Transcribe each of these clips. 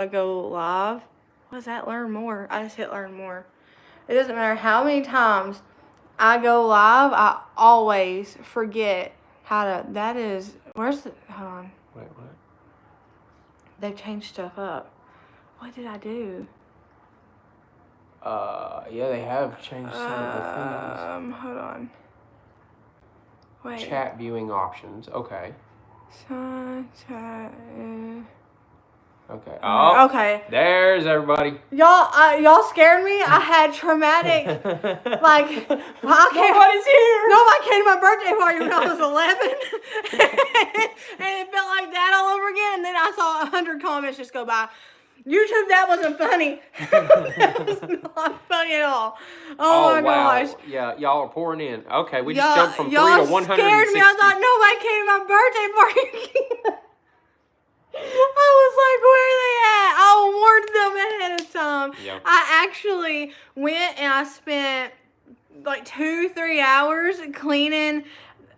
I go live. What is that? Learn more. I just hit learn more. It doesn't matter how many times I go live, I always forget how to. That is. Where's the. Hold on. Wait, what? They've changed stuff up. What did I do? Yeah, they have changed some of the things. Hold on. Wait. Chat viewing options. Okay. Chat. Okay. Oh. Okay. There's everybody. Y'all scared me. I had traumatic. Nobody's here. Nobody came to my birthday party when I was 11, and it felt like that all over again. And then I saw 100 comments just go by. YouTube, that wasn't funny. That was not funny at all. Oh my wow. gosh. Yeah, y'all are pouring in. Okay, we just jumped from 3 to 160. Y'all scared me. I thought nobody came to my birthday party. I was like, where are they at? I warned them ahead of time. Yep. I actually went and I spent like 2-3 hours cleaning.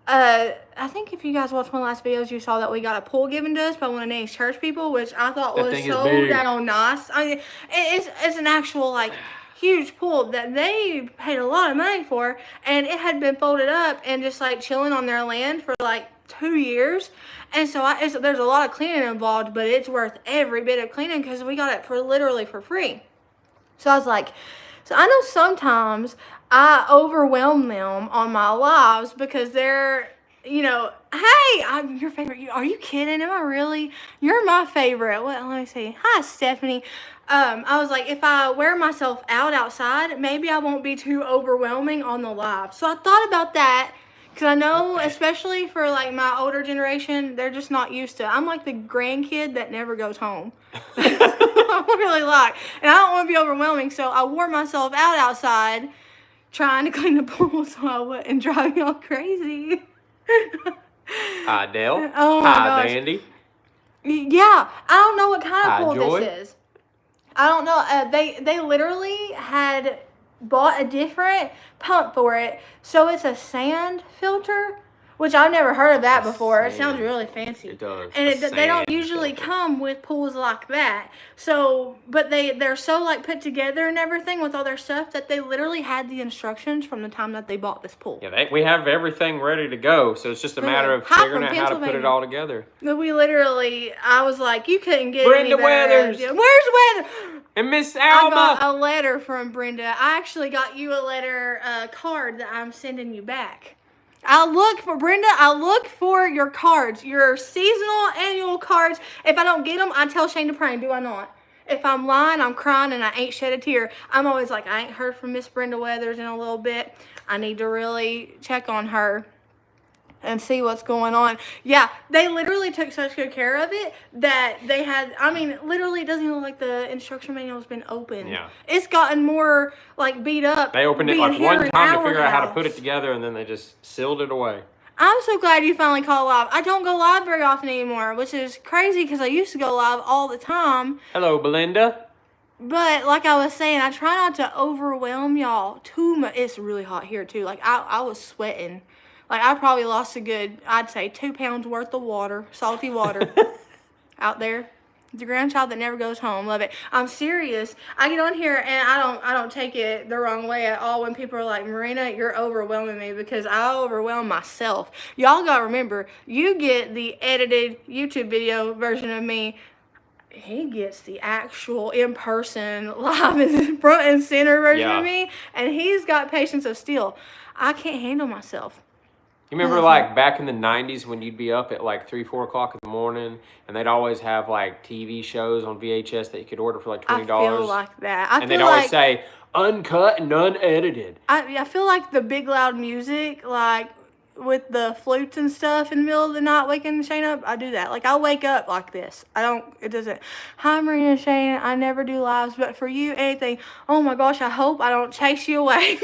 I think if you guys watched one of the last videos, you saw that we got a pool given to us by one of Nate's church people, which I thought was so daggone nice. I mean, it's an actual like huge pool that they paid a lot of money for, and it had been folded up and just like chilling on their land for like 2 years. And so there's a lot of cleaning involved, but it's worth every bit of cleaning because we got it literally for free. So I was like, so I know sometimes I overwhelm them on my lives because they're, hey, I'm your favorite. Are you kidding? Am I really? You're my favorite. Let me see. Hi, Stephanie. I was like, if I wear myself out outside, maybe I won't be too overwhelming on the live. So I thought about that. Because I know, especially for, like, my older generation, they're just not used to it. I'm like the grandkid that never goes home. I really like. And I don't want to be overwhelming, so I wore myself out outside trying to clean the pool so I wouldn't drive y'all crazy. Hi, Dale. Oh, my gosh. Bandy. Yeah. I don't know what kind of pool Joy. this is. I don't know. They literally had bought a different pump for it, so it's a sand filter, which I've never heard of that before. It sounds really fancy. It does. And they don't usually come with pools like that. So, but they're so like put together and everything with all their stuff that they literally had the instructions from the time that they bought this pool. Yeah, we have everything ready to go, so it's just a matter of figuring out how to put it all together. We literally, I was like, you couldn't get Brenda any better. Weathers. Where's Weather? And Miss Alma. I got a letter from Brenda. I actually got you a letter card that I'm sending you back. I look for your cards, your seasonal annual cards. If I don't get them, I tell Shane to pray, do I not? If I'm lying, I'm crying, and I ain't shed a tear. I'm always like, I ain't heard from Miss Brenda Weathers in a little bit. I need to really check on her and see what's going on. Yeah, they literally took such good care of it that they had, literally it doesn't even look like the instruction manual has been opened. Yeah. It's gotten more, like, beat up. They opened it like one time to figure out how to put it together, and then they just sealed it away. I'm so glad you finally called live. I don't go live very often anymore, which is crazy because I used to go live all the time. Hello, Belinda. But like I was saying, I try not to overwhelm y'all too much. It's really hot here, too. Like, I was sweating. Like, I probably lost a good, I'd say, 2 pounds worth of water, salty water, out there. The grandchild that never goes home. Love it. I'm serious. I get on here, and I don't take it the wrong way at all when people are like, Marina, you're overwhelming me, because I overwhelm myself. Y'all got to remember, you get the edited YouTube video version of me. He gets the actual in-person, live in front and center version of me, and he's got patience of steel. I can't handle myself. You remember, like, back in the 90s when you'd be up at, like, 3, 4 o'clock in the morning, and they'd always have, like, TV shows on VHS that you could order for, like, $20? I feel like that. And they'd always say, uncut and unedited. I feel like the big loud music, like, with the flutes and stuff in the middle of the night waking Shane up, I do that. Like, I'll wake up like this. It doesn't. Hi, Marina and Shane. I never do lives, but for you, anything. Oh, my gosh, I hope I don't chase you away.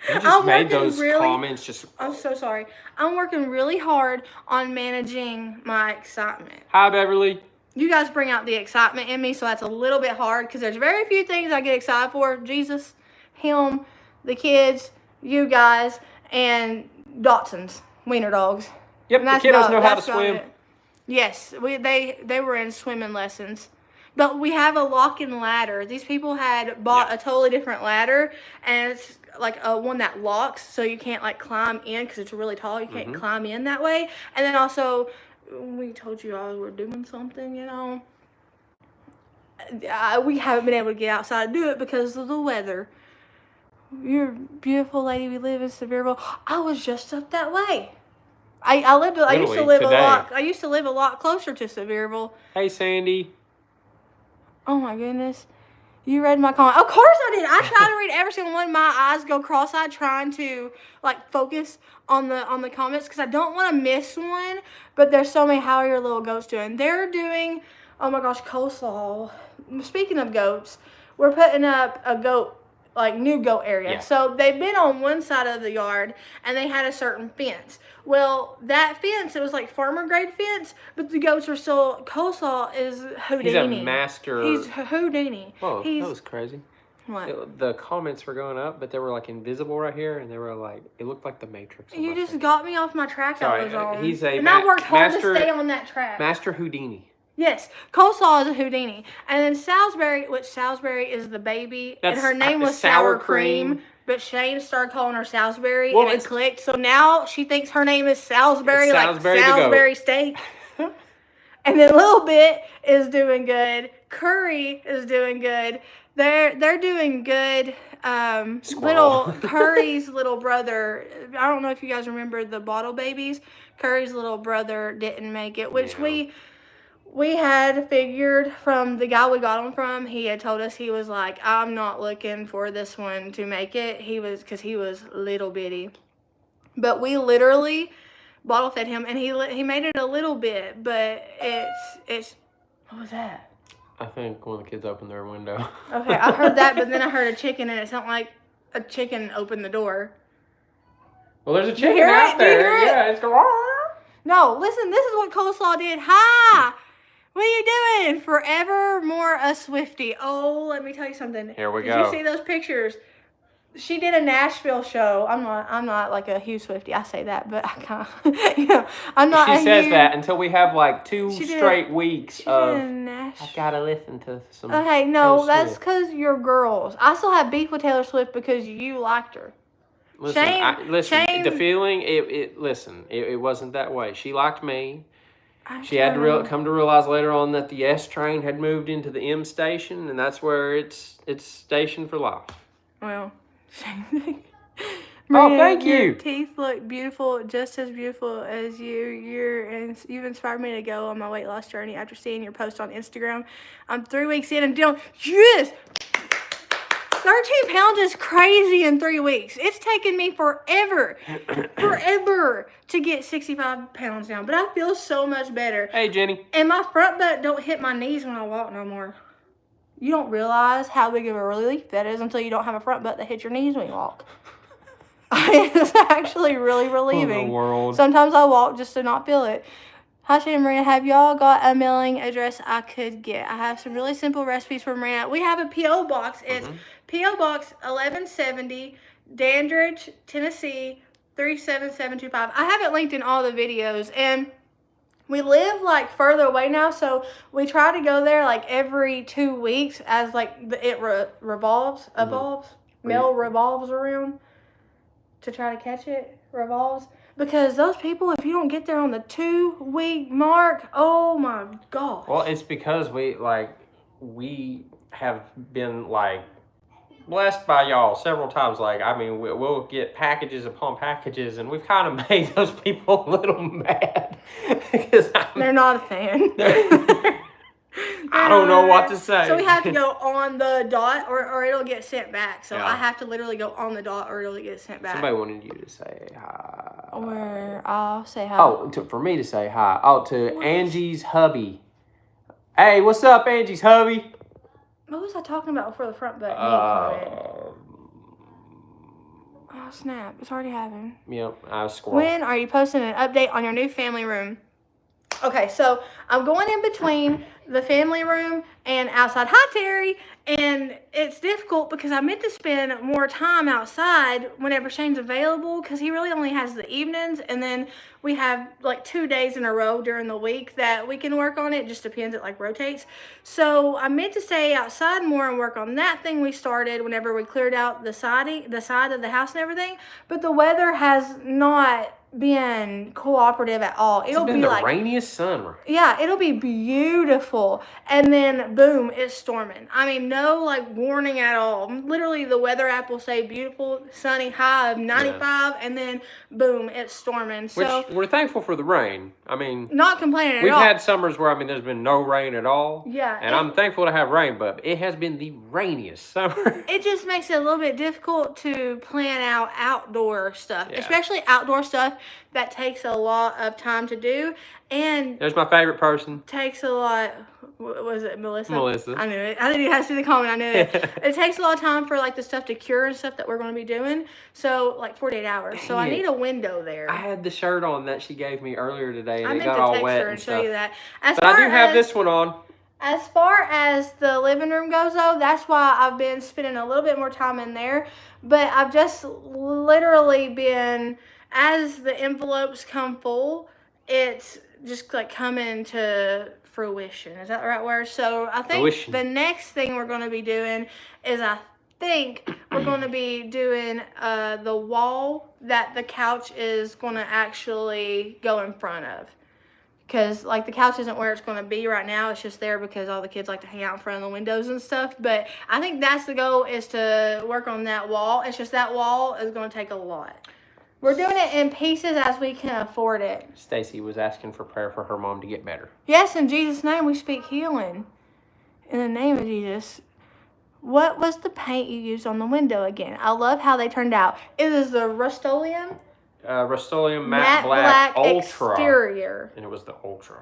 You just made those comments just... I'm so sorry. I'm working really hard on managing my excitement. Hi, Beverly. You guys bring out the excitement in me, so that's a little bit hard because there's very few things I get excited for. Jesus, him, the kids, you guys, and Dachshunds, wiener dogs. Yep, the kiddos know how to swim. Yes, they were in swimming lessons. But we have a lock-in ladder. These people had bought a totally different ladder, and it's like one that locks, so you can't like climb in because it's really tall. You can't climb in that way. And then also, we told you all we're doing something, you know. We haven't been able to get outside and do it because of the weather. You're a beautiful lady. We live in Sevierville. I was just up that way. I used to live today. I used to live a lot closer to Sevierville. Hey, Sandy. Oh my goodness. You read my comment. Of course I did. I try to read every single one. My eyes go cross-eyed trying to like focus on the comments because I don't want to miss one. But there's so many. How are your little goats doing? They're doing, oh my gosh, coleslaw. Speaking of goats, we're putting up a new goat area. Yeah. So they've been on one side of the yard and they had a certain fence. Well, that fence, it was like farmer grade fence, but the goats were still, Coleslaw is Houdini. He's a master. He's Houdini. Whoa, that was crazy. What? The comments were going up, but they were like invisible right here, and they were like, it looked like the Matrix. You just got me off my track I was on. He's a and I worked hard to stay on that track. Master Houdini. Yes, Coleslaw is a Houdini. And then Salisbury, which Salisbury is the baby, and her name was Sour Cream, but Shane started calling her Salisbury, and it clicked. So now she thinks her name is Salisbury, like Salisbury steak. And then Little Bit is doing good. Curry is doing good. They're doing good. Curry's little brother, I don't know if you guys remember the bottle babies. Curry's little brother didn't make it, which we had figured from the guy we got them from. He had told us, he was like, I'm not looking for this one to make it. Because he was little bitty. But we literally bottle fed him, and he made it a little bit, but it's what was that? I think one of the kids opened their window. Okay, I heard that, but then I heard a chicken, and it sounded like a chicken opened the door. Well, there's a chicken out there. Yeah, it's going. No, listen, this is what Coleslaw did. Hi! What are you doing? Forevermore a Swiftie. Oh, let me tell you something. Here we go. Did you see those pictures? She did a Nashville show. I'm not like a huge Swiftie. I say that, but I kind of, I'm not. She says that until we have like 2 straight weeks of. I gotta listen to some. Okay, no, that's because you're girls. I still have beef with Taylor Swift because you liked her. Listen, the feeling. It wasn't that way. She liked me. She had to come to realize later on that the S train had moved into the M station, and that's where it's stationed for life. Well, same thing. Oh, thank you. Your teeth look beautiful, just as beautiful as you. You've inspired me to go on my weight loss journey after seeing your post on Instagram. I'm 3 weeks in and down. Yes! 13 pounds is crazy in 3 weeks. It's taken me forever to get 65 pounds down. But I feel so much better. Hey, Jenny. And my front butt don't hit my knees when I walk no more. You don't realize how big of a relief that is until you don't have a front butt that hits your knees when you walk. It's actually really relieving. Oh, the world. Sometimes I walk just to not feel it. Hi, Shane and Marina. Have y'all got a mailing address I could get? I have some really simple recipes for Marina. We have a P.O. box. It's P.O. Box 1170, Dandridge, Tennessee, 37725. I have it linked in all the videos. And we live like further away now, so we try to go there like every 2 weeks as like it revolves around to try to catch it. Revolves. Because those people, if you don't get there on the 2-week mark, oh my God. Well, it's because we have been like blessed by y'all several times. Like, I mean, we'll get packages upon packages, and we've kind of made those people a little mad. They're not a fan. I don't know what to say. So we have to go on the dot or it'll get sent back. So I have to literally go on the dot or it'll get sent back. Somebody wanted you to say hi. Or I'll say hi. Oh, for me to say hi. Oh, to Angie's hubby. Hey, what's up, Angie's hubby? What was I talking about before the front button? Oh, snap. It's already happened. Yep, I was squirrel. When are you posting an update on your new family room? Okay, so I'm going in between the family room and outside. Hi, Terry. And it's difficult because I meant to spend more time outside whenever Shane's available because he really only has the evenings. And then we have like 2 days in a row during the week that we can work on it. It just depends. It like rotates. So I meant to stay outside more and work on that thing we started whenever we cleared out the side of the house and everything. But the weather has not been cooperative at all. It's been the rainiest summer. Yeah, it'll be beautiful. And then boom, it's storming. I mean, no like warning at all. Literally the weather app will say beautiful, sunny, high of 95, and then boom, it's storming. So which we're thankful for the rain. I mean, not complaining at all. We've had summers where there's been no rain at all. Yeah. And I'm thankful to have rain, but it has been the rainiest summer. It just makes it a little bit difficult to plan out outdoor stuff, especially outdoor stuff that takes a lot of time to do. And there's my favorite person. Takes a lot. Was it Melissa? Melissa. I knew it. I didn't even have to see the comment. I knew it. It takes a lot of time for like the stuff to cure and stuff that we're going to be doing. So like 48 hours. Dang so I need a window there. I had the shirt on that she gave me earlier today, and I it got all wet and stuff. Show you that. But I do have this one on. As far as the living room goes, though, that's why I've been spending a little bit more time in there. But I've just literally been, as the envelopes come full, it's just like coming to fruition. Is that the right word? So I think the next thing we're going to be doing is we're going to be doing the wall that the couch is going to actually go in front of. Because, like, the couch isn't where it's going to be right now. It's just there because all the kids like to hang out in front of the windows and stuff. But I think that's the goal, is to work on that wall. It's just that wall is going to take a lot. We're doing it in pieces as we can afford it. Stacy was asking for prayer for her mom to get better. Yes, in Jesus' name we speak healing. In the name of Jesus. What was the paint you used on the window again? I love how they turned out. It is the Rust-Oleum. Rust-Oleum matte black ultra exterior, and it was the ultra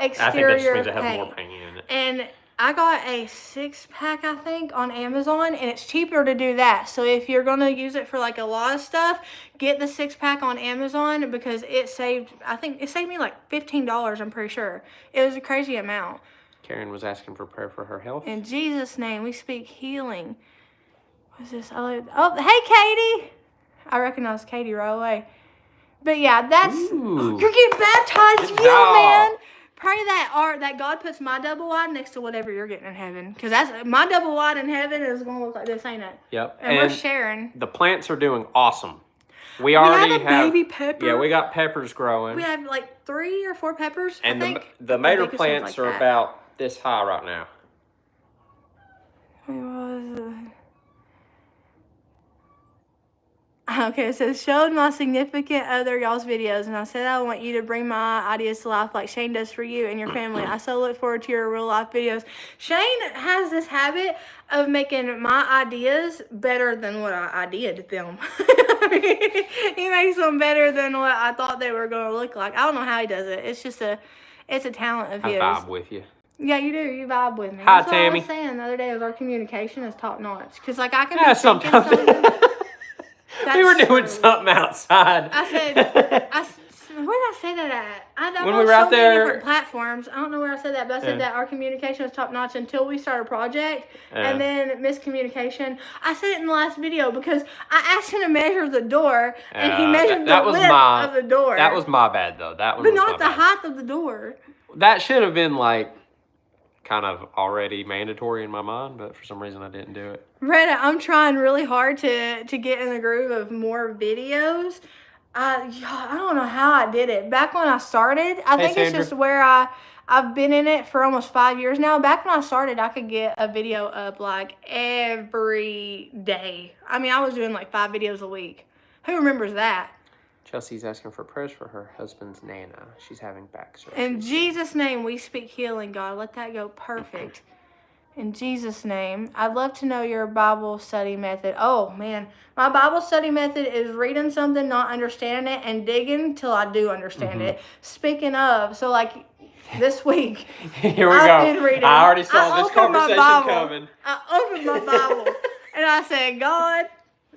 exterior. I think that just means it has more paint in it. And I got a 6-pack, I think, on Amazon, and it's cheaper to do that. So if you're gonna use it for like a lot of stuff, get the 6-pack on Amazon, because it saved me like $15. I'm pretty sure it was a crazy amount. Karen was asking for prayer for her health. In Jesus' name, we speak healing. What's this? Oh, hey, Katie. I recognize Katie right away. But yeah, that's... You're getting baptized, man. Pray that God puts my double wide next to whatever you're getting in heaven. Because that's my double wide in heaven is going to look like this, ain't it? Yep. And we're sharing. The plants are doing awesome. We already have a baby pepper. Yeah, we got peppers growing. We have like 3 or 4 peppers, and I think. The mater plants are about this high right now. Okay, so showed my significant other y'all's videos, and I said I want you to bring my ideas to life like Shane does for you and your family. I so look forward to your real life videos. Shane has this habit of making my ideas better than what I did them. He makes them better than what I thought they were going to look like. I don't know how he does it. It's just it's a talent of his. I vibe with you. Yeah, you do. You vibe with me. Hi, That's Tammy. what I was saying the other day. Our communication is top notch. Because like I can be sometimes. We were doing something outside. I said, where did I say that at? When we were out there, different platforms. I don't know where I said that, but I said that our communication was top notch until we started a project, and then miscommunication. I said it in the last video because I asked him to measure the door, and he measured the width of the door. That was my bad, though. That one, but not the height of the door. That should have been like kind of already mandatory in my mind, but for some reason I didn't do it. Retta, I'm trying really hard to get in the groove of more videos. I don't know how I did it. Back when I started, I think it's just where I've been in it for almost 5 years now. Back when I started, I could get a video up like every day. I mean, I was doing like 5 videos a week. Who remembers that? Chelsea's asking for prayers for her husband's Nana. She's having back surgery. In Jesus' name, we speak healing, God. Let that go perfect. In Jesus' name. I'd love to know your Bible study method. Oh, man. My Bible study method is reading something, not understanding it, and digging till I do understand it. Speaking of, so like this week, here we go. Been reading. I already saw this conversation coming. I opened my Bible, and I said, God...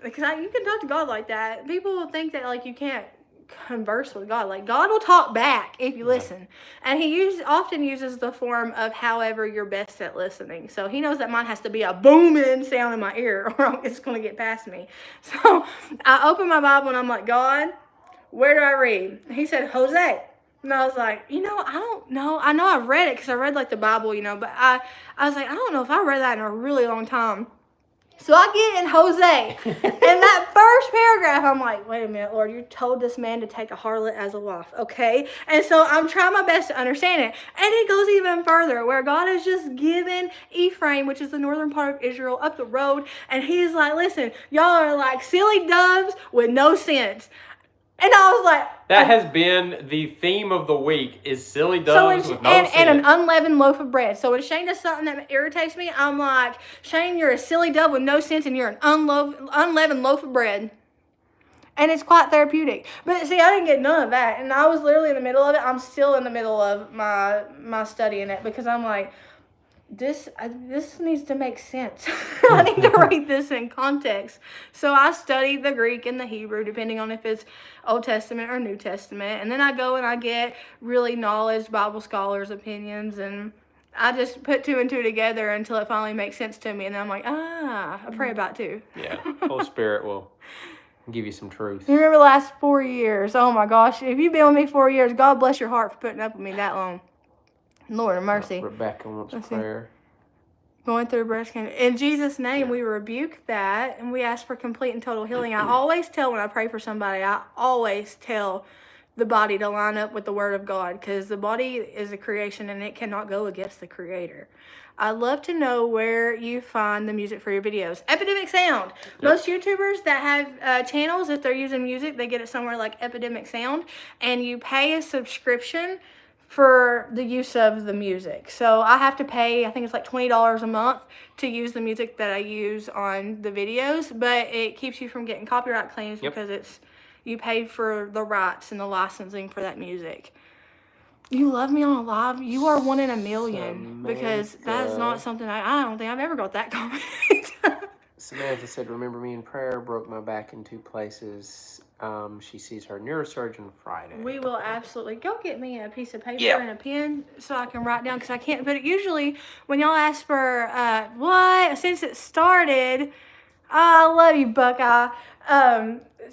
Because you can talk to God like that. People think that like you can't converse with God. Like, God will talk back if you listen. And he often uses the form of however you're best at listening. So he knows that mine has to be a booming sound in my ear or it's going to get past me. So I open my Bible and I'm like, God, where do I read? He said, Jose. And I was like, I don't know. I know I read it because I read like the Bible, but I was like, I don't know if I read that in a really long time. So I get in Jose. And that first paragraph, I'm like, wait a minute, Lord, you told this man to take a harlot as a wife, okay? And so I'm trying my best to understand it. And it goes even further, where God has just given Ephraim, which is the northern part of Israel, up the road. And he's like, listen, y'all are like silly doves with no sense. And I was like... That has been the theme of the week, is silly doves with no sense. And an unleavened loaf of bread. So when Shane does something that irritates me, I'm like, Shane, you're a silly dove with no sense and you're an unleavened loaf of bread. And it's quite therapeutic. But see, I didn't get none of that. And I was literally in the middle of it. I'm still in the middle of my studying it because I'm like, this needs to make sense. I need to read this in context. So I study the Greek and the Hebrew, depending on if it's Old Testament or New Testament. And then I go and I get really knowledge, Bible scholars' opinions, and I just put two and two together until it finally makes sense to me. And then I'm like, I pray about it too. Yeah, Holy Spirit will give you some truth. You remember the last 4 years? Oh my gosh, if you've been with me 4 years, God bless your heart for putting up with me that long. Lord of mercy. Rebecca wants prayer. Going through breast cancer. In Jesus' name, we rebuke that, and we ask for complete and total healing. I always tell when I pray for somebody, I always tell the body to line up with the Word of God, because the body is a creation, and it cannot go against the Creator. I'd love to know where you find the music for your videos. Epidemic Sound. Yep. Most YouTubers that have channels, if they're using music, they get it somewhere like Epidemic Sound, and you pay a subscription for the use of the music. So I have to pay, I think it's like $20 a month to use the music that I use on the videos, but it keeps you from getting copyright claims because you pay for the rights and the licensing for that music. You love me on a live? You are one in a million, because that is not something I don't think I've ever got that comment. Samantha said, remember me in prayer, broke my back in 2 places. She sees her neurosurgeon Friday. We will absolutely. Go get me a piece of paper and a pen so I can write down, because I can't put it. Usually when y'all ask for, since it started, I love you, Buckeye.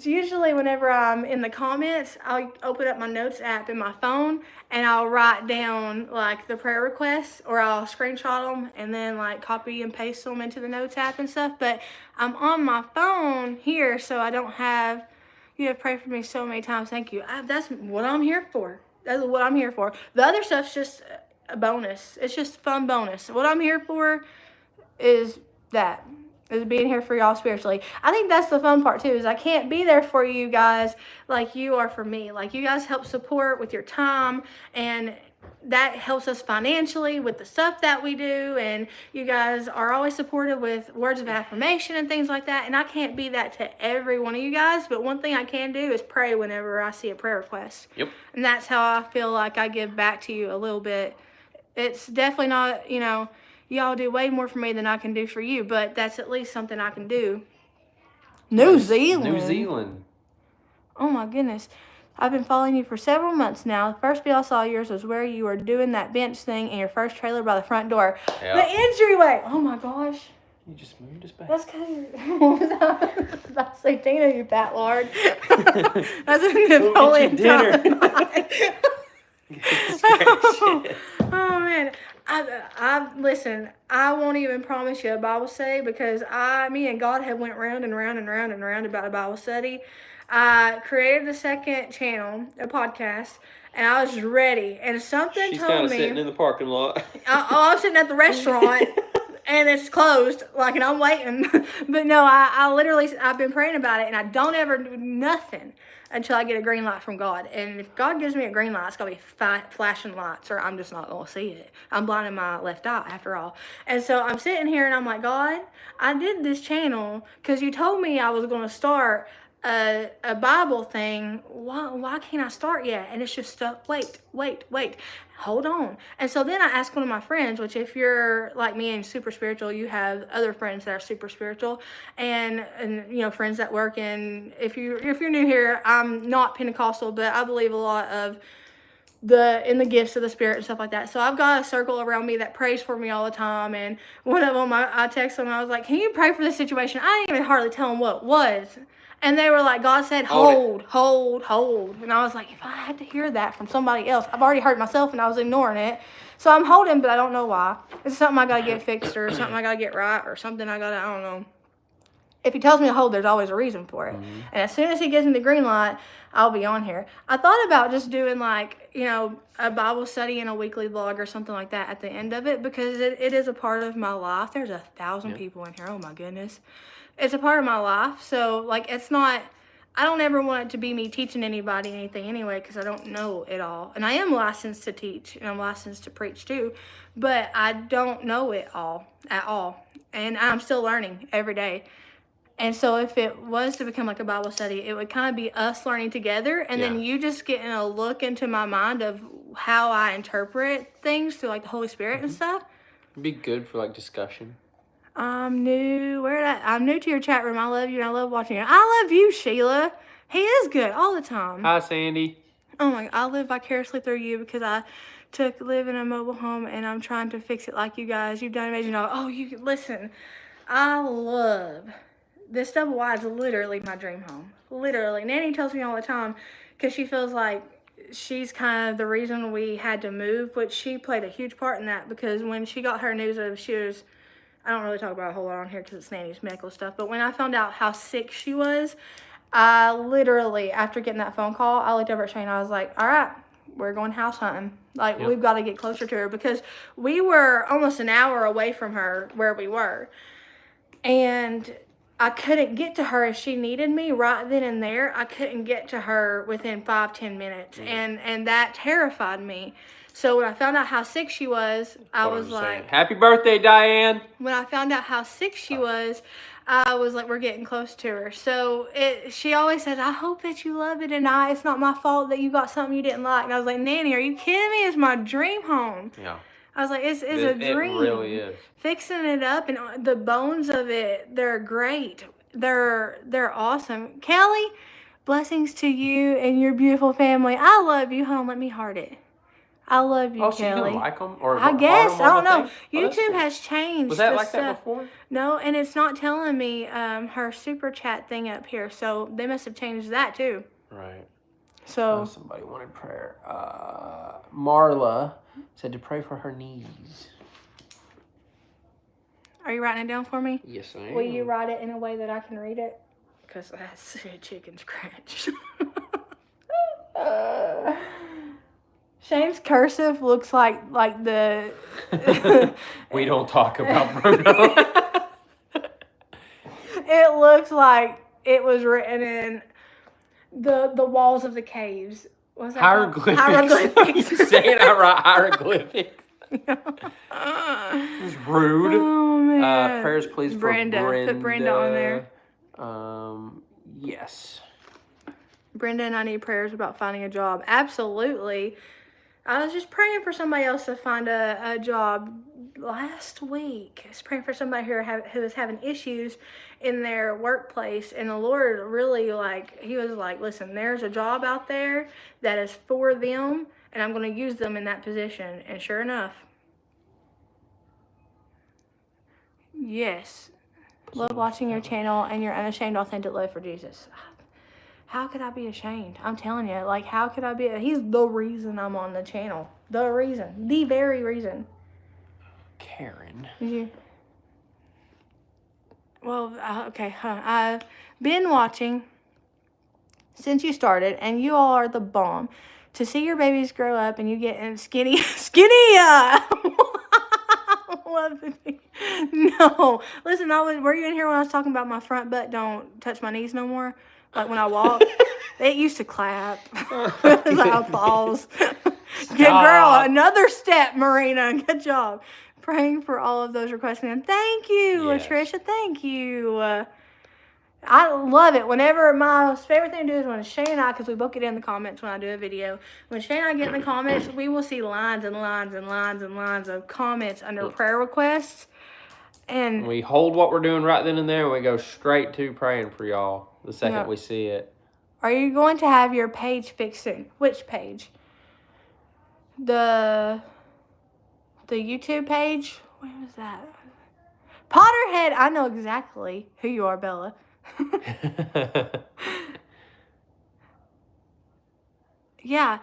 Usually whenever I'm in the comments, I'll open up my notes app in my phone and I'll write down like the prayer requests, or I'll screenshot them and then like copy and paste them into the notes app and stuff. But I'm on my phone here, so I don't have, you have prayed for me so many times. Thank you. That's what I'm here for. That's what I'm here for. The other stuff's just a bonus. It's just fun bonus. What I'm here for is being here for y'all spiritually. I think that's the fun part too, is I can't be there for you guys like you are for me. Like, you guys help support with your time, and that helps us financially with the stuff that we do, and you guys are always supportive with words of affirmation and things like that. And I can't be that to every one of you guys, but one thing I can do is pray whenever I see a prayer request. Yep. And that's how I feel like I give back to you a little bit. It's definitely not, y'all do way more for me than I can do for you, but that's at least something I can do. New Zealand. Oh my goodness. I've been following you for several months now. The first video I saw yours was where you were doing that bench thing in your first trailer by the front door. Yep. The entryway. Oh my gosh. You just moved us back. That's because you're... about to say, Tina, you fat lard. That's a Napoleon dinner. Oh man. Listen, I won't even promise you a Bible study, because me and God have went round and round and round and round about a Bible study. I created a second channel, a podcast, and I was ready. And something She's told me... kind of sitting in the parking lot. I'm sitting at the restaurant, and it's closed, and I'm waiting. But no, I've been praying about it, and I don't ever do nothing until I get a green light from God. And if God gives me a green light, it's going to be flashing lights, or I'm just not going to see it. I'm blind in my left eye, after all. And so I'm sitting here, and I'm like, God, I did this channel because you told me I was going to start a Bible thing, why can't I start yet? And it's just stuck. Wait, hold on. And so then I asked one of my friends, which if you're like me and super spiritual, you have other friends that are super spiritual, and friends that work in. If you're new here, I'm not Pentecostal, but I believe a lot of in the gifts of the Spirit and stuff like that. So I've got a circle around me that prays for me all the time. And one of them, I texted them. I was like, "Can you pray for this situation?" I didn't even hardly tell them what it was. And they were like, "God said, hold. And I was like, if I had to hear that from somebody else, I've already heard myself and I was ignoring it. So I'm holding, but I don't know why. It's something I got to get fixed or something I got to get right or something I don't know. If he tells me to hold, there's always a reason for it. Mm-hmm. And as soon as he gives me the green light, I'll be on here. I thought about just doing a Bible study and a weekly vlog or something like that at the end of it, because it is a part of my life. There's 1,000 people in here. Oh my goodness. It's a part of my life. So it's not, I don't ever want it to be me teaching anybody anything anyway, because I don't know it all. And I am licensed to teach and I'm licensed to preach too, but I don't know it all at all. And I'm still learning every day. And so if it was to become like a Bible study, it would kind of be us learning together, and then you just getting a look into my mind of how I interpret things through the Holy Spirit and stuff. It'd be good for discussion. I'm new. I'm new to your chat room. I love you and I love watching you. I love you, Sheila. He is good all the time. Hi, Sandy. Oh my! I live vicariously through you because I live in a mobile home and I'm trying to fix it like you guys. You've done amazing. Oh, you listen. I love. This double wide is literally my dream home. Literally. Nanny tells me all the time, because she feels like she's kind of the reason we had to move, which she played a huge part in that, because when she got her news of I don't really talk about a whole lot on here because it's Nanny's medical stuff, but when I found out how sick she was, I literally, after getting that phone call, I looked over at Shane and I was like, all right, we're going house hunting. We've got to get closer to her, because we were almost an hour away from her where we were. And I couldn't get to her if she needed me right then and there. I couldn't get to her within 5-10 minutes. And that terrified me. So when I found out how sick she was, I was like... Happy birthday, Diane! When I found out how sick she was, I was like, we're getting close to her. So she always says, I hope that you love it, and it's not my fault that you got something you didn't like. And I was like, Nanny, are you kidding me? It's my dream home. Yeah. I was like, it's a dream. It really is. Fixing it up and the bones of it, they're great. They're awesome. Kelly, blessings to you and your beautiful family. I love you. Hold on, let me heart it. I love you, Kelly. So you don't like them? Or I guess. I don't know. YouTube cool. has changed. Was that like stuff. That before? No, and it's not telling me her super chat thing up here. So they must have changed that too. Right. So somebody wanted prayer. Marla said to pray for her knees. Are you writing it down for me? Yes, I am. Will you write it in a way that I can read it? Because that's a chicken scratch. Shane's cursive looks like the... We don't talk about Bruno. It looks like it was written in the walls of the caves. What's that hieroglyphics. Hieroglyphics. Say it out right. Hieroglyphics. It's rude. Oh, man. Prayers, please, Brenda. for Brenda. Put Brenda on there. Yes. Brenda and I need prayers about finding a job. Absolutely. I was just praying for somebody else to find a job last week. I was praying for somebody who is having issues in their workplace. And the Lord really, he was like, listen, there's a job out there that is for them, and I'm going to use them in that position. And sure enough. Yes. Love watching your channel and your unashamed, authentic love for Jesus. How could I be ashamed? I'm telling you, how could I be? He's the reason I'm on the channel. The reason. The very reason. Karen. Did you? Well, okay. I've been watching since you started, and you all are the bomb. To see your babies grow up and you get skinny. No. Listen, were you in here when I was talking about my front butt don't touch my knees no more? Like when I walk, it used to clap. It was like applause. Good girl. Another step, Marina. Good job. Praying for all of those requests. And thank you, yes. Latricia. Thank you. I love it. Whenever my favorite thing to do is when Shane and I, because we both get in the comments when I do a video. When Shane and I get in the comments, we will see lines and lines and lines and lines of comments under prayer requests. And we hold what we're doing right then and there, and we go straight to praying for y'all the second we see it. Are you going to have your page fixed soon? Which page? The YouTube page? Where was that? Potterhead. I know exactly who you are, Bella. Yeah,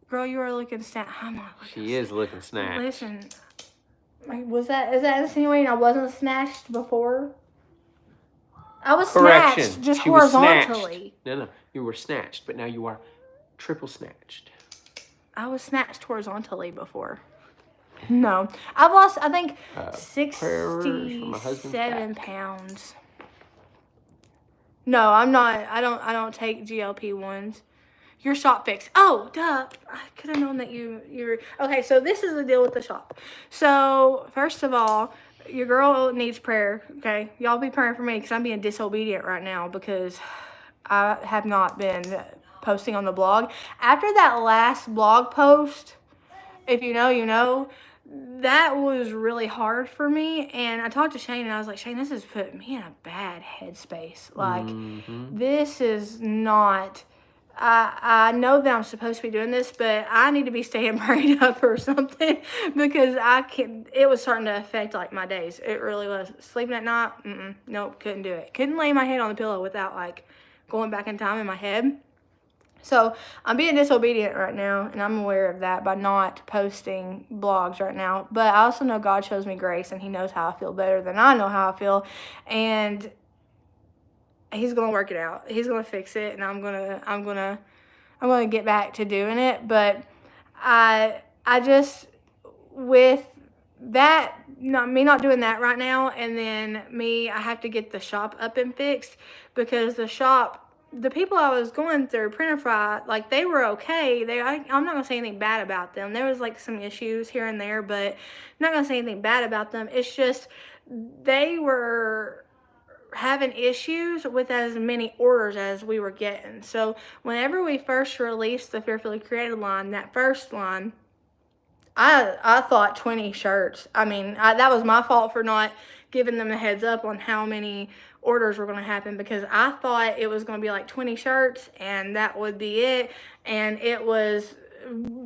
girl, you are looking snatched. I'm not looking. She is looking snatched. Listen, is that insinuating I wasn't snatched before? I was snatched, just horizontally. No, you were snatched, but now you are triple snatched. I was snatched horizontally before. No, I've lost, I think, 67 pounds. No, I'm not. I don't take GLP-1s. Your shop fix. Oh, duh. I could have known that you were. Okay, so this is the deal with the shop. So, first of all, your girl needs prayer, okay? Y'all be praying for me because I'm being disobedient right now because I have not been posting on the blog. After that last blog post, if you know, you know, that was really hard for me. And I talked to Shane and I was like, Shane, this has put me in a bad headspace. Like, this is not... I know that I'm supposed to be doing this, but I need to be staying prayed up or something because it was starting to affect like my days. It really was. Sleeping at night, nope, couldn't do it. Couldn't lay my head on the pillow without like going back in time in my head. So I'm being disobedient right now, and I'm aware of that by not posting blogs right now. But I also know God shows me grace, and He knows how I feel better than I know how I feel, and He's gonna work it out. He's gonna fix it, and I'm gonna get back to doing it. But I just with that, me not doing that right now, and then I have to get the shop up and fixed because the people I was going through, Printify, like they were okay. I'm not gonna say anything bad about them. There was like some issues here and there, but I'm not gonna say anything bad about them. It's just they were having issues with as many orders as we were getting. So whenever we first released the Fearfully Created line, that first line, I thought 20 shirts. I mean, that was my fault for not giving them a heads up on how many orders were going to happen because I thought it was going to be like 20 shirts and that would be it. And it was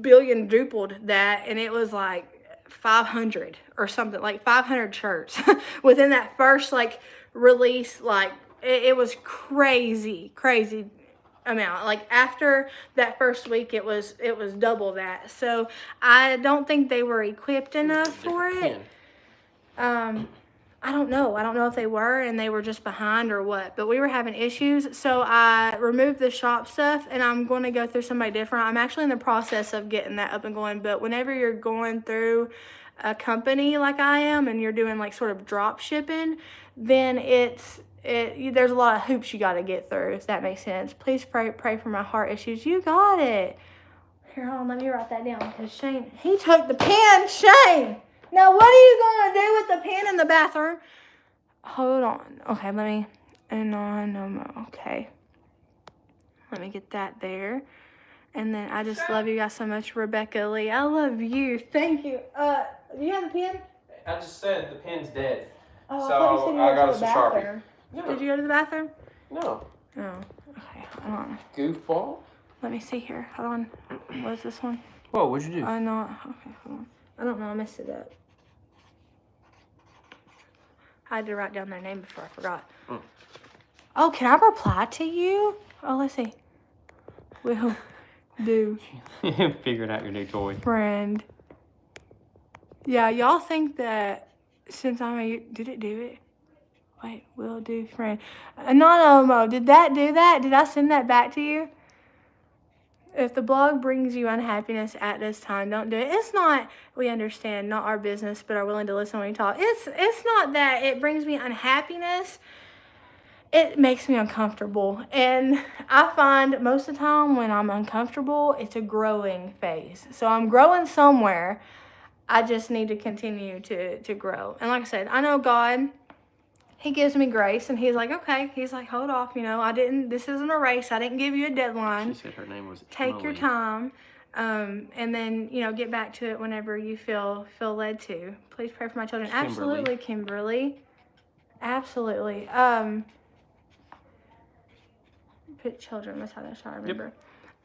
quadrupled that, and it was like 500 or something, like 500 shirts within that first like release. Like it was crazy amount. Like after that first week it was double that. So I don't think they were equipped enough for it. I don't know if they were and they were just behind or what, but we were having issues. So I removed the shop stuff and I'm going to go through somebody different. I'm actually in the process of getting that up and going, but whenever you're going through a company like I am and you're doing like sort of drop shipping, then there's a lot of hoops you got to get through, if that makes sense. Please pray for my heart issues. You got it. Here, hold on, let me write that down because Shane, he took the pen. Shane! Now, what are you going to do with the pen in the bathroom? Hold on. Okay, okay. Let me get that there. And then I just love you guys so much, Rebecca Lee. I love you. Thank you. Do you have a pen? I just said the pen's dead. Oh, so I got us a Sharpie. No. Did you go to the bathroom? No. Oh, okay. Hold on. Goofball? Let me see here. Hold on. What is this one? Whoa, what'd you do? I know. Okay, hold on. I don't know. I messed it up. I had to write down their name before I forgot. Oh, can I reply to you? Oh, let's see. Will do. Figured out your new toy. Friend. Yeah, y'all think that since did it do it? Wait, will do friend. Anonymous, did that do that? Did I send that back to you? If the blog brings you unhappiness at this time, don't do it. It's not, we understand, not our business, but are willing to listen when we talk. It's not that it brings me unhappiness. It makes me uncomfortable. And I find most of the time when I'm uncomfortable, it's a growing phase. So I'm growing somewhere. I just need to continue to grow. And like I said, I know God he gives me grace, and he's like, okay. He's like, hold off, this isn't a race. I didn't give you a deadline. She said her name was Take Emily. your time. And then, get back to it whenever you feel led to. Please pray for my children. Kimberly. Absolutely, Kimberly. Absolutely. Put children beside that, I remember.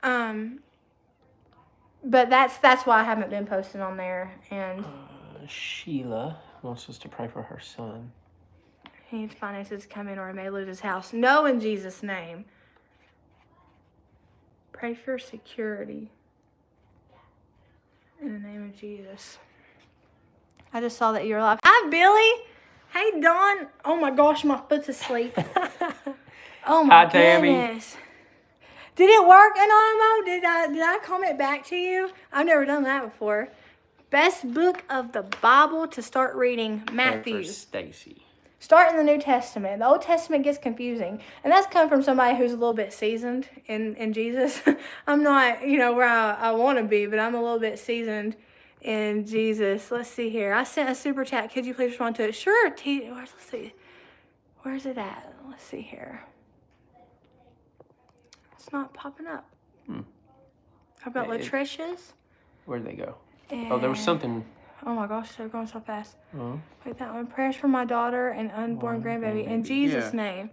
Yep. But that's why I haven't been posting on there. And Sheila wants us to pray for her son. He needs finances to come in, or he may lose his house. No, in Jesus' name. Pray for security. In the name of Jesus. I just saw that you were live. Hi, Billy. Hey, Dawn. Oh my gosh, my foot's asleep. Oh my goodness. Tammy. Did it work, Anonymous? Did I comment back to you? I've never done that before. Best book of the Bible to start reading, Matthew. Stacy. Start in the New Testament. The Old Testament gets confusing. And that's come from somebody who's a little bit seasoned in Jesus. I'm not, where I want to be, but I'm a little bit seasoned in Jesus. Let's see here. I sent a super chat. Could you please respond to it? Sure. Let's see. Where's it at? Let's see here. It's not popping up. I've got Latricia's. Where'd they go? There was something. Oh my gosh, they're going so fast. Wait, that one. Prayers for my daughter and unborn grandbaby. In Jesus' name.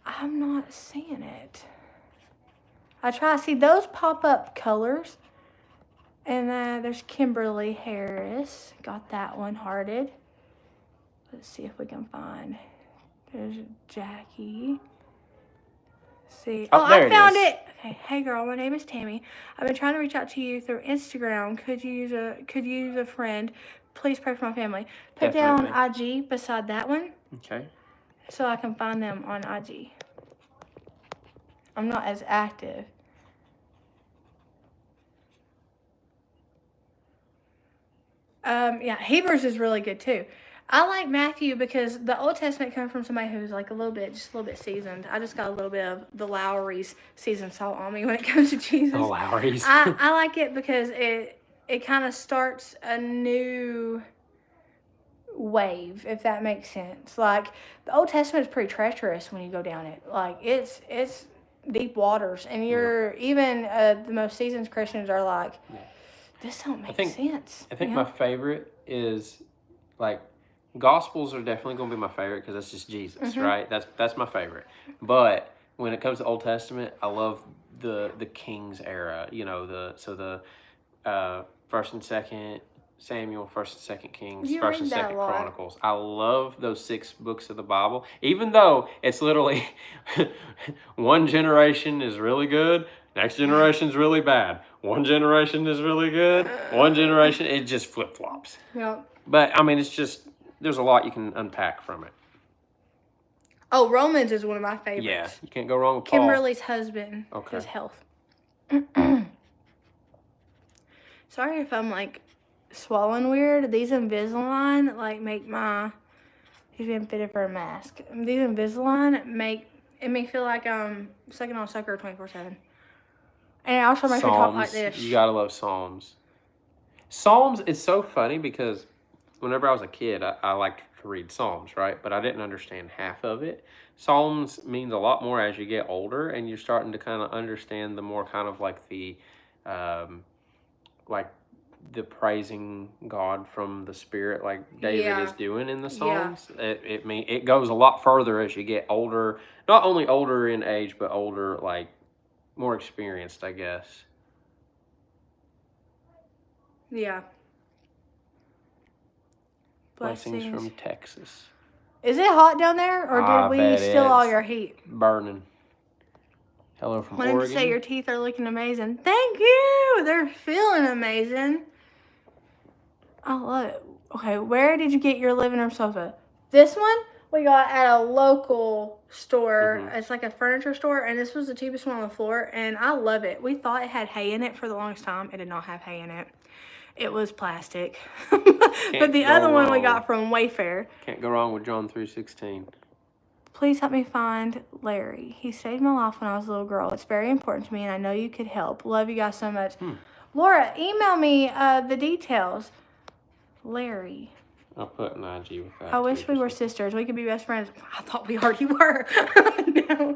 I'm not seeing it. I try to see those pop up colors. And there's Kimberly Harris. Got that one hearted. Let's see if we can find. There's Jackie. See. Oh, I found it. Okay. Hey girl, my name is Tammy. I've been trying to reach out to you through Instagram. Could you use a friend? Please pray for my family. Put down IG beside that one. Okay. So I can find them on IG. I'm not as active. Hebrews is really good too. I like Matthew because the Old Testament comes from somebody who's like a little bit seasoned. I just got a little bit of the Lowry's seasoned salt on me when it comes to Jesus. The Lowry's. I like it because it kind of starts a new wave, if that makes sense. Like the Old Testament is pretty treacherous when you go down it. Like it's deep waters, and you're even the most seasoned Christians are like, this don't make sense. I think my favorite is like. Gospels are definitely going to be my favorite because that's just Jesus, right? That's my favorite. But when it comes to Old Testament, I love the King's era. The 1st and 2nd Samuel, 1st and 2nd Kings, 1st and 2nd Chronicles. I love those 6 books of the Bible, even though it's literally one generation is really good, next generation is really bad. One generation is really good, one generation it just flip flops. Yep. But I mean, it's just. There's a lot you can unpack from it. Oh, Romans is one of my favorites. Yeah, you can't go wrong with Paul. Kimberly's husband. Okay. His health. Sorry if I'm like swallowing weird. These Invisalign make he's being fitted for a mask. These Invisalign make me feel like I'm sucking on a sucker 24/7. And it also makes me talk like this. You gotta love Psalms. Psalms, it's so funny because whenever I was a kid, I liked to read Psalms, right? But I didn't understand half of it. Psalms means a lot more as you get older, and you're starting to kind of understand the more kind of like the praising God from the Spirit, like David is doing in the Psalms. Yeah. It goes a lot further as you get older. Not only older in age, but older, like more experienced, I guess. Yeah. Blessings from Texas. Is it hot down there, or did we steal all your heat? Burning. Hello from Oregon. Wanted to say your teeth are looking amazing. Thank you. They're feeling amazing. I love it. Okay, where did you get your living room sofa? This one we got at a local store. It's like a furniture store, and this was the cheapest one on the floor, and I love it. We thought it had hay in it for the longest time. It did not have hay in it. It was plastic. But the other one we got from Wayfair. Can't go wrong with John 3:16. Please help me find Larry. He saved my life when I was a little girl. It's very important to me, and I know you could help. Love you guys so much. Laura, email me the details. Larry. I'll put an IG with that. I wish we were sisters. We could be best friends. I thought we already were. No.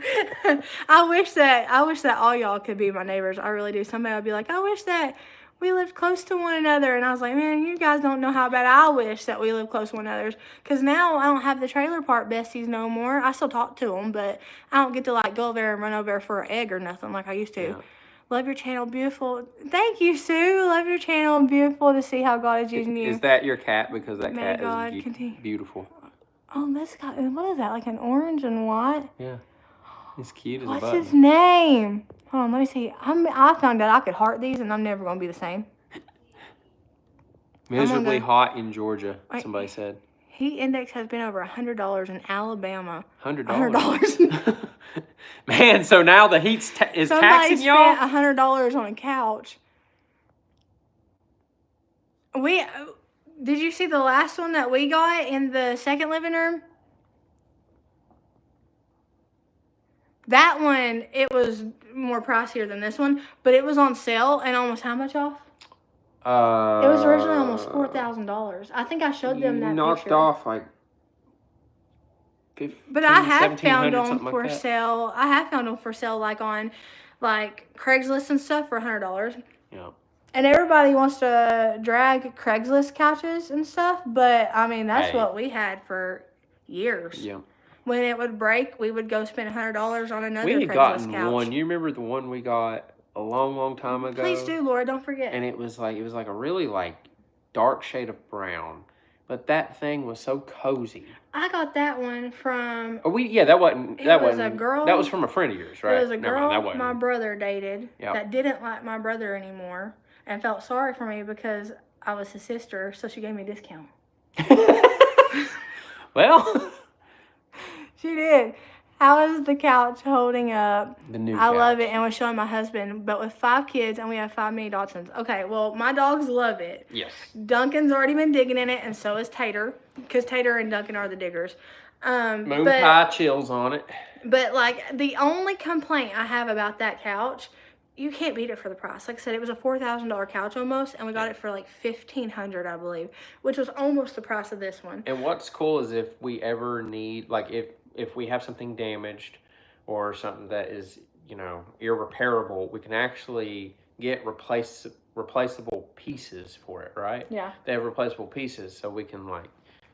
I wish that all y'all could be my neighbors. I really do. Somebody would be like, I wish that we lived close to one another. And I was like, man, you guys don't know how bad I wish that we lived close to one another. Because now I don't have the trailer park besties no more. I still talk to them, but I don't get to like go over there and run over there for an egg or nothing like I used to. Yeah. Love your channel, beautiful. Thank you, Sue. Love your channel, beautiful to see how God is using you. Is that your cat? Because that cat is beautiful. Oh, that's got, what is that, like an orange and white? Yeah. It's cute as a button. button. What's his name? Hold on, let me see. I found out I could heart these and I'm never going to be the same. Miserably hot in Georgia, somebody said. Heat index has been over $100 in Alabama. $100? Man, so now the heat is taxing y'all? Somebody spent $100 on a couch. Did you see the last one that we got in the second living room? That one, it was more pricier than this one, but it was on sale and almost how much off? It was originally almost $4,000. I think I showed them that knocked picture. Off like 15, but I have found them for sale. I have found them for sale like on like Craigslist and stuff for $100. Yeah. And everybody wants to drag Craigslist couches and stuff, but I mean that's what we had for years. Yeah. When it would break, we would go spend $100 on another Craigslist couch. We had gotten one. You remember the one we got a long time ago? Please do, Laura. Don't forget. And it was like a really like dark shade of brown, but that thing was so cozy. I got that one from. That wasn't a girl. That was from a friend of yours, right? It was a girl my brother dated that didn't like my brother anymore and felt sorry for me because I was his sister, so she gave me a discount. Well. She did. How is the couch holding up? The new I love it, and was showing my husband. But with 5 kids, and we have 5 mini Dachshunds. Okay, well, my dogs love it. Yes. Duncan's already been digging in it, and so is Tater, because Tater and Duncan are the diggers. Moon pie chills on it. But, like, the only complaint I have about that couch, you can't beat it for the price. Like I said, it was a $4,000 couch almost, and we got it for like $1,500, I believe, which was almost the price of this one. And what's cool is if we ever need, like, if we have something damaged or something that is, irreparable, we can actually get replaceable pieces for it, right? Yeah. They have replaceable pieces, so we can, like,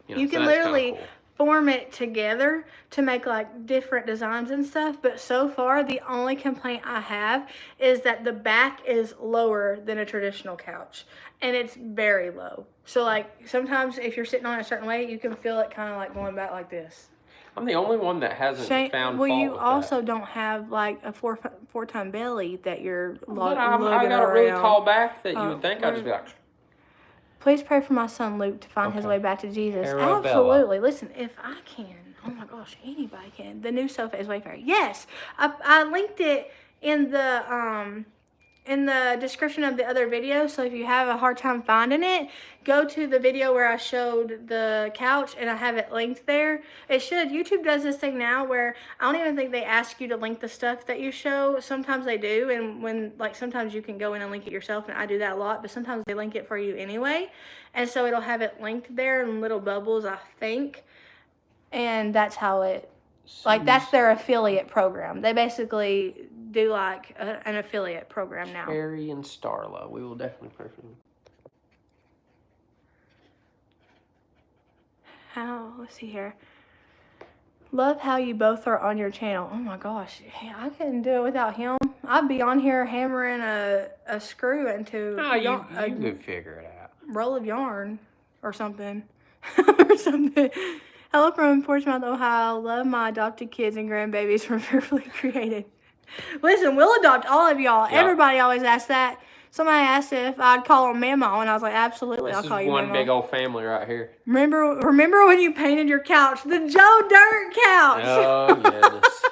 you can literally form it together to make, like, different designs and stuff. But so far, the only complaint I have is that the back is lower than a traditional couch. And it's very low. So, like, sometimes if you're sitting on it a certain way, you can feel it kind of, like, going back like this. I'm the only one that hasn't found fault you with also that. Don't have like a four-ton belly that you're lugging I got a really tall back that you would think I'd just be like. Please pray for my son Luke to find his way back to Jesus. Arabella. Absolutely. Listen, if I can, oh my gosh, anybody can. The new sofa is Wayfair. Yes, I linked it in the description of the other video, so if you have a hard time finding it, go to the video where I showed the couch and I have it linked there. YouTube does this thing now where I don't even think they ask you to link the stuff that you show. Sometimes they do, and sometimes you can go in and link it yourself, and I do that a lot, but sometimes they link it for you anyway. And so it'll have it linked there in little bubbles, I think. And that's how that's their affiliate program. They basically do like an affiliate program now. Harry and Starla. We will definitely pray for them. Let's see here. Love how you both are on your channel. Oh my gosh. I couldn't do it without him. I'd be on here hammering a screw into you could figure it out. Roll of yarn or something. or something. Hello from Portsmouth, Ohio. Love my adopted kids and grandbabies from Fearfully Created. Listen, we'll adopt all of y'all. Yep. Everybody always asks that. Somebody asked if I'd call them Mama, and I was like, absolutely, I'll call you Mama. This is one big old family right here. Remember when you painted your couch? The Joe Dirt couch. Oh, yes.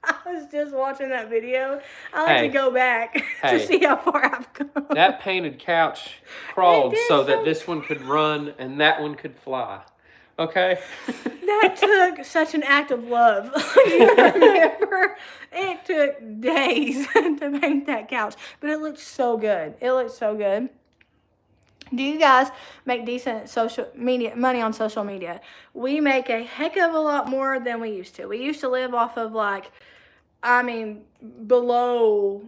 I was just watching that video. I like to go back to see how far I've come. That painted couch crawled so that this one could run and that one could fly. Okay. That took such an act of love. You remember? It took days to paint that couch, but it looked so good. Do you guys make decent social media money on social media? We make a heck of a lot more than we used to. We used to live off of below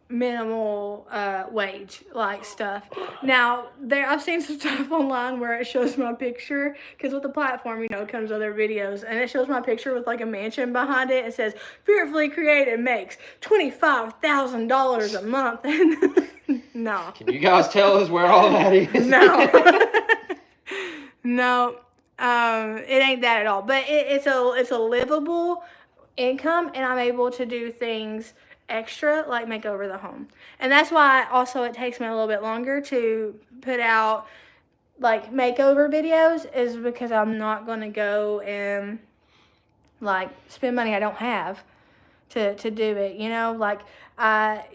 minimal wage stuff. Now I've seen some stuff online where it shows my picture, because with the platform, it comes with other videos, and it shows my picture with a mansion behind it. It says fearfully created makes $25,000 a month. And no. Can you guys tell us where all that is? No. No. It ain't that at all. But it's a livable income, and I'm able to do things extra, like make over the home. And that's why also it takes me a little bit longer to put out makeover videos, is because I'm not going to go and spend money I don't have to do it,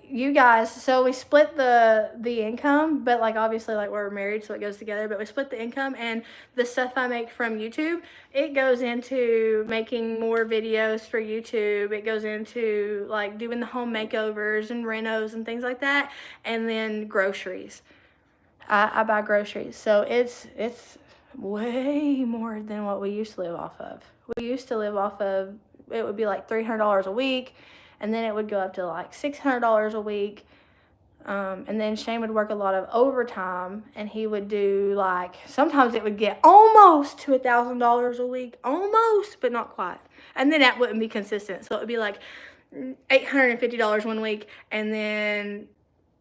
you guys, so we split the income, but obviously we're married, so it goes together, but we split the income, and the stuff I make from YouTube, it goes into making more videos for YouTube. It goes into doing the home makeovers and renos and things like that, and then groceries. I buy groceries, so it's way more than what we used to live off of. We used to live off of, it would be $300 a week, and then it would go up to $600 a week. And then Shane would work a lot of overtime, and he would do sometimes it would get almost to $1,000 a week, almost, but not quite. And then that wouldn't be consistent. So it would be $850 one week, and then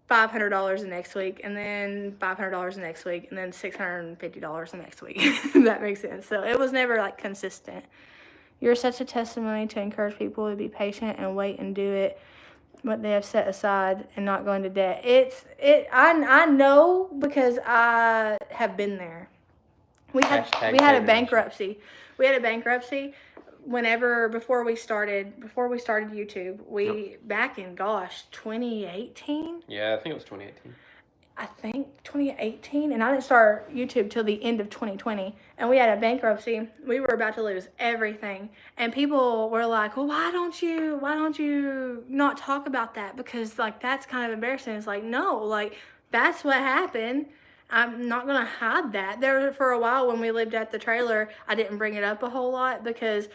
$500 the next week, and then $500 the next week, and then $650 the next week. If that makes sense. So it was never consistent. You're such a testimony to encourage people to be patient and wait and do it what they have set aside and not go into debt. I know, because I have been there. We had a bankruptcy. Before we started YouTube. Back in 2018. Yeah, I think it was 2018. I think 2018, and I didn't start YouTube till the end of 2020, and we had a bankruptcy. We were about to lose everything, and people were like, well, why don't you not talk about that, because that's kind of embarrassing. It's no, that's what happened. I'm not going to hide that. There for a while when we lived at the trailer, I didn't bring it up a whole lot, because,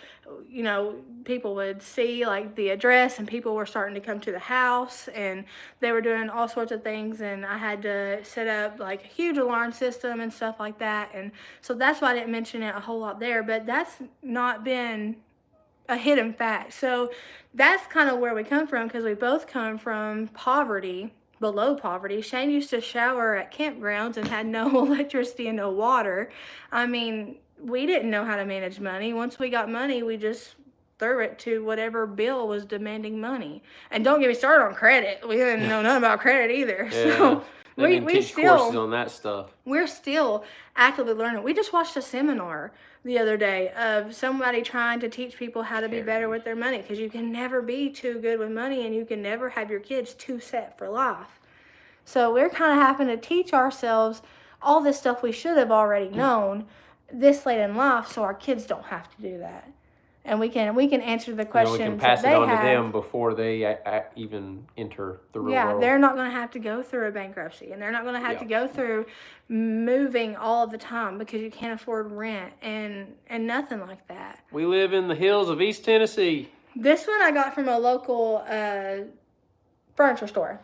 people would see the address, and people were starting to come to the house, and they were doing all sorts of things, and I had to set up a huge alarm system and stuff like that. And so that's why I didn't mention it a whole lot there, but that's not been a hidden fact. So that's kind of where we come from, because we both come from poverty. Below poverty. Shane used to shower at campgrounds and had no electricity and no water. We didn't know how to manage money. Once we got money, we just threw it to whatever bill was demanding money. And don't get me started on credit. We didn't know nothing about credit either. Yeah. So we still courses on that stuff. We're still actively learning. We just watched a seminar the other day of somebody trying to teach people how to be better with their money, because you can never be too good with money, and you can never have your kids too set for life. So we're kind of having to teach ourselves all this stuff we should have already known this late in life, so our kids don't have to do that. And we can answer the questions we can pass that it on have. to them before they even enter the real world. Yeah, they're not going to have to go through a bankruptcy, and they're not going to have to go through moving all of the time because you can't afford rent and nothing like that. We live in the hills of East Tennessee. This one I got from a local furniture store.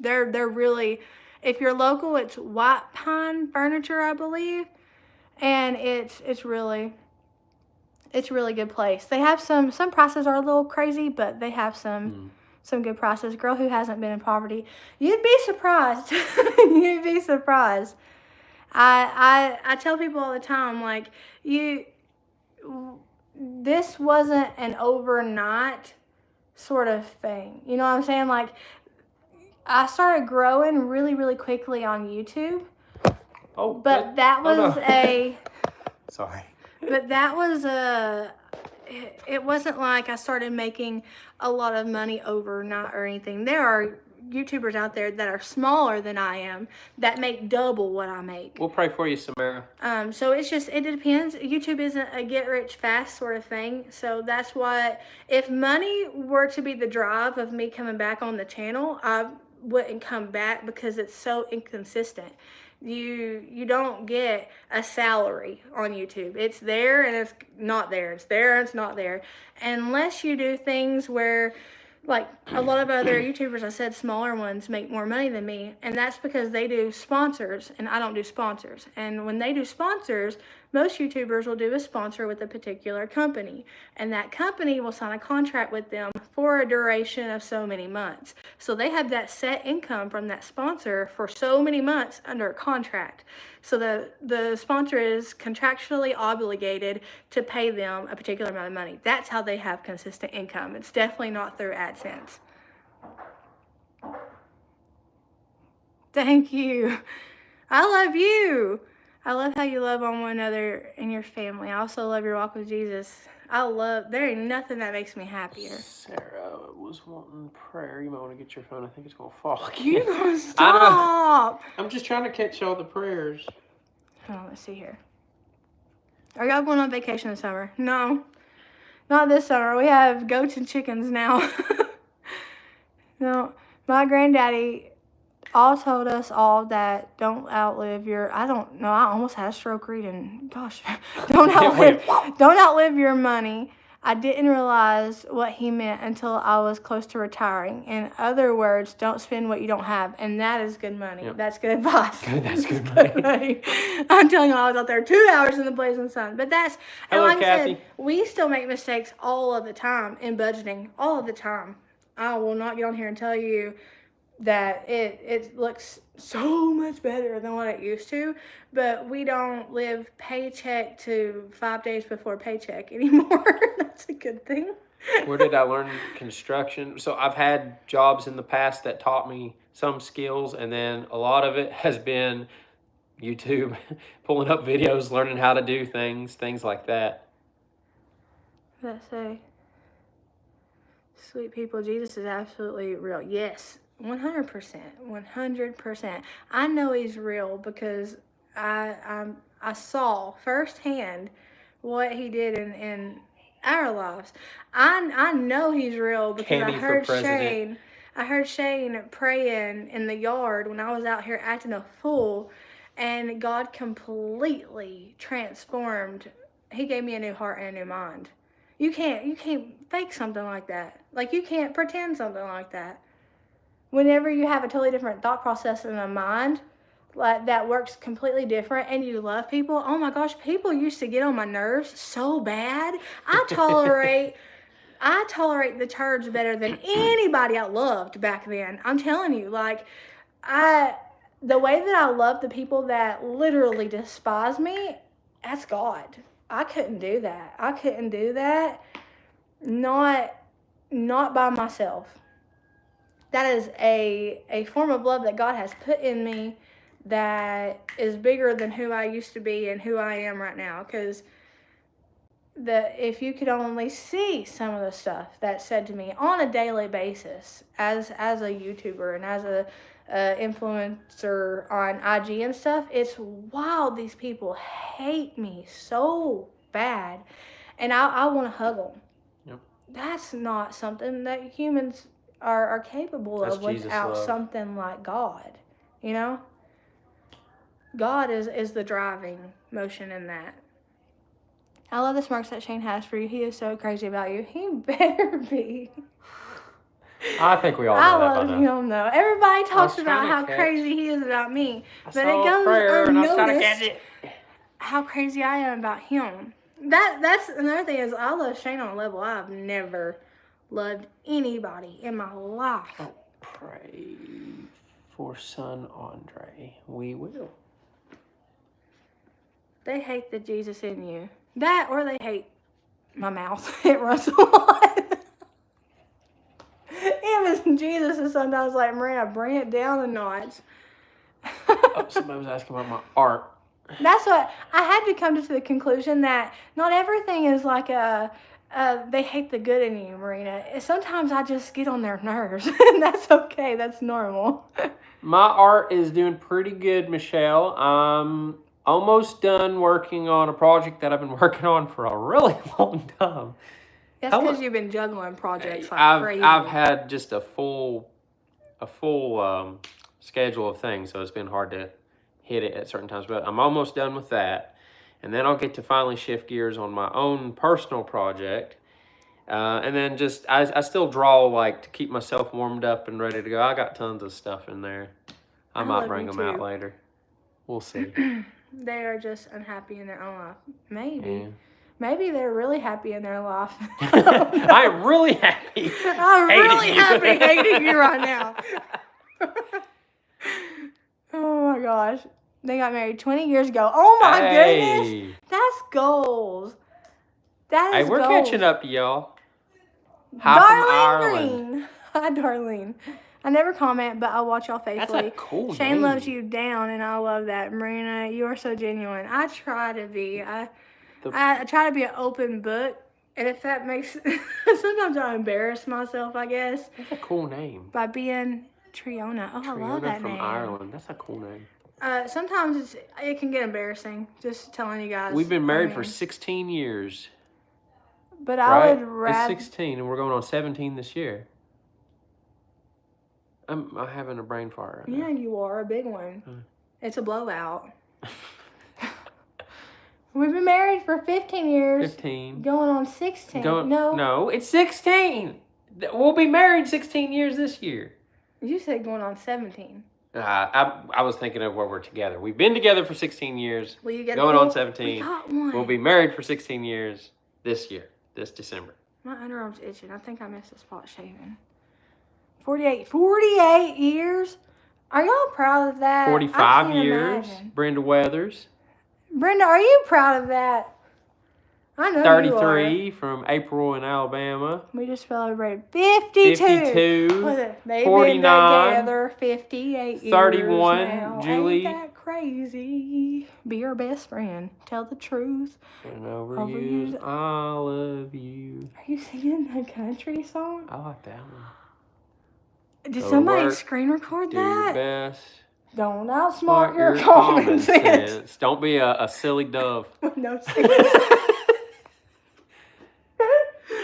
They're really, if you're local, it's White Pine Furniture, I believe. And it's really good place. They have some prices are a little crazy, but they have some good prices. Girl who hasn't been in poverty, you'd be surprised. You'd be surprised. I tell people all the time, this wasn't an overnight sort of thing. You know what I'm saying? I started growing really, really quickly on YouTube. Oh, but that was Sorry. But that was it wasn't like I started making a lot of money overnight or anything. There are YouTubers out there that are smaller than I am that make double what I make. We'll pray for you, Samara. So it depends. YouTube isn't a get rich fast sort of thing. So that's why if money were to be the drive of me coming back on the channel, I wouldn't come back because it's so inconsistent. You don't get a salary on YouTube. It's there and it's not there. It's there and it's not there. Unless you do things where, like a lot of other YouTubers, I said smaller ones make more money than me, and that's because they do sponsors and I don't do sponsors. And when they do sponsors, most YouTubers will do a sponsor with a particular company, and that company will sign a contract with them for a duration of so many months. So they have that set income from that sponsor for so many months under a contract. So the sponsor is contractually obligated to pay them a particular amount of money. That's how they have consistent income. It's definitely not through AdSense. Thank you. I love you. I love how you love on one another and your family. I also love your walk with Jesus. There ain't nothing that makes me happier. Sarah was wanting prayer. You might want to get your phone. I think it's going to fall again. You gonna stop. I'm just trying to catch all the prayers. Hold on, let's see here. Are y'all going on vacation this summer? No. Not this summer. We have goats and chickens now. No. My granddaddy all told us all that don't outlive your, I don't know, I almost had a stroke reading. Gosh. Don't outlive your money. I didn't realize what he meant until I was close to retiring. In other words, don't spend what you don't have. And that is good money. Yep. That's good advice. That's good money. I'm telling you, I was out there 2 hours in the blazing sun. But that's, Hello, and like Kathy. I said, we still make mistakes all of the time in budgeting, all of the time. I will not get on here and tell you that it looks so much better than what it used to, but we don't live paycheck to 5 days before paycheck anymore. That's a good thing. Where did I learn construction? So I've had jobs in the past that taught me some skills, and then a lot of it has been YouTube, pulling up videos, learning how to do things like that. Let's say, sweet people, Jesus is absolutely real. Yes. 100%. I know he's real because I saw firsthand what he did in our lives. I know he's real because Candy I heard Shane praying in the yard when I was out here acting a fool, and God completely transformed. He gave me a new heart and a new mind. You can't fake something like that. Like, you can't pretend something like that. Whenever you have a totally different thought process in a mind, like that works completely different, and you love people. Oh my gosh, people used to get on my nerves so bad. I tolerate the church better than anybody I loved back then. I'm telling you, like, the way that I love the people that literally despise me, that's God. I couldn't do that. Not by myself. That is a form of love that God has put in me that is bigger than who I used to be and who I am right now. Because if you could only see some of the stuff that's said to me on a daily basis as a YouTuber and as a influencer on IG and stuff, it's wild. These people hate me so bad, and I want to hug them. Yep. That's not something that humans are capable That's of without something like God. You know? God is the driving motion in that. I love the smirks that Shane has for you. He is so crazy about you. He better be. I think we all know I that love by now. him though. Everybody talks about how crazy he is about me. But it goes unnoticed how crazy I am about him. That's another thing is I love Shane on a level I've never loved anybody in my life. Oh, pray for son Andre. We will. They hate the Jesus in you. That, or they hate my mouth. It runs a lot. Even Jesus is sometimes like, Marina, bring it down a notch. Oh, somebody was asking about my art. That's what I had to come to the conclusion that not everything is like they hate the good in you, Marina. Sometimes I just get on their nerves, and that's okay. That's normal. My art is doing pretty good, Michelle. I'm almost done working on a project that I've been working on for a really long time. That's because you've been juggling projects like crazy. I've had just a full full schedule of things, so it's been hard to hit it at certain times. But I'm almost done with that, and then I'll get to finally shift gears on my own personal project. And then just I still draw like to keep myself warmed up and ready to go. I got tons of stuff in there. I might bring them out later. We'll see. They are just unhappy in their own life. Maybe they're really happy in their life. I'm really happy. I'm really happy hating you right now. Oh my gosh. They got married 20 years ago. Oh my goodness. That's goals. That is we're goals. catching up to y'all. Hi from Ireland. Green. Hi, Darlene. I never comment, but I watch y'all faithfully. That's a cool Shane name. loves you down, and I love that. Marina, you are so genuine. I try to be. I try to be an open book, and if that makes... sometimes I embarrass myself, I guess. That's a cool name. By being Triona. Oh, I love that name. from Ireland. That's a cool name. Sometimes it can get embarrassing, just telling you guys. We've been married for 16 years. But I would rather... It's 16, and we're going on 17 this year. I'm having a brain fart right now. Yeah, you are. A big one. It's a blowout. We've been married for 15 years. 15. Going on 16. No, it's 16. We'll be married 16 years this year. You said going on 17. I was thinking of where we're together. We've been together for 16 years. Will you get going on 17. We got one. We'll be married for 16 years this year, this December. My underarm's itching. I think I missed a spot shaving. 48 years? Are y'all proud of that? 45 years. Imagine. Brenda Weathers. Brenda, are you proud of that? I know 33 from April in Alabama. We just celebrated 52. 52. They've 49. Been together 58 years 31. Now. Julie. Ain't that crazy? Be your best friend. Tell the truth. And overuse I love you. Are you singing a country song? I like that one. Did somebody screen record that? Do your best. Don't outsmart your common sense. Don't be a silly dove. No sense.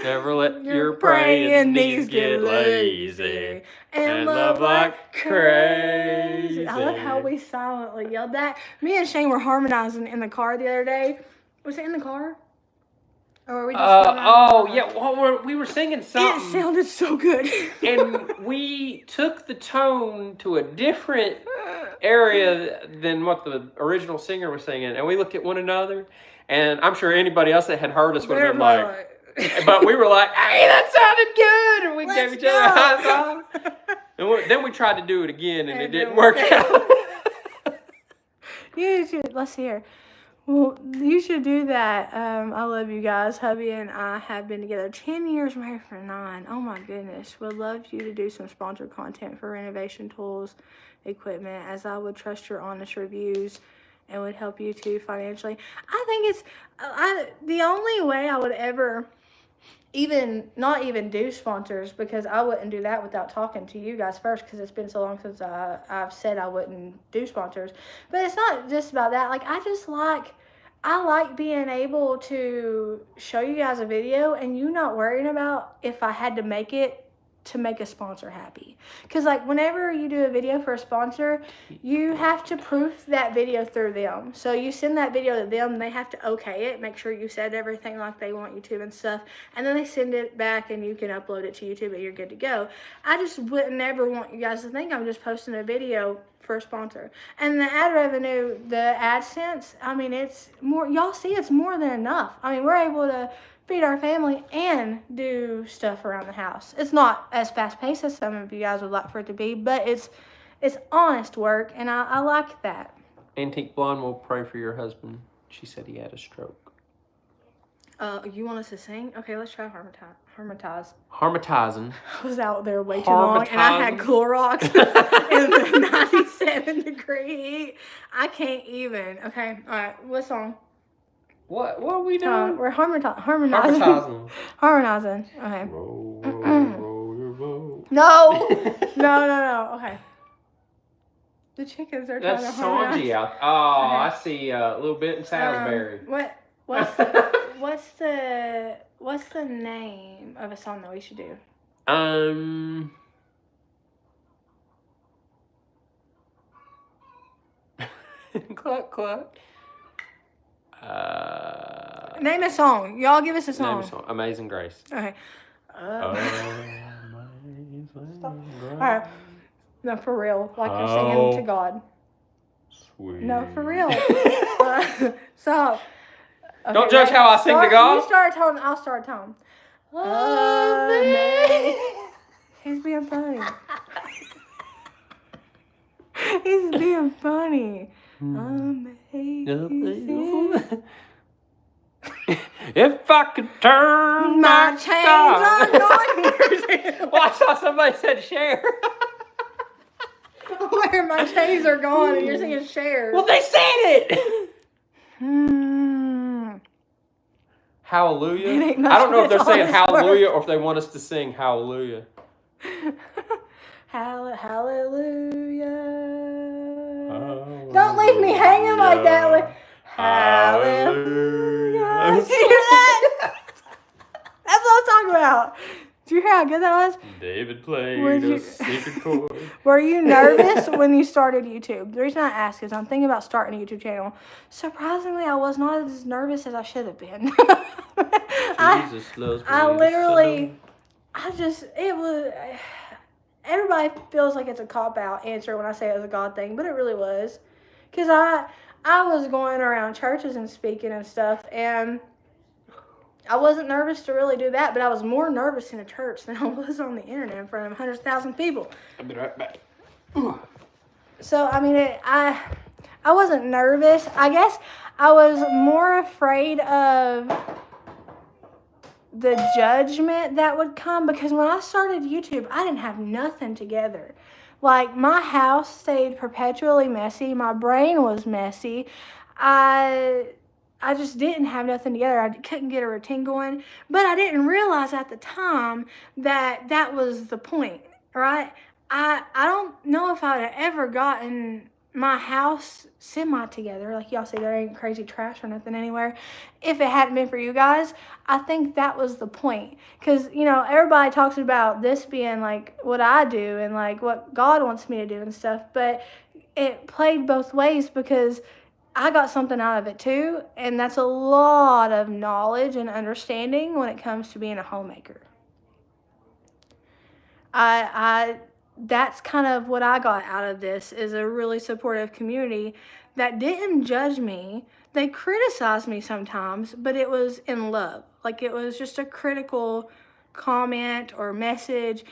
Never let your praying knees get lazy. And love like crazy. I love how we silently yelled that. Me and Shane were harmonizing in the car the other day. Was it in the car? Or were we just well, we were singing something. It sounded so good. And we took the tone to a different area than what the original singer was singing. And we looked at one another. And I'm sure anybody else that had heard us would have been like... But we were like, hey, that sounded good. And we gave each other a high five. And then we tried to do it again, and it didn't work out. You should, let's hear. Well, you should do that. I love you guys. Hubby and I have been together 10 years, married for 9. Oh, my goodness. Would love you to do some sponsored content for renovation tools, equipment, as I would trust your honest reviews and would help you too financially. I think it's the only way I would ever not even do sponsors, because I wouldn't do that without talking to you guys first, because it's been so long since I've said I wouldn't do sponsors. But it's not just about that. Like, I like being able to show you guys a video and you not worrying about if I had to make it to make a sponsor happy. Because like whenever you do a video for a sponsor, you have to proof that video through them. So you send that video to them, they have to okay it, make sure you said everything like they want you to and stuff, and then they send it back and you can upload it to YouTube and you're good to go. I just wouldn't never want you guys to think I'm just posting a video for a sponsor. And the ad revenue, the AdSense, I mean, it's more, y'all see, it's more than enough. I mean, we're able to feed our family and do stuff around the house. It's not as fast-paced as some of you guys would like for it to be, but it's honest work, and I like that. Antique Blonde will pray for your husband. She said he had a stroke. You want us to sing? Okay, let's try harmonize. Harmonizing. I was out there way too long, and I had Clorox in the 97-degree heat. I can't even. Okay, all right, what song? What are we doing? We're harmonizing. Harmonizing. Okay. Roll your boat. No. Okay. The chickens are trying to harmonize. That's Sanji out. Oh, okay. I see a little bit in Salisbury. What's the name of a song that we should do? Cluck, cluck. Name a song. Y'all give us a song. Name a song. Amazing Grace. Okay. Amazing Grace. All right. No, for real. Like you're singing to God. Sweet. No, for real. So. Okay, don't judge how I sing to God. You start tone. I'll start tone. He's being funny. He's being funny. Amazing. If I could turn my chains are gone. Well, I saw somebody said share. Where my chains are gone and you're singing share. Well, they said it. Hallelujah. I don't know if they're saying hallelujah or if they want us to sing hallelujah. Hallelujah. Don't leave me hanging like that. Hallelujah. Did you hear that? That's what I'm talking about. Did you hear how good that was? David played a secret chord. Were you nervous when you started YouTube? The reason I ask is I'm thinking about starting a YouTube channel. Surprisingly, I was not as nervous as I should have been. Jesus loves me. It was... Everybody feels like it's a cop-out answer when I say it was a God thing, but it really was. Because I was going around churches and speaking and stuff, and I wasn't nervous to really do that, but I was more nervous in a church than I was on the internet in front of 100,000 people. I'll be right back. So, I mean, I wasn't nervous. I guess I was more afraid of the judgment that would come, because when I started YouTube, I didn't have nothing together. Like, my house stayed perpetually messy. My brain was messy. I just didn't have nothing together. I couldn't get a routine going. But I didn't realize at the time that that was the point, right? I don't know if I'd have ever gotten my house semi together. Like y'all see, there ain't crazy trash or nothing anywhere. If it hadn't been for you guys, I think that was the point. Because, you know, everybody talks about this being like what I do and like what God wants me to do and stuff. But it played both ways, because I got something out of it too. And that's a lot of knowledge and understanding when it comes to being a homemaker. That's kind of what I got out of this, is a really supportive community that didn't judge me. They criticized me sometimes, but it was in love. Like, it was just a critical comment or message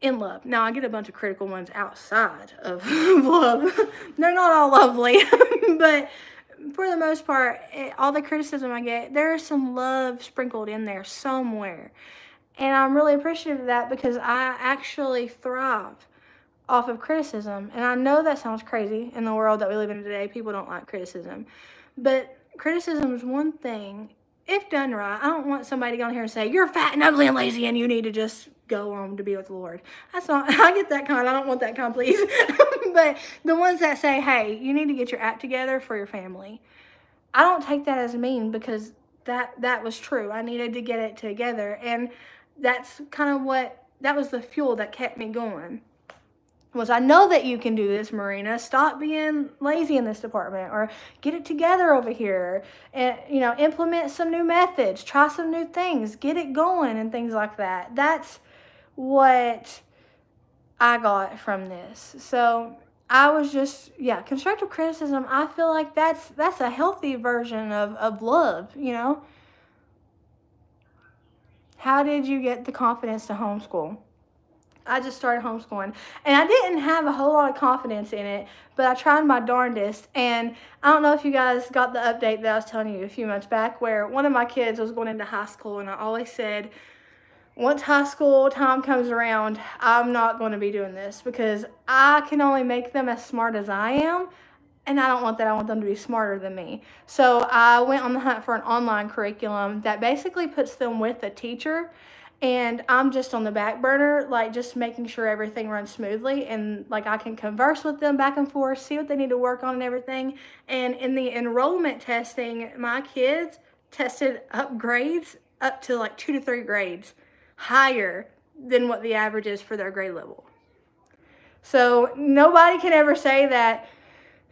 in love. Now, I get a bunch of critical ones outside of love. They're not all lovely, but for the most part, all the criticism I get, there's some love sprinkled in there somewhere. And I'm really appreciative of that, because I actually thrive off of criticism. And I know that sounds crazy in the world that we live in today. People don't like criticism. But criticism is one thing. If done right, I don't want somebody to go on here and say, you're fat and ugly and lazy and you need to just go on to be with the Lord. That's not, I get that kind. I don't want that kind, please. But the ones that say, hey, you need to get your act together for your family. I don't take that as mean, because that was true. I needed to get it together. And that's kind of that was the fuel that kept me going. Was I know that you can do this, Marina. Stop being lazy in this department, or get it together over here, and, you know, implement some new methods, try some new things, get it going and things like that. That's what I got from this. So I was just, constructive criticism. I feel like that's a healthy version of love, you know. How did you get the confidence to homeschool? I just started homeschooling, and I didn't have a whole lot of confidence in it, but I tried my darndest. And I don't know if you guys got the update that I was telling you a few months back, where one of my kids was going into high school, and I always said, once high school time comes around, I'm not going to be doing this, because I can only make them as smart as I am, and I don't want that. I want them to be smarter than me. So I went on the hunt for an online curriculum that basically puts them with a teacher, and I'm just on the back burner, like just making sure everything runs smoothly, and like I can converse with them back and forth, see what they need to work on and everything. And in the enrollment testing, my kids tested grades up to like 2 to 3 grades higher than what the average is for their grade level. So nobody can ever say that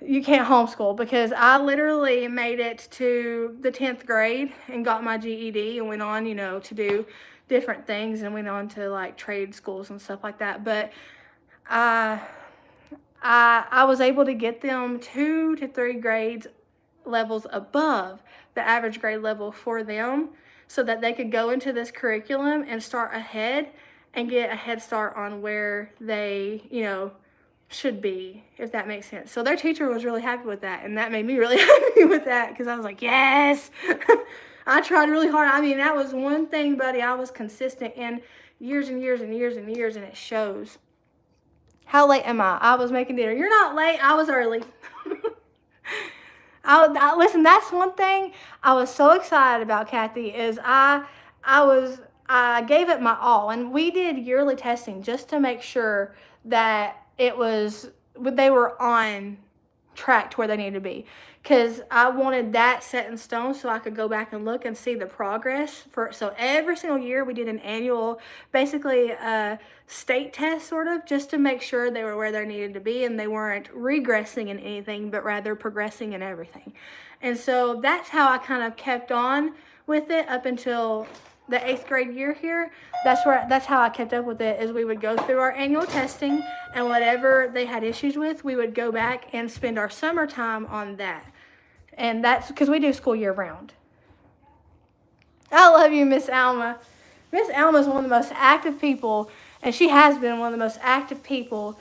you can't homeschool, because I literally made it to the 10th grade and got my GED and went on, to do different things and went on to like trade schools and stuff like that. But I was able to get them 2 to 3 grades levels above the average grade level for them, so that they could go into this curriculum and start ahead and get a head start on where they, should be, if that makes sense. So their teacher was really happy with that, and that made me really happy with that, because I was like, yes. I tried really hard. I mean, that was one thing, buddy, I was consistent in years and years and years and years, and it shows. How late am I? I was making dinner. You're not late. I was early. Listen, that's one thing I was so excited about, Kathy, is I gave it my all, and we did yearly testing just to make sure that they were on track to where they needed to be, because I wanted that set in stone so I could go back and look and see the progress. So every single year we did an annual, basically state test, sort of, just to make sure they were where they needed to be and they weren't regressing in anything, but rather progressing in everything. And so that's how I kind of kept on with it up until the 8th grade year here. That's how I kept up with it, is we would go through our annual testing, and whatever they had issues with, we would go back and spend our summertime on that. And that's because we do school year round. I love you, Miss Alma. Miss Alma is one of the most active people, and she has been one of the most active people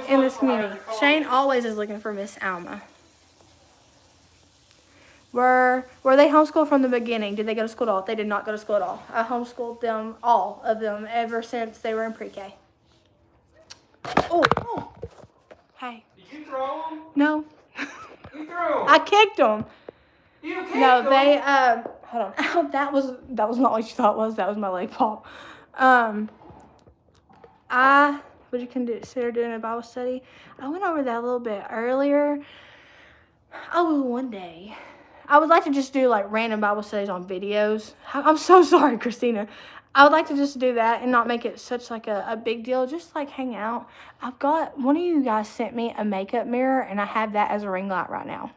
in this community. Shane always is looking for Miss Alma. Were they homeschooled from the beginning? Did they go to school at all? They did not go to school at all. I homeschooled them, all of them, ever since they were in pre-K. Oh. Hey. Did you throw them? No. You threw them. I kicked them. You kicked them? No, they, hold on. Ow, that was not what you thought it was. That was my leg pop. What you consider doing a Bible study? I went over that a little bit earlier. Oh, one day. I would like to just do like random Bible studies on videos. I'm so sorry, Christina. I would like to just do that and not make it such like a big deal. Just like hang out. I've got, one of you guys sent me a makeup mirror, and I have that as a ring light right now.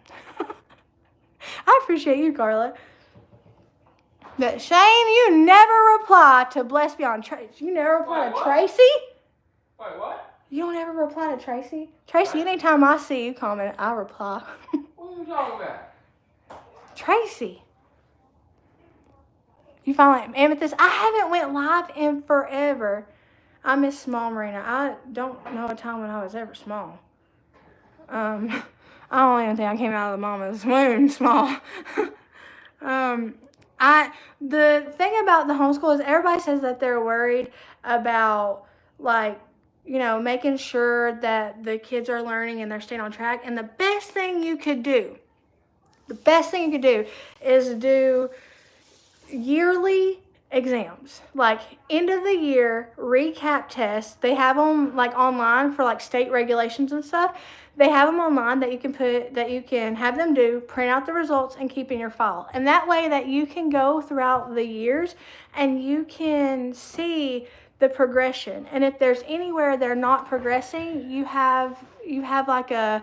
I appreciate you, Carla. But Shane, you never reply to Blessed Beyond Tracy. You never reply to Tracy? Wait, what? You don't ever reply to Tracy? Tracy, anytime I see you comment, I reply. What are you talking about? Tracy. You finally, Amethyst, I haven't went live in forever. I miss small Marina. I don't know a time when I was ever small. I don't even think I came out of the mama's womb small. The thing about the homeschool is everybody says that they're worried about, like, making sure that the kids are learning and they're staying on track. And the best thing you could do is do yearly exams, like end of the year recap tests. They have them like online for like state regulations and stuff. They have them online that you can have them do, print out the results and keep in your file. And that way that you can go throughout the years and you can see the progression. And if there's anywhere they're not progressing, you have like a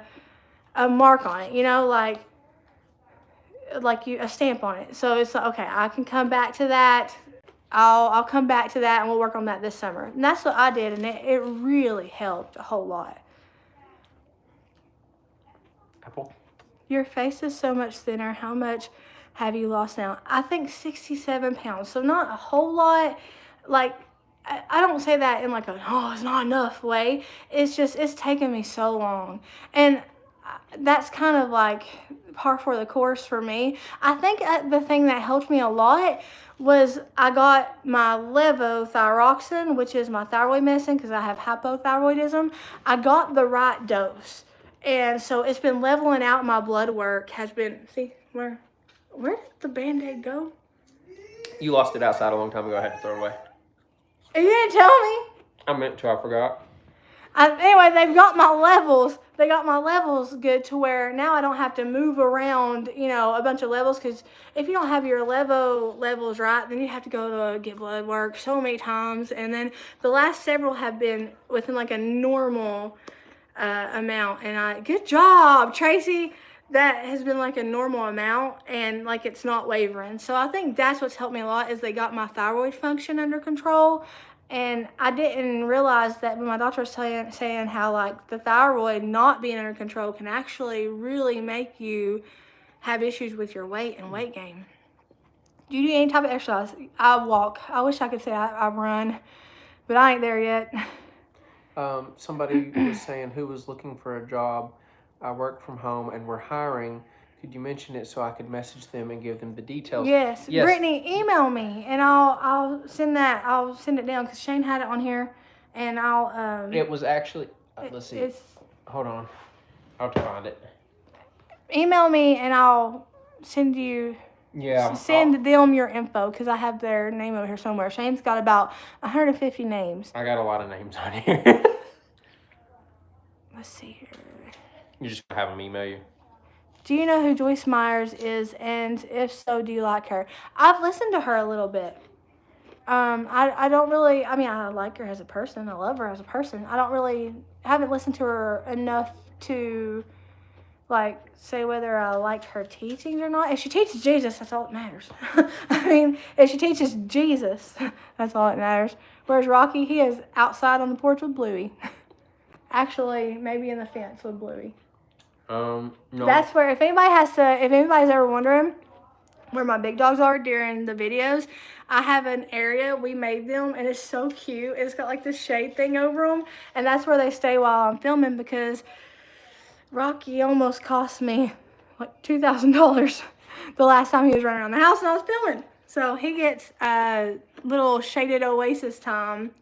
mark on it, like a stamp on it. So it's like, okay, I can come back to that. I'll come back to that and we'll work on that this summer. And that's what I did, and it really helped a whole lot. Apple. Your face is so much thinner. How much have you lost now? I think 67 pounds. So not a whole lot. Like, I don't say that in like it's not enough way. It's just, it's taken me so long. And that's kind of like par for the course for me. I think the thing that helped me a lot was I got my levothyroxine, which is my thyroid medicine because I have hypothyroidism. I got the right dose. And so it's been leveling out. My blood work has been, see, where did the Band-Aid go? You lost it outside a long time ago. I had to throw it away. You didn't tell me. I meant to. I forgot. Anyway, they've got my levels. They got my levels good to where now I don't have to move around, a bunch of levels. Because if you don't have your levels right, then you have to go to get blood work so many times. And then the last several have been within like a normal amount. And good job, Tracy. That has been like a normal amount, and like it's not wavering. So I think that's what's helped me a lot is they got my thyroid function under control. And I didn't realize that when my doctor was saying how like the thyroid not being under control can actually really make you have issues with your weight and weight gain. Do you do any type of exercise? I walk. I wish I could say I run, but I ain't there yet. Somebody was saying who was looking for a job. I work from home and we're hiring. Could you mention it so I could message them and give them the details? Yes. Brittany, email me and I'll send that. I'll send it down because Shane had it on here, and I'll. It was actually. Let's see. Hold on. I'll find it. Email me and I'll send you. Yeah. Send them your info because I have their name over here somewhere. Shane's got about 150 names. I got a lot of names on here. Let's see here. You just have them email you. Do you know who Joyce Myers is? And if so, do you like her? I've listened to her a little bit. I don't really, I mean, I like her as a person. I love her as a person. I haven't listened to her enough to, like, say whether I like her teachings or not. If she teaches Jesus, that's all that matters. I mean, if she teaches Jesus, that's all that matters. Whereas Rocky, he is outside on the porch with Bluey. Actually, maybe in the fence with Bluey. No. That's where, if anybody's ever wondering where my big dogs are during the videos, I have an area, we made them, and it's so cute. It's got like this shade thing over them, and that's where they stay while I'm filming because Rocky almost cost me like $2,000 the last time he was running around the house and I was filming. So he gets a little shaded oasis time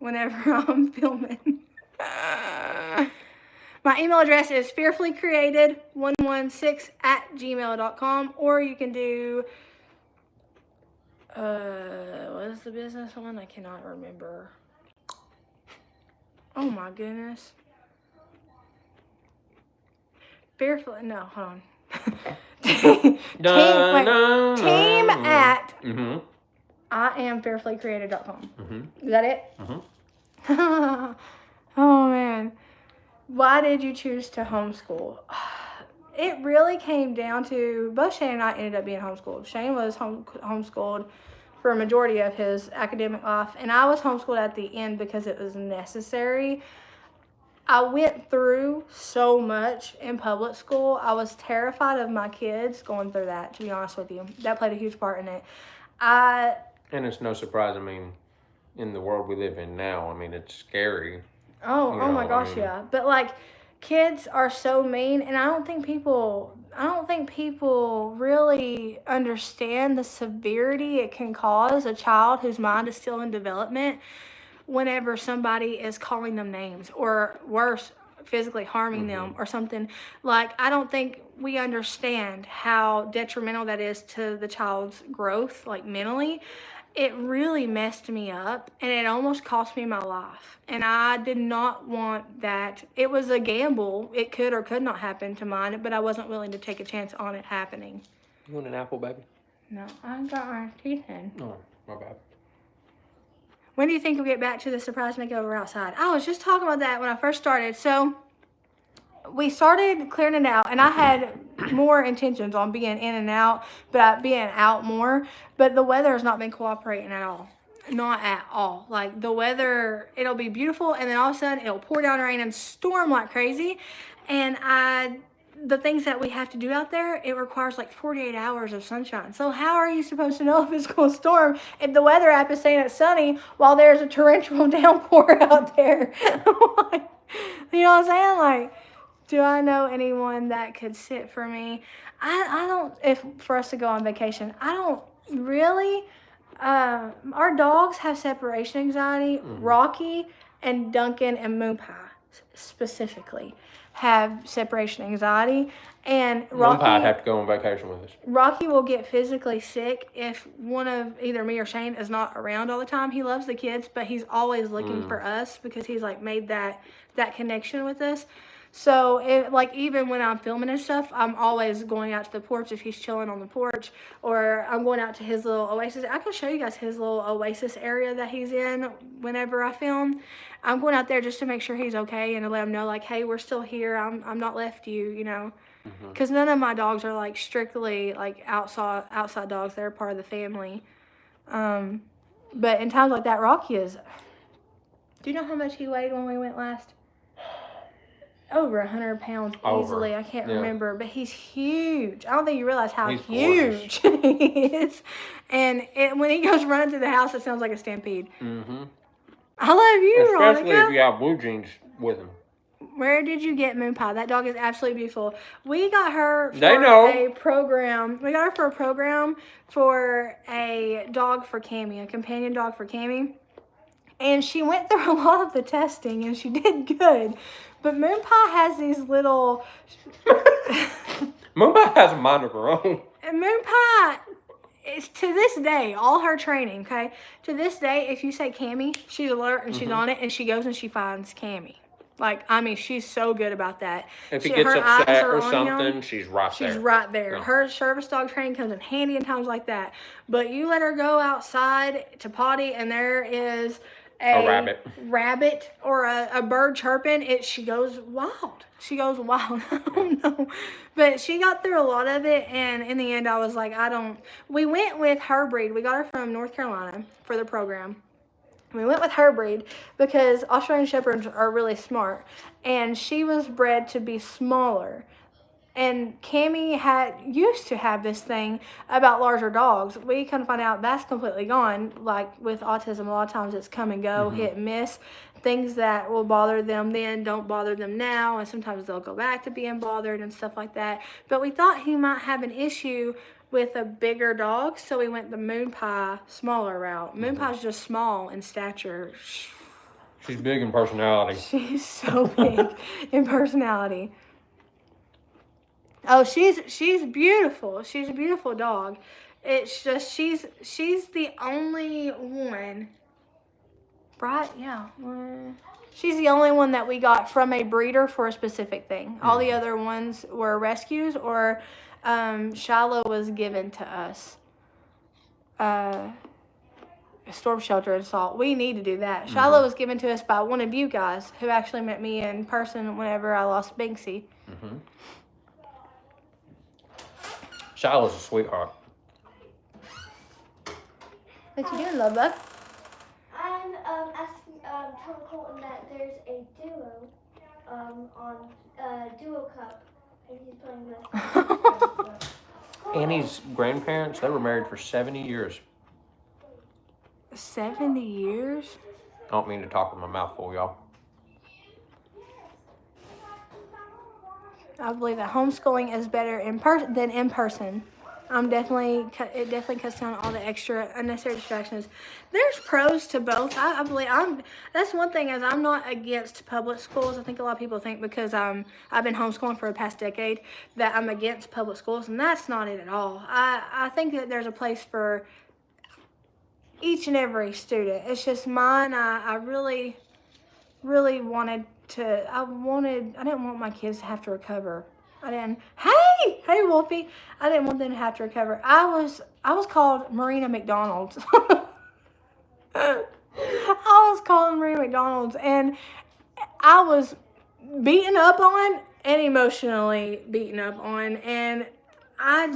whenever I'm filming. My email address is fearfullycreated116@gmail.com, or you can do, what is the business one? I cannot remember. Oh my goodness. Team at IamFearfullyCreated.com. Is that it? Oh man. Why did you choose to homeschool? It really came down to, both Shane and I ended up being homeschooled. Shane was homeschooled for a majority of his academic life, and I was homeschooled at the end because it was necessary. I went through so much in public school. I was terrified of my kids going through that, to be honest with you. That played a huge part in it. And it's no surprise, I mean, in the world we live in now, I mean, it's scary. Oh my gosh, yeah. But like, kids are so mean, and I don't think people really understand the severity it can cause a child whose mind is still in development whenever somebody is calling them names, or worse, physically harming them or something. Like, I don't think we understand how detrimental that is to the child's growth, like mentally. It really messed me up, and it almost cost me my life. And I did not want that. It was a gamble. It could or could not happen to mine, but I wasn't willing to take a chance on it happening. You want an apple, baby? No, I got my teeth in. Oh, my bad. When do you think we'll get back to the surprise makeover outside? I was just talking about that when I first started. So we started clearing it out, and I had more intentions on being in and out, but being out more. But the weather has not been cooperating at all. Not at all. Like, the weather, it'll be beautiful, and then all of a sudden it'll pour down rain and storm like crazy. And the things that we have to do out there, it requires like 48 hours of sunshine. So how are you supposed to know if it's going to storm if the weather app is saying it's sunny while there's a torrential downpour out there? You know what I'm saying? Like, do I know anyone that could sit for me? I don't, for us to go on vacation, I don't really. Our dogs have separation anxiety. Rocky and Duncan and Moon Pie specifically have separation anxiety. And Rocky, Moon Pie have to go on vacation with us. Rocky will get physically sick if one of either me or Shane is not around all the time. He loves the kids, but he's always looking for us because he's like made that connection with us. So, like, even when I'm filming and stuff, I'm always going out to the porch if he's chilling on the porch, or I'm going out to his little oasis. I can show you guys his little oasis area that he's in whenever I film. I'm going out there just to make sure he's okay and to let him know, like, hey, we're still here. I'm not left you, you know. Because none of my dogs are, like, strictly, like, outside dogs. They're part of the family. But in times like that, Rocky is... Do you know how much he weighed when we went last? Over 100 pounds easily. I can't remember, but he's huge. I don't think you realize how huge he is. And when he goes running through the house, it sounds like a stampede. I love you, especially Ronica. if you have blue jeans with him. Where did you get Moon Pie? That dog is absolutely beautiful. We got her for a program. We got her for a program for a dog for Cammy, a companion dog for Cammy. And she went through a lot of the testing, and she did good. But Moon Pie has these little... Moon Pie has a mind of her own. And Moon Pie, is, to this day, all her training, okay? To this day, if you say Cammy, she's alert and she's on it, and she goes and she finds Cammy. Like, I mean, she's so good about that. If he gets upset or something, she's right there. She's right there. Yeah. Her service dog training comes in handy in times like that. But you let her go outside to potty, and there is... a rabbit or a bird chirping, she goes wild. She goes wild. I don't know. But she got through a lot of it, and in the end, I was like, we went with her breed. We got her from North Carolina for the program. We went with her breed because Australian Shepherds are really smart, and she was bred to be smaller. And Cammy used to have this thing about larger dogs. We kind of find out that's completely gone. Like with autism, a lot of times it's come and go, hit and miss. Things that will bother them then don't bother them now, and sometimes they'll go back to being bothered and stuff like that. But we thought he might have an issue with a bigger dog, so we went the Moon Pie smaller route. Moon Pie's just small in stature. She's big in personality. She's so big in personality. Oh, she's beautiful. She's a beautiful dog. It's just she's the only one. Right? Yeah. She's the only one that we got from a breeder for a specific thing. All the other ones were rescues or Shiloh was given to us. A storm shelter and salt. We need to do that. Shiloh was given to us by one of you guys who actually met me in person whenever I lost Banksy. Shiloh's a sweetheart. What you doing, love bug? I'm telling Colton that there's a duo on Duo Cup, and he's playing with. Annie's grandparents, they were married for 70 years. 70 years? I don't mean to talk with my mouth full, y'all. I believe that homeschooling is better than in person. It definitely cuts down all the extra unnecessary distractions. There's pros to both. I believe that's one thing is I'm not against public schools. I think a lot of people think because I've been homeschooling for the past decade that I'm against public schools, and that's not it at all. I think that there's a place for each and every student. It's just mine. I really, really wanted to. I didn't want my kids to have to recover. Hey, Wolfie. I didn't want them to have to recover. I was called Marina McDonald's. I was called Marina McDonald's, and I was beaten up on and emotionally beaten up on, and I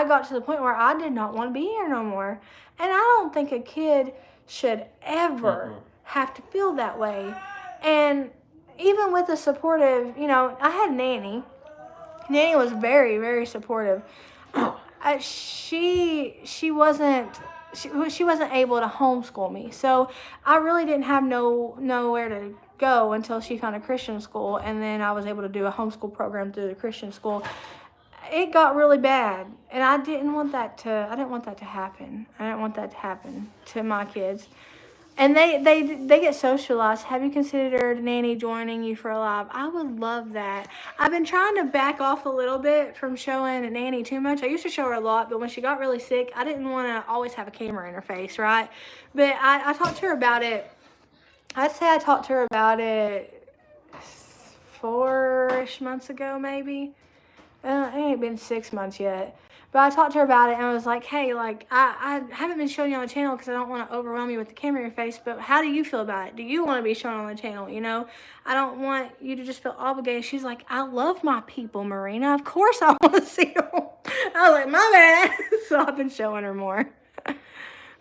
got to the point where I did not want to be here no more. And I don't think a kid should ever have to feel that way. And even with a supportive, I had Nanny. Nanny was very, very supportive. She wasn't able to homeschool me, so I really didn't have nowhere to go until she found a Christian school, and then I was able to do a homeschool program through the Christian school. It got really bad, and I didn't want that to happen. I didn't want that to happen to my kids. And they get socialized. Have you considered Nanny joining you for a live? I would love that. I've been trying to back off a little bit from showing Nanny too much. I used to show her a lot, but when she got really sick, I didn't want to always have a camera in her face, right? But I talked to her about it. I'd say I talked to her about it 4-ish months ago, maybe. It ain't been 6 months yet. But I talked to her about it, and I was like, hey, like, I haven't been showing you on the channel because I don't want to overwhelm you with the camera in your face, but how do you feel about it? Do you want to be shown on the channel, you know? I don't want you to just feel obligated. She's like, I love my people, Marina. Of course I want to see them. I was like, my bad. So I've been showing her more.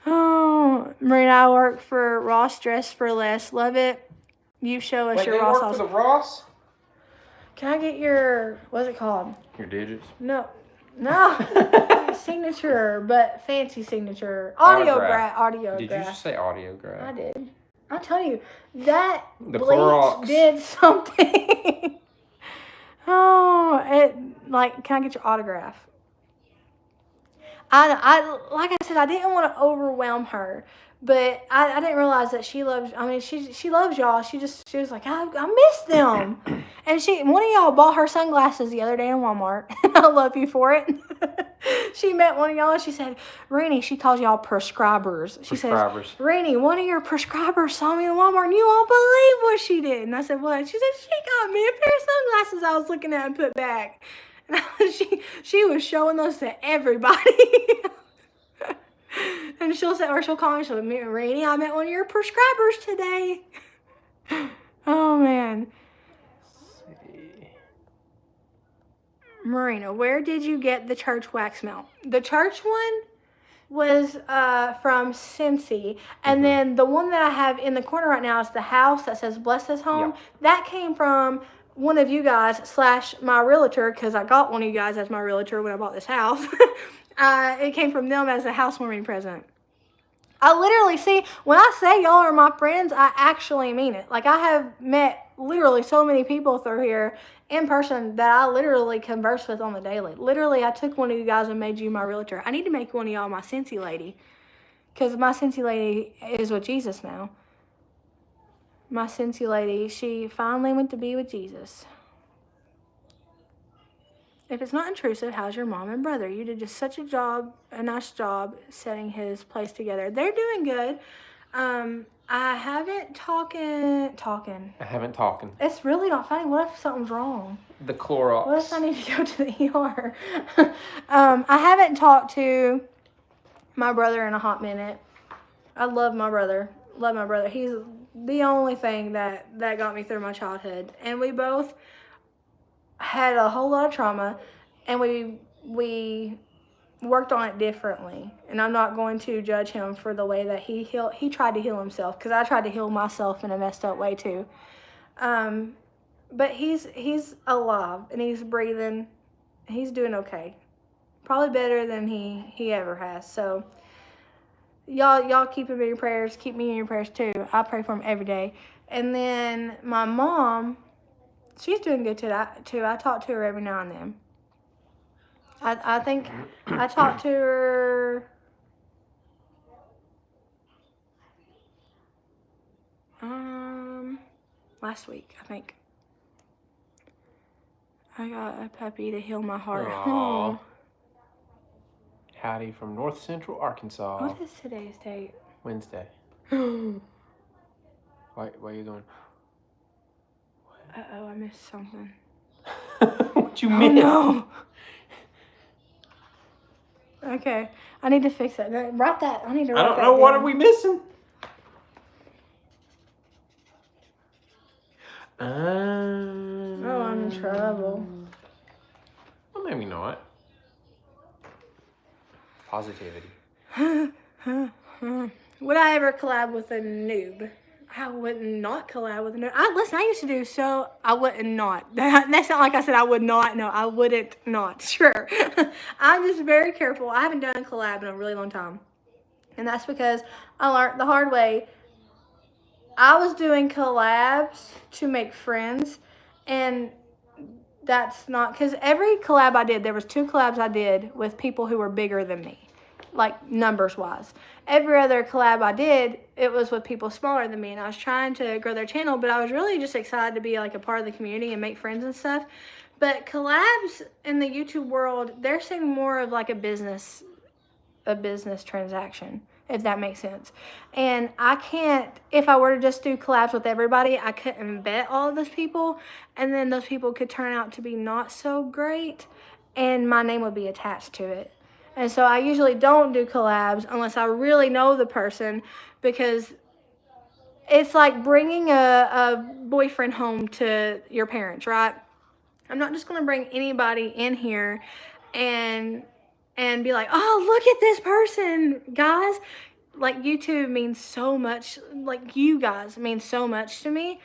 Oh, Marina, I work for Ross Dress for Less. Love it. You show us your Ross. Wait, you work for the Ross? Can I get your, what's it called? Your digits? No. Signature, but fancy signature. Audiograph. Did you just say audiograph? I did. I'll tell you, that the bleach Clorox did something. Can I get your autograph? I like I said, I didn't want to overwhelm her, but I didn't realize that she loves. I mean, she loves y'all. She was like, I miss them, and one of y'all bought her sunglasses the other day in Walmart. I love you for it. She met one of y'all and she said, Rainey, she calls y'all prescribers. She says, Rainey, one of your prescribers saw me in Walmart and you won't believe what she did. And I said, what? She said, she got me a pair of sunglasses I was looking at and put back. And she was showing those to everybody. And she'll call me, she'll be, Rainey, I met one of your prescribers today. Oh, man. Marina, where did you get the church wax melt? The church one was from Cincy. And then the one that I have in the corner right now is the house that says Bless This Home. Yeah. That came from one of you guys / my realtor, because I got one of you guys as my realtor when I bought this house. It came from them as a housewarming present. I literally, see, when I say y'all are my friends, I actually mean it. Like, I have met literally so many people through here in person that I literally converse with on the daily. Literally, I took one of you guys and made you my realtor. I need to make one of y'all my Cincy lady, because my Cincy lady is with Jesus now. My Cincy lady, she finally went to be with Jesus. If it's not intrusive, how's your mom and brother? You did just such a nice job setting his place together. They're doing good. I haven't talking. I haven't talking. It's really not funny. What if something's wrong? The Clorox. What if I need to go to the ER? I haven't talked to my brother in a hot minute. I love my brother. He's the only thing that got me through my childhood. And we both had a whole lot of trauma, and we worked on it differently. And I'm not going to judge him for the way that he tried to heal himself, because I tried to heal myself in a messed up way too. But he's alive and he's breathing. He's doing okay, probably better than he ever has. So y'all keep him in your prayers. Keep me in your prayers too. I pray for him every day. And then my mom, she's doing good too. I talk to her every now and then. I think I talked to her last week, I think. I got a puppy to heal my heart. Aww. Howdy from North Central Arkansas. What is today's date? Wednesday. Why are you going? Uh-oh, I missed something. What you missed? No. Okay, I need to fix that. Write that. I need to write that. I don't know. What are we missing? Oh, I'm in trouble. Well, maybe not. Positivity. Would I ever collab with a noob? I would not collab with a noob. Listen, I used to do so. I wouldn't not. That's not like I said I would not. No, I wouldn't not. Sure. I'm just very careful. I haven't done a collab in a really long time. And that's because I learned the hard way. I was doing collabs to make friends, and that's not, because every collab I did, there was 2 collabs I did with people who were bigger than me, like numbers wise. Every other collab I did, it was with people smaller than me, and I was trying to grow their channel, but I was really just excited to be like a part of the community and make friends and stuff. But collabs in the YouTube world, they're seeing more of like a business transaction. if that makes sense. And I can't, if I were to just do collabs with everybody, I couldn't vet all of those people, and then those people could turn out to be not so great, and my name would be attached to it. And so I usually don't do collabs unless I really know the person, because it's like bringing a boyfriend home to your parents, right? I'm not just going to bring anybody in here and be like, oh, look at this person, guys. Like, YouTube means so much. Like, you guys mean so much to me.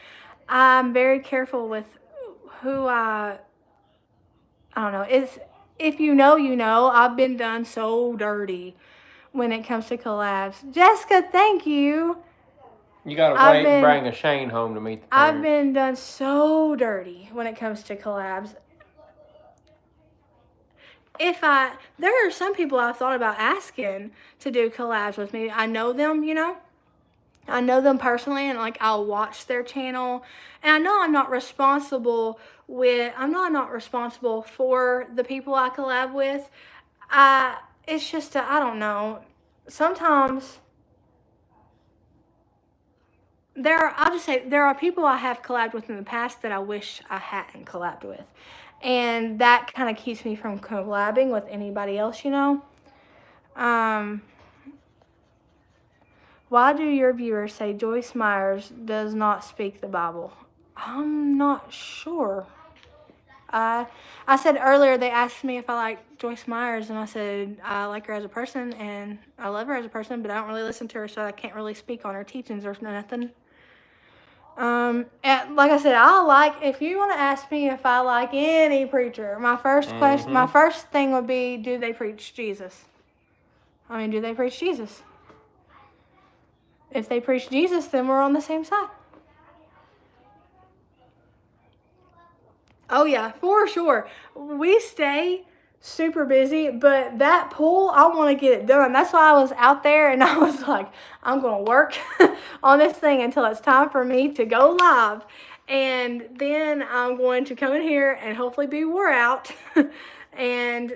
I'm very careful with who I don't know. If you know, you know. I've been done so dirty when it comes to collabs. Jessica, thank you. You gotta wait and bring a Shane home to meet the parents. I've been done so dirty when it comes to collabs. There are some people I've thought about asking to do collabs with me. I know them, you know. I know them personally, and like I'll watch their channel, and I know I'm not responsible for the people I collab with. It's just I don't know. Sometimes I'll just say there are people I have collabed with in the past that I wish I hadn't collabed with. And that kind of keeps me from collabing with anybody else, you know. Why do your viewers say Joyce Myers does not speak the Bible? I'm not sure. I said earlier, they asked me if I like Joyce Myers, and I said I like her as a person, and I love her as a person, but I don't really listen to her, so I can't really speak on her teachings or nothing. And like I said, if you want to ask me if I like any preacher, my first thing would be, do they preach Jesus? Do they preach Jesus? If they preach Jesus, then we're on the same side. Oh yeah, for sure. We stay super busy, but that pool, I want to get it done. That's why I was out there, and I was like, I'm going to work on this thing until it's time for me to go live. And then I'm going to come in here and hopefully be wore out and,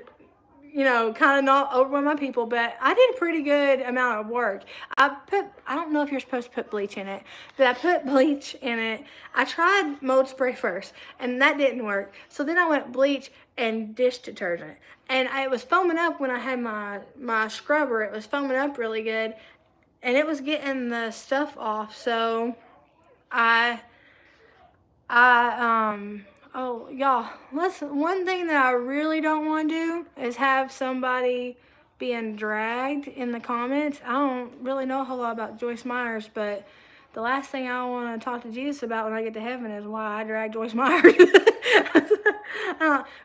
you know, kind of not overwhelm my people. But I did a pretty good amount of work. I don't know if you're supposed to put bleach in it, but I put bleach in it. I tried mold spray first, and that didn't work. So then I went bleach and dish detergent. And it was foaming up when I had my scrubber. It was foaming up really good, and it was getting the stuff off. So oh, y'all, one thing that I really don't want to do is have somebody being dragged in the comments. I don't really know a whole lot about Joyce Myers, but the last thing I want to talk to Jesus about when I get to heaven is why I dragged Joyce Myers.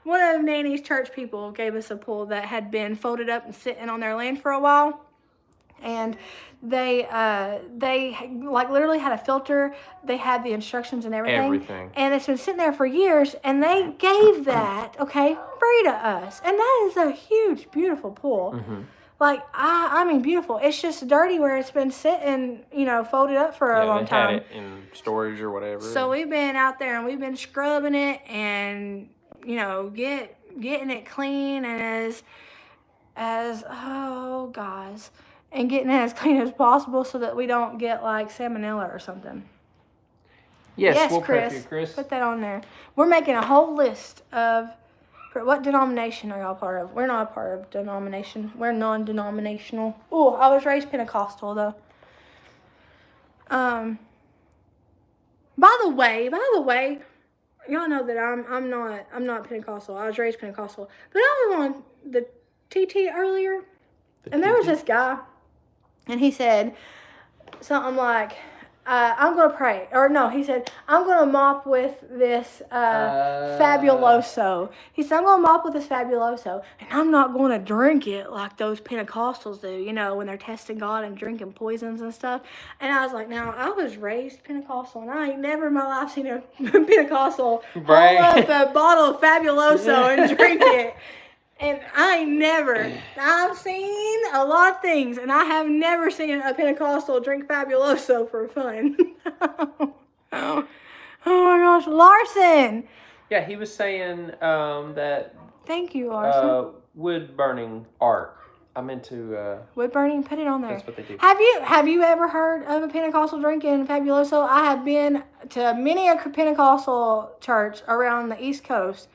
One of Nanny's church people gave us a pool that had been folded up and sitting on their land for a while. And they like literally had a filter. They had the instructions and everything. And it's been sitting there for years, and they gave that, free to us. And that is a huge, beautiful pool. Mm-hmm. Like, I mean, beautiful. It's just dirty where it's been sitting, folded up for a long time. Had it in storage or whatever. So we've been out there, and we've been scrubbing it and, getting it clean and and getting it as clean as possible so that we don't get, like, salmonella or something. Yes, we'll Chris, prep you, Chris. Put that on there. We're making a whole list of... What denomination are y'all part of? We're not a part of denomination. We're non-denominational. Oh, I was raised Pentecostal, though. By the way, y'all know that I'm not Pentecostal. I was raised Pentecostal. But I was on the TT earlier, and there was this guy, and he said something like, I'm going to pray. Or no, he said, I'm going to mop with this Fabuloso. He said, I'm going to mop with this Fabuloso, and I'm not going to drink it like those Pentecostals do, when they're testing God and drinking poisons and stuff. And I was like, now, I was raised Pentecostal, and I ain't never in my life seen a Pentecostal hold up a bottle of Fabuloso and drink it. And I've seen a lot of things, and I have never seen a Pentecostal drink Fabuloso for fun. Oh my gosh, Larson! Yeah, he was saying that... Thank you, Larson. Wood burning art I'm into wood burning. Put it on there. That's what they do. Have you ever heard of a Pentecostal drink in Fabuloso? I have been to many a Pentecostal church around the East Coast,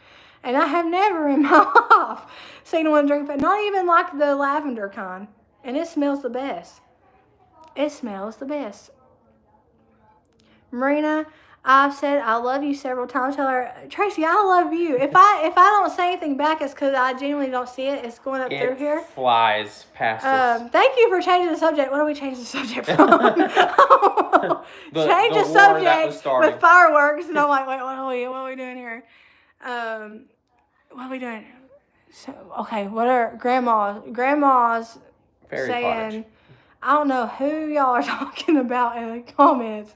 and I have never in my life seen one drink, but not even like the lavender kind. And it smells the best. It smells the best. Marina, I've said I love you several times. Tell her, Tracy, I love you. If I don't say anything back, it's because I genuinely don't see it. It's going up through here. It flies past us. Thank you for changing the subject. What do we change the subject from? Change the subject with fireworks. And I'm like, wait, what are we doing here? What are we doing? So, okay, what are grandmas Fairy saying? cottage. I don't know who y'all are talking about in the comments,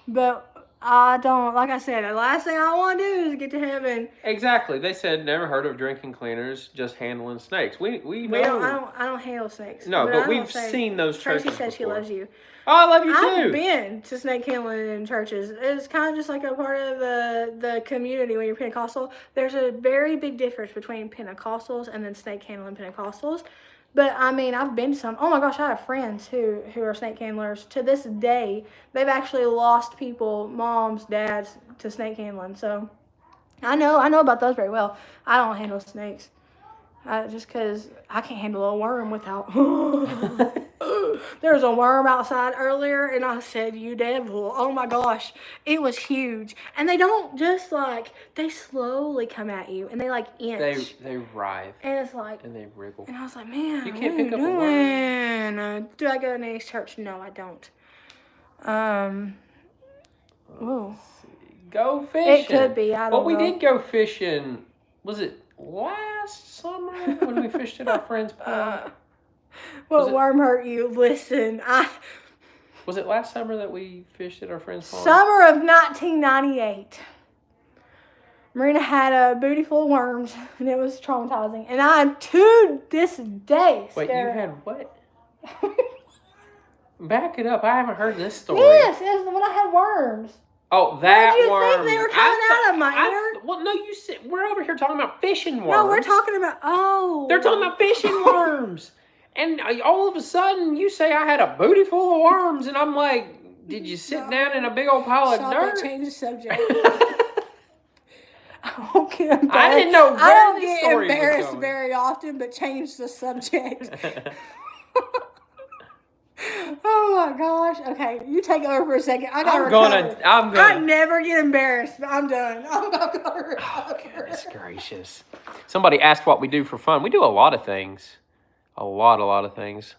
but I don't, like I said, the last thing I want to do is get to heaven. Exactly. They said never heard of drinking cleaners, just handling snakes. We know. I don't handle snakes. No, but we've seen those churches Tracy said before. she loves you. Oh, I love you too. I've been to snake handling in churches. It's kind of just like a part of the community when you're Pentecostal. There's a very big difference between Pentecostals and then snake handling Pentecostals. But, I mean, I've been to some. Oh, my gosh, I have friends who are snake handlers. To this day, they've actually lost people, moms, dads, to snake handling. So, I know about those very well. I don't handle snakes. Just because I can't handle a worm without... There was a worm outside earlier, and I said, you devil. Oh, my gosh. It was huge. And they don't just, like... They slowly come at you, and they, like, inch. They writhe. And it's like... And they wriggle. And I was like, man, you can't pick up a worm. Do I go to next church? No, I don't. Whoa. Go fishing. It could be. I don't know. Well, we did go fishing. Was it last summer when we fished at our friend's pond? What worm hurt you? Listen, Was it last summer that we fished at our friend's pond? Summer of 1998. Marina had a booty full of worms, and it was traumatizing. And I, to this day, Wait, you had what? Back it up. I haven't heard this story. Yes, it was when I had worms. Oh, that What did you worm. think they were coming out of my ear? Well, no, you said we're over here talking about fishing worms. No, we're talking about, They're talking about fishing worms. And all of a sudden, you say I had a booty full of worms, and I'm like, did you sit down in a big old pile of dirt? Change the subject. I don't get embarrassed. I didn't know where I don't this get story was embarrassed going. very often, but change the subject. Oh my gosh. Okay, you take over for a second. I'm gonna. I never get embarrassed. I'm done. I'm not gonna recover. Oh, goodness gracious. Somebody asked what we do for fun. We do a lot of things. A lot of things.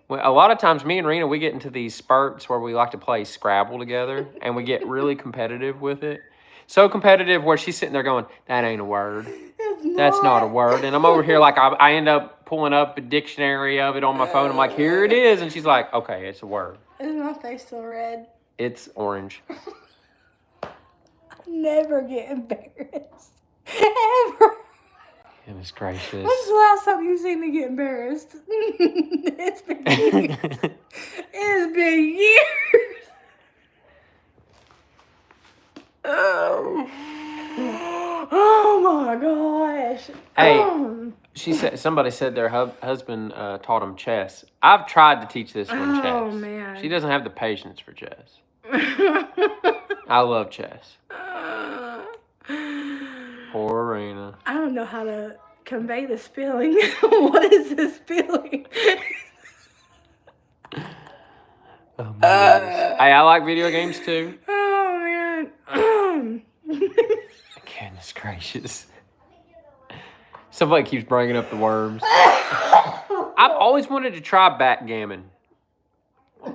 A lot of times, me and Rena, we get into these spurts where we like to play Scrabble together, and we get really competitive with it. So competitive where she's sitting there going, that ain't a word. That's not a word. And I'm over here like I end up pulling up a dictionary of it on my phone. I'm like, here it is. And she's like, okay, it's a word. Is my face still red? It's orange. I never get embarrassed. Ever. Goodness gracious. When's the last time you seen me get embarrassed? It's been years. It's been years. Oh my gosh. Hey, somebody said their husband taught them chess. I've tried to teach this one chess. Oh man. She doesn't have the patience for chess. I love chess. Poor Arena. I don't know how to convey this feeling. What is this feeling? Oh, hey, I like video games too. Oh man. Goodness gracious. Somebody keeps bringing up the worms. I've always wanted to try backgammon. I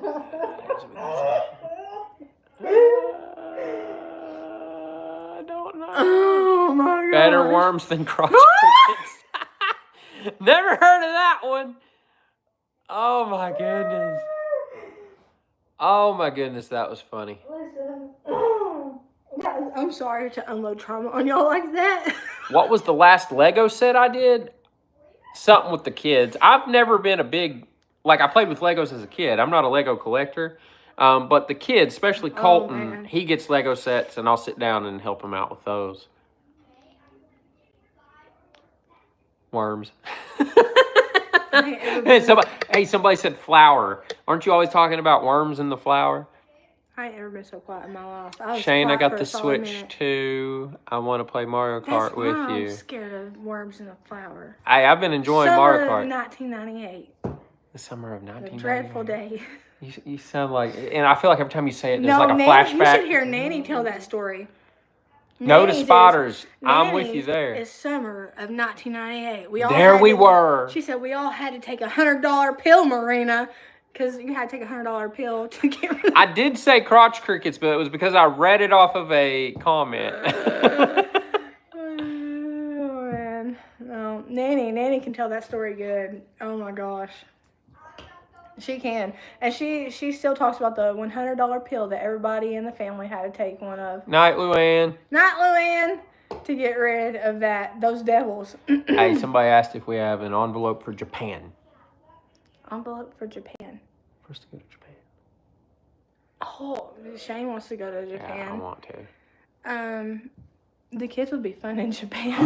don't know. Oh my god. Better worms than cross crickets. Never heard of that one. Oh my goodness. Oh my goodness, that was funny. Listen. I'm sorry to unload trauma on y'all like that. What was the last Lego set I did? Something with the kids. I've never been a big, I played with Legos as a kid. I'm not a Lego collector. But the kids, especially Colton, he gets Lego sets, and I'll sit down and help him out with those. Worms. Somebody said flour. Aren't you always talking about worms in the flour? I ain't ever been so quiet in my life. Shane, I got the Switch too. I want to play Mario Kart with you. I'm scared of worms in the flour. I've been enjoying Mario Kart. Summer of 1998. The summer of 1998. A dreadful day. You sound like, and I feel like every time you say it, there's like a flashback. You should hear Nanny tell that story. No to spotters. I'm with you there. It's summer of 1998. We were. She said we all had to take $100 pill, Marina, because you had to take $100 pill to get rid of. I did say crotch crickets, but it was because I read it off of a comment. Oh man, no, Nanny can tell that story good. Oh my gosh. She can. And she still talks about the $100 pill that everybody in the family had to take one of. Night, Luann. Night, Luann. To get rid of those devils. Hey, somebody asked if we have an envelope for Japan. Envelope for Japan. For us to go to Japan. Oh, Shane wants to go to Japan. Yeah, I want to. The kids would be fun in Japan.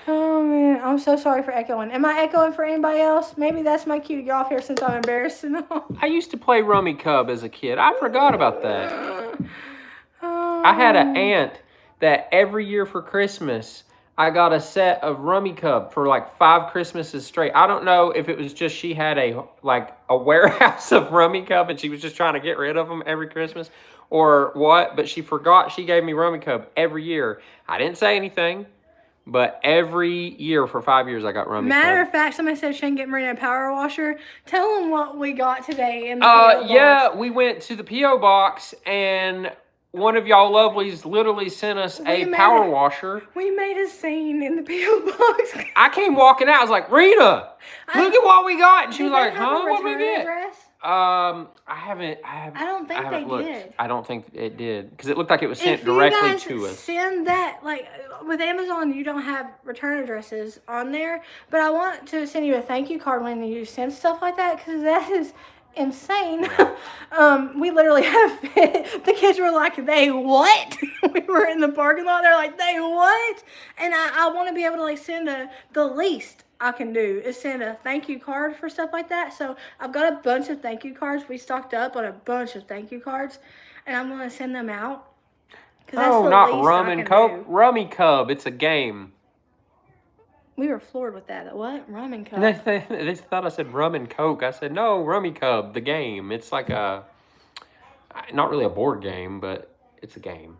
Oh man, I'm so sorry for echoing. Am I echoing for anybody else? Maybe that's my cue to get off here since I'm embarrassed and all. I used to play Rummy Cub as a kid. I forgot about that. I had an aunt that every year for Christmas, I got a set of Rummy Cub for like 5 Christmases straight. I don't know if it was just she had a warehouse of Rummy Cub and she was just trying to get rid of them every Christmas or what, but she forgot she gave me Rummy Cub every year. I didn't say anything. But every year for 5 years, I got Rummy Cub. Matter of fact, somebody said Shane getting ready a power washer. Tell them what we got today in the P.O. box. Yeah, we went to the P.O. box, and one of y'all lovelies literally sent us a power washer. We made a scene in the P.O. box. I came walking out. I was like, Rita, look at what we got. And she was like, huh? What did we get? Address? I don't think they did. I don't think it did because it looked like it was sent directly to us. Send that, like with Amazon, you don't have return addresses on there, but I want to send you a thank you card when you send stuff like that because that is insane. Yeah. We literally have the kids were like, they what? We were in the parking lot. They're like, they what? And I want to be able to like send the least I can do is send a thank you card for stuff like that. So I've got a bunch of thank you cards. We stocked up on a bunch of thank you cards, and I'm going to send them out. Oh, not Rum and Coke. Rummy Cub. It's a game. We were floored with that. What? Rum and Coke. They thought I said Rum and Coke. I said, no, Rummy Cub, the game. It's like not really a board game, but it's a game.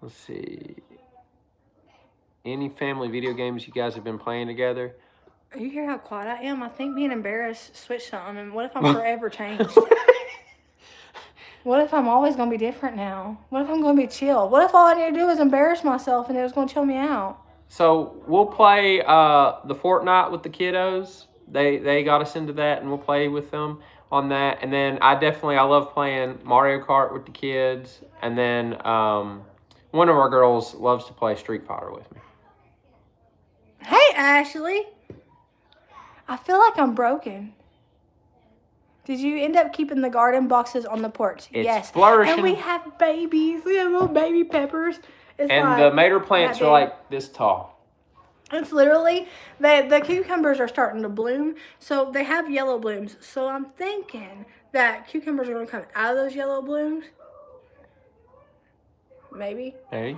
Let's see. Any family video games you guys have been playing together? You hear how quiet I am? I think being embarrassed switched something. And what if I'm forever changed? What if I'm always going to be different now? What if I'm going to be chill? What if all I need to do is embarrass myself and it was going to chill me out? So we'll play the Fortnite with the kiddos. They got us into that, and we'll play with them on that. And then I love playing Mario Kart with the kids. And then one of our girls loves to play Street Fighter with me. Hey, Ashley. I feel like I'm broken. Did you end up keeping the garden boxes on the porch? Yes. Flourishing. And we have babies. We have little baby peppers. It's and the mater plants are like this tall. It's literally, the cucumbers are starting to bloom. So they have yellow blooms. So I'm thinking that cucumbers are going to come out of those yellow blooms. Maybe. Hey.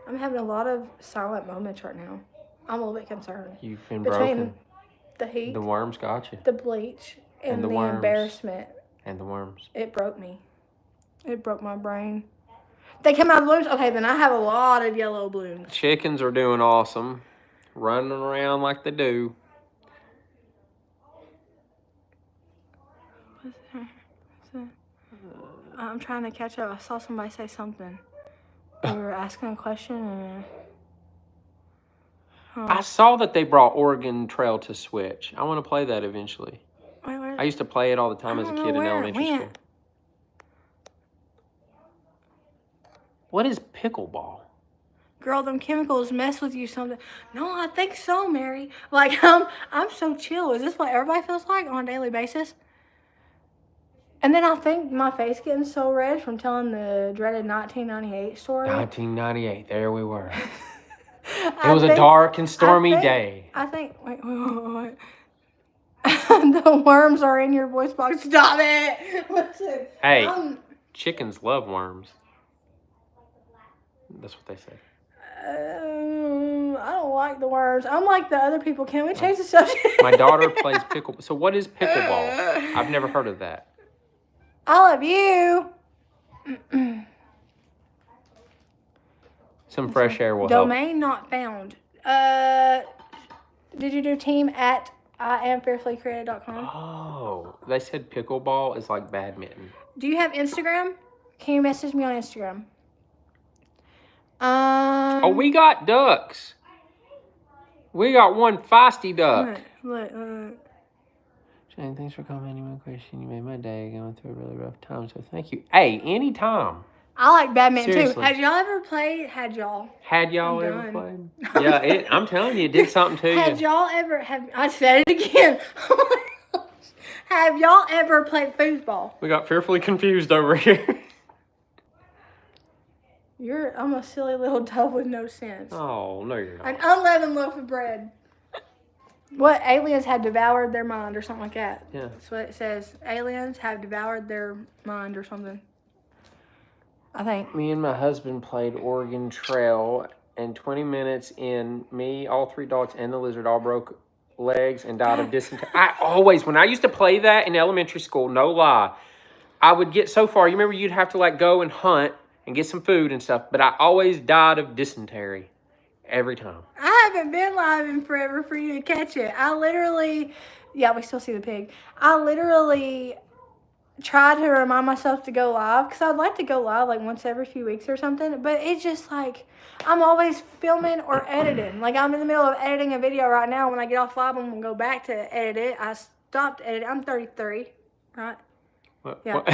I'm having a lot of silent moments right now. I'm a little bit concerned. You've been broken. The heat. The worms got you. The bleach. And the embarrassment. And the worms. It broke me. It broke my brain. They come out of blooms? Okay, then I have a lot of yellow blooms. Chickens are doing awesome. Running around like they do. What's that? I'm trying to catch up. I saw somebody say something. They were asking a question and... I saw that they brought Oregon Trail to Switch. I want to play that eventually. Wait, I used to play it all the time as a kid in elementary school. What is pickleball? Girl, them chemicals mess with you something. No, I think so, Mary. Like, I'm so chill. Is this what everybody feels like on a daily basis? And then I think my face getting so red from telling the dreaded 1998 story. 1998, there we were. It was a dark and stormy day. I think. Wait. The worms are in your voice box. Stop it. Listen. Hey, chickens love worms. That's what they say. I don't like the worms. I'm like the other people. Can we change the subject? My daughter plays pickle. So what is pickleball? I've never heard of that. I love you. Some fresh air will help. Domain not found. Did you do team at IamFearfullyCreated.com? Oh, they said pickleball is like badminton. Do you have Instagram? Can you message me on Instagram? Oh, we got ducks. We got one feisty duck. Look. Jane, thanks for commenting my question. You made my day going through a really rough time, so thank you. Hey, anytime. I like badminton Seriously. too. Had y'all ever played? Had y'all ever played? Yeah, I'm telling you, it did something to you. Had y'all ever, I said it again. Oh my gosh. Have y'all ever played foosball? We got fearfully confused over here. I'm a silly little dove with no sense. Oh, no you're not. An unleavened loaf of bread. What, aliens have devoured their mind or something like that? Yeah. That's what it says. Aliens have devoured their mind or something. I think. Me and my husband played Oregon Trail, and 20 minutes in, me, all 3 dogs, and the lizard all broke legs and died of dysentery. When I used to play that in elementary school, no lie, I would get so far. You remember you'd have to like go and hunt and get some food and stuff, but I always died of dysentery every time. I haven't been live in forever for you to catch it. We still see the pig. I literally try to remind myself to go live because I'd like to go live like once every few weeks or something, but it's just like I'm always filming or editing. Like I'm in the middle of editing a video right now. When I get off live, I'm going to go back to edit it. I stopped editing. I'm 33, right? What? Yeah. What?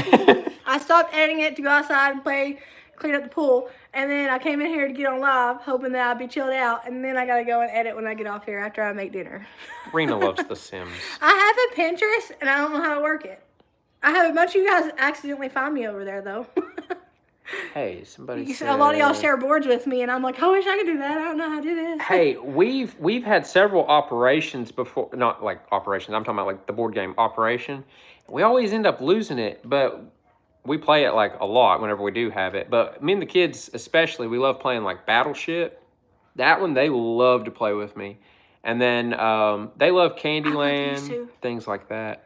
I stopped editing it to go outside and play, clean up the pool, and then I came in here to get on live hoping that I'd be chilled out, and then I got to go and edit when I get off here after I make dinner. Rena loves The Sims. I have a Pinterest, and I don't know how to work it. I have a bunch of you guys accidentally find me over there, though. Hey, somebody said... A lot of y'all share boards with me, and I'm like, I wish I could do that. I don't know how to do this. Hey, we've had several operations before, not like operations, I'm talking about like the board game Operation. We always end up losing it, but we play it like a lot whenever we do have it. But me and the kids especially, we love playing like Battleship. That one they love to play with me. And then they love Candyland, things like that.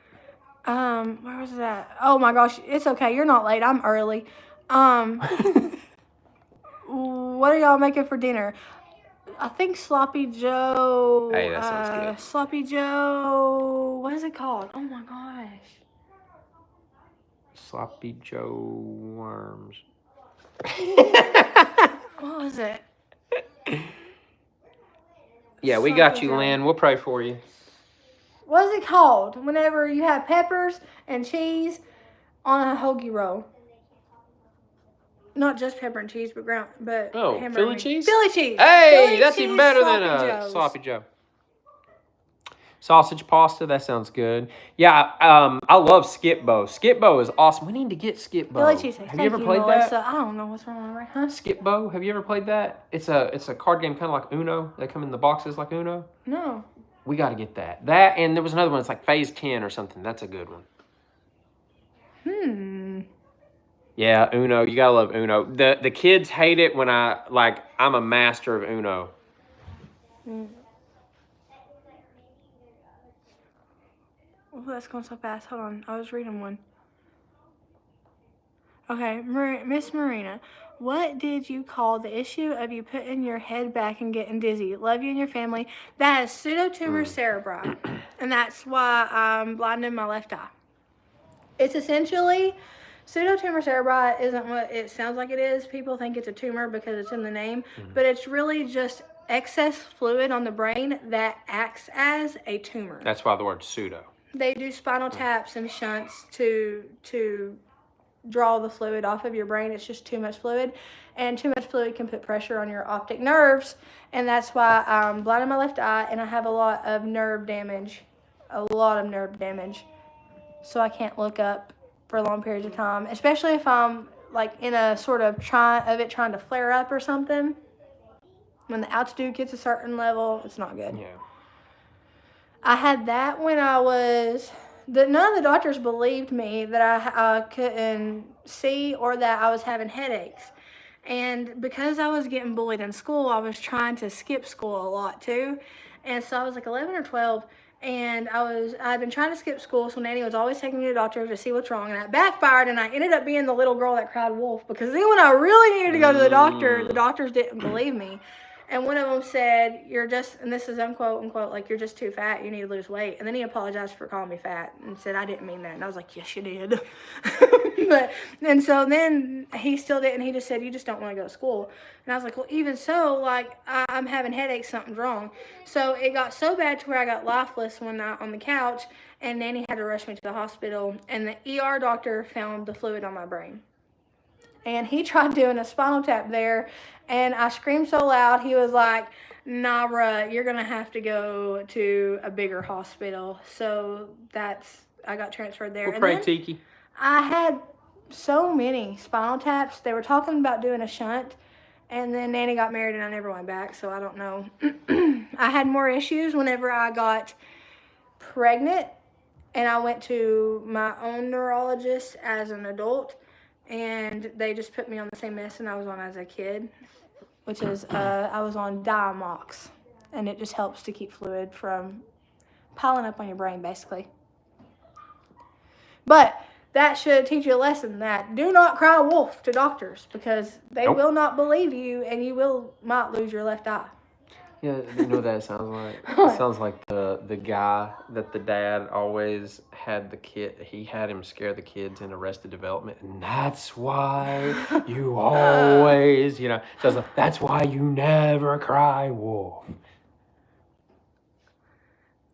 Where was that? Oh my gosh, it's okay. You're not late. I'm early. What are y'all making for dinner? I think Sloppy Joe. Hey, that sounds good. Sloppy Joe. What is it called? Oh my gosh. Sloppy Joe worms. What was it? Yeah, we got you, Lynn. We'll pray for you. What is it called? Whenever you have peppers and cheese on a hoagie roll. Not just pepper and cheese, but Philly cheese? Philly cheese. Hey, Philly that's cheese, even better than Joe's. Sloppy Joe. Sausage pasta, that sounds good. Yeah, I love Skip-Bo. Skip-Bo is awesome. We need to get Skip-Bo. Philly cheese. Have you ever played Melissa. that? I don't know what's wrong with me, huh? Skip-Bo, have you ever played that? It's a card game kind of like Uno. They come in the boxes like Uno. No. We got to get that. That, and there was another one. It's like Phase 10 or something. That's a good one. Yeah, Uno. You got to love Uno. The kids hate it when I'm a master of Uno. Oh, that's going so fast. Hold on. I was reading one. Okay, Miss Marina, what did you call the issue of you putting your head back and getting dizzy? Love you and your family. That is pseudotumor cerebri, and that's why I'm blind in my left eye. It's essentially, pseudotumor cerebri isn't what it sounds like it is. People think it's a tumor because it's in the name, but it's really just excess fluid on the brain that acts as a tumor. That's why the word pseudo. They do spinal taps and shunts to draw the fluid off of your brain. It's just too much fluid, and too much fluid can put pressure on your optic nerves, and that's why I'm blind in my left eye and I have a lot of nerve damage, so I can't look up for long periods of time, especially if I'm like in a sort of trying to flare up or something. When the altitude gets a certain level, it's not good. Yeah. I had that when I was... none of the doctors believed me that I couldn't see or that I was having headaches. And because I was getting bullied in school, I was trying to skip school a lot too. And so I was like 11 or 12, and I'd been trying to skip school, so Nanny was always taking me to the doctor to see what's wrong, and that backfired, and I ended up being the little girl that cried wolf, because then when I really needed to go to the doctor, the doctors didn't believe me. And one of them said, "You're just," and this is unquote, unquote, like, "you're just too fat, you need to lose weight." And then he apologized for calling me fat and said, "I didn't mean that." And I was like, "Yes, you did." And so then he still didn't. He just said, "You just don't want to go to school." And I was like, "Well, even so, like, I'm having headaches, something's wrong." So it got so bad to where I got lifeless one night on the couch, and Nanny had to rush me to the hospital, and the ER doctor found the fluid on my brain. And he tried doing a spinal tap there, and I screamed so loud, he was like, "Nah, bruh, you're going to have to go to a bigger hospital." So I got transferred there. We'll pray, Tiki. I had so many spinal taps. They were talking about doing a shunt, and then Nanny got married, and I never went back, so I don't know. I had more issues whenever I got pregnant, and I went to my own neurologist as an adult. And they just put me on the same medicine I was on as a kid, which is I was on Diamox, and it just helps to keep fluid from piling up on your brain, basically. But that should teach you a lesson that do not cry wolf to doctors, because they will not believe you, and you might lose your left eye. Yeah, you know what that sounds like? It sounds like the guy that the dad always had the kid. He had him scare the kids in Arrested Development, and that's why you always, so that's why you never cry wolf.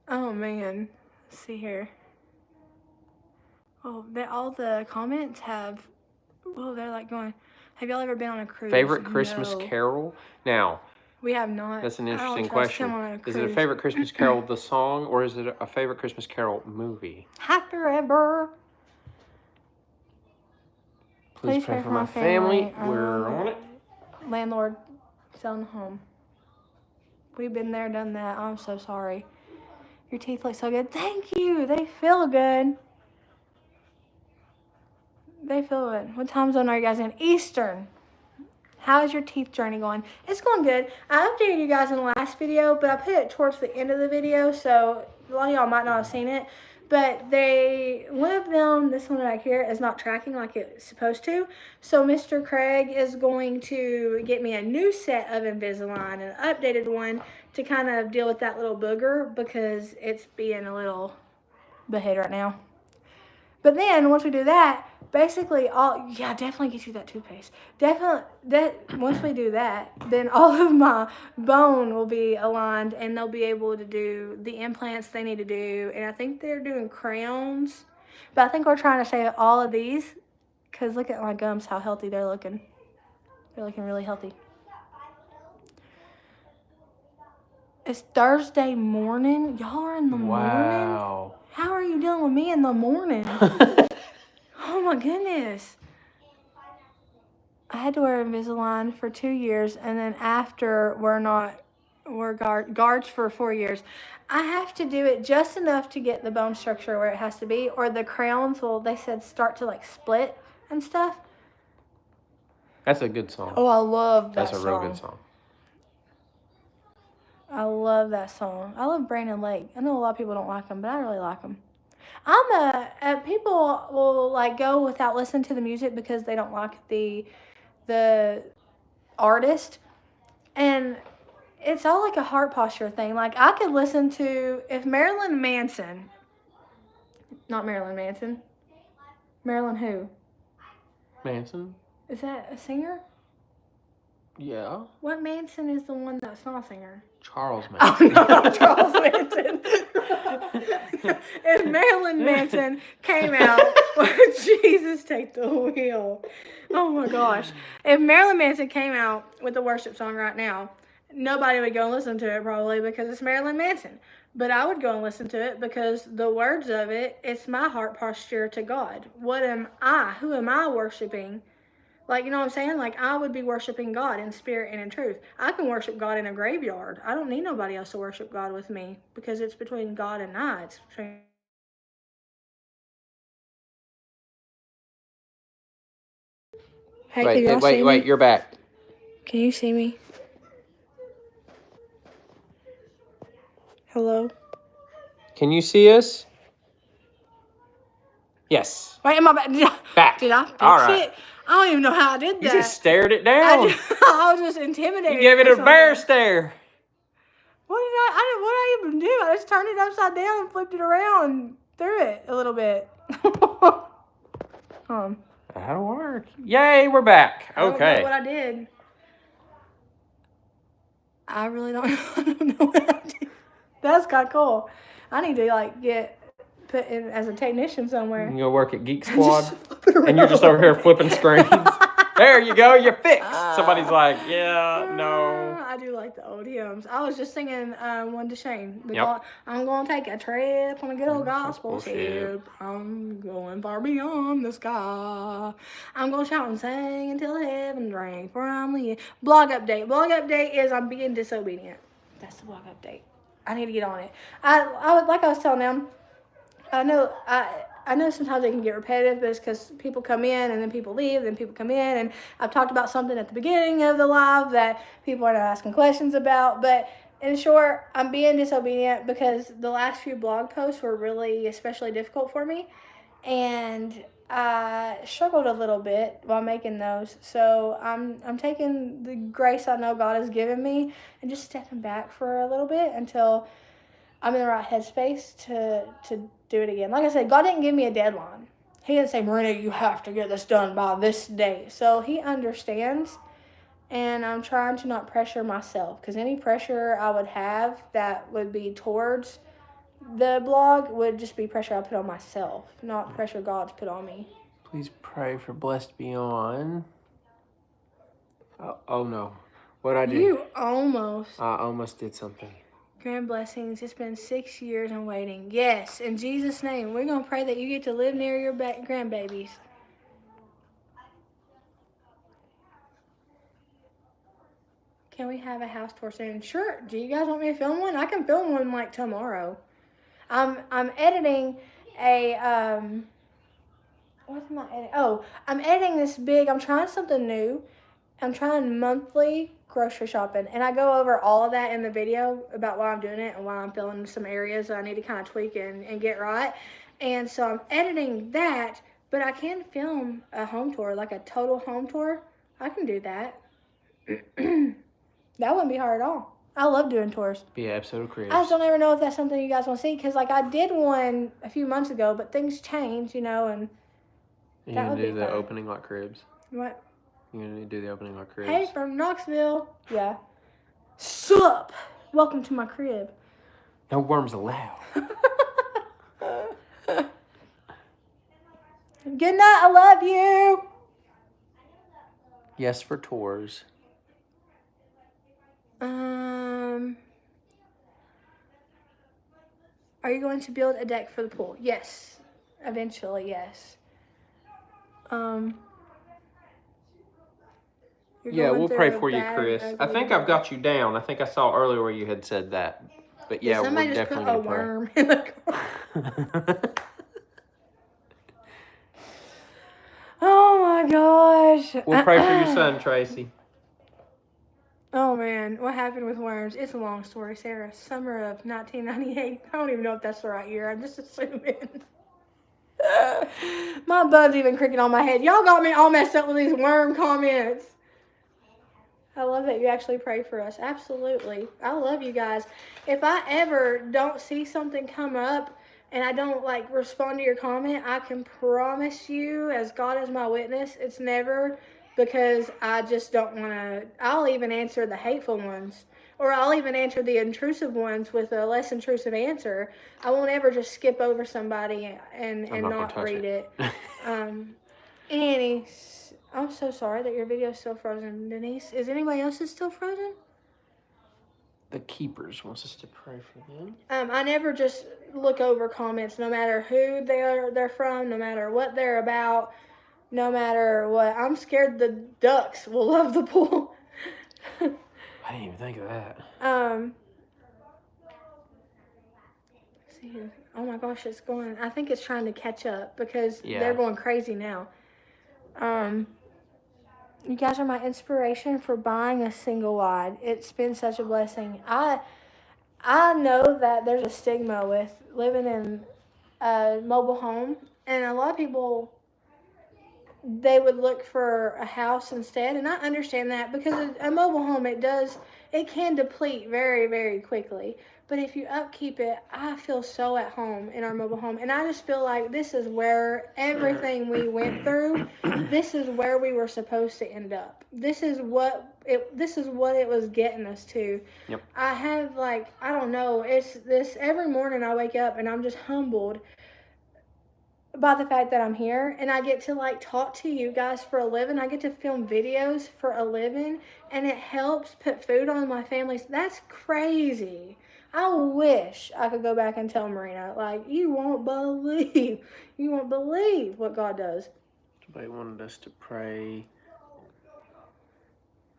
Oh man, let's see here. Oh, all the comments have. Well, they're like going, "Have y'all ever been on a cruise?" Favorite Christmas carol? Now. We have not. That's an interesting question. Is it a favorite Christmas carol, the song, or is it a favorite Christmas carol movie? Happy Ever. Please pray for my family. We're on it. Landlord selling a home. We've been there, done that. I'm so sorry. Your teeth look so good. Thank you. They feel good. They feel good. What time zone are you guys in? Eastern. How is your teeth journey going? It's going good. I updated you guys in the last video, but I put it towards the end of the video, so a lot of y'all might not have seen it. But one of them, this one right here, is not tracking like it's supposed to. So Mr. Craig is going to get me a new set of Invisalign, an updated one, to kind of deal with that little booger, because it's being a little behead right now. But then once we do that, basically definitely get you that toothpaste. Once we do that, then all of my bone will be aligned, and they'll be able to do the implants they need to do. And I think they're doing crowns, but I think we're trying to save all of these, because look at my gums, how healthy they're looking. They're looking really healthy. It's Thursday morning. Y'all are in the morning? Wow. How are you dealing with me in the morning? Oh my goodness. I had to wear Invisalign for 2 years, and then after we're guards for 4 years. I have to do it just enough to get the bone structure where it has to be, or the crowns will, they said, start to like split and stuff. That's a good song. Oh, I love that song. That's a real good song. I love that song. I love Brandon Lake. I know a lot of people don't like him, but I really like him. People will like go without listening to the music because they don't like the artist, and it's all like a heart posture thing. Like, I could listen to, if Marilyn Manson, not Marilyn Manson, Marilyn who? Manson? Is that a singer? Yeah. What Manson is the one that's not a singer? Charles Manson. Oh, no, not Charles Manson. If Marilyn Manson came out, Jesus, take the wheel. Oh my gosh. If Marilyn Manson came out with a worship song right now, nobody would go and listen to it probably because it's Marilyn Manson. But I would go and listen to it because the words of it, it's my heart posture to God. What am I? Who am I worshiping? Like, you know what I'm saying? Like, I would be worshiping God in spirit and in truth. I can worship God in a graveyard. I don't need nobody else to worship God with me because it's between God and I. It's between... Hey, can y'all see me? Wait, you're back. Can you see me? Hello? Can you see us? Yes. Wait, am I back? Did I fix it? I don't even know how I did that. You just stared it down. I was just intimidated. You gave it a bear stare. What did I even do? I just turned it upside down and flipped it around and threw it a little bit. That'll work. Yay, we're back. Okay. I don't know what I did. I really don't know what I did. That's kind of cool. I need to like get put in as a technician somewhere. You can go work at Geek Squad, and you're just over here flipping screens. There you go, you're fixed. Somebody's like, yeah, no. I do like the old hymns. I was just singing one to Shane. Yep. I'm going to take a trip on a good old gospel ship. I'm going far beyond the sky. I'm going to shout and sing until heaven rang. For I'm leaving. Blog update. Blog update is I'm being disobedient. That's the blog update. I need to get on it. I like I was telling them, I know sometimes it can get repetitive, but it's because people come in and then people leave, then people come in, and I've talked about something at the beginning of the live that people are not asking questions about, but in short, I'm being disobedient because the last few blog posts were really especially difficult for me, and I struggled a little bit while making those, so I'm taking the grace I know God has given me and just stepping back for a little bit until I'm in the right headspace to do it again. Like I said, God didn't give me a deadline. He didn't say, Marina, you have to get this done by this date. So he understands, and I'm trying to not pressure myself, because any pressure I would have that would be towards the blog would just be pressure I put on myself, not pressure God's put on me. Please pray for Blessed Beyond. Oh no. What'd I do? I almost did something. Grand blessings. It's been 6 years and waiting. Yes, in Jesus' name, we're going to pray that you get to live near your grandbabies. Can we have a house tour soon? Sure. Do you guys want me to film one? I can film one like tomorrow. I'm editing a what am I editing? Oh, I'm editing this big. I'm trying something new. I'm trying monthly grocery shopping, and I go over all of that in the video about why I'm doing it and why I'm filling some areas that I need to kind of tweak and get right. And so I'm editing that, but I can film a home tour, like a total home tour. I can do that. That wouldn't be hard at all. I love doing tours. Be an episode of Cribs. I just don't ever know if that's something you guys want to see, because like I did one a few months ago, but things change, you know, and you gonna do the opening like Cribs? What? You gonna do the opening like Cribs? Hey, from Knoxville. Yeah. Sup? Welcome to my crib. No worms allowed. Good night. I love you. Yes for tours. Are you going to build a deck for the pool? Yes. Eventually, yes. Yeah, we'll pray for you, Chris. I think I've got you down. I think I saw earlier where you had said that. But yeah, we're definitely going to pray. Somebody just put a worm in the car. Oh my gosh. We'll pray for your son, Tracy. Oh man, what happened with worms? It's a long story, Sarah. Summer of 1998. I don't even know if that's the right year. I'm just assuming. My bud's even cricket on my head. Y'all got me all messed up with these worm comments. I love that you actually pray for us. Absolutely. I love you guys. If I ever don't see something come up and I don't like respond to your comment, I can promise you, as God is my witness, it's never because I just don't want to. I'll even answer the hateful ones, or I'll even answer the intrusive ones with a less intrusive answer. I won't ever just skip over somebody and not read it. Annie, I'm so sorry that your video is still frozen. Denise, is anybody else's still frozen? The Keepers wants us to pray for them. I never just look over comments, no matter who they're from, no matter what they're about. no matter what. I'm scared the ducks will love the pool. I didn't even think of that. See, oh my gosh, it's going. I think it's trying to catch up because they're going crazy now. You guys are my inspiration for buying a single wide. It's been such a blessing. I know that there's a stigma with living in a mobile home, and a lot of people, they would look for a house instead, and I understand that because a mobile home, it can deplete very, very quickly. But if you upkeep it, I feel so at home in our mobile home, and I just feel like this is where everything we went through, this is where we were supposed to end up. This is what it was getting us to. Yep. I have I don't know, it's this every morning I wake up and I'm just humbled by the fact that I'm here and I get to talk to you guys for a living. I get to film videos for a living, and it helps put food on my family. That's crazy. I wish I could go back and tell Marina, you won't believe what God does. Somebody wanted us to pray.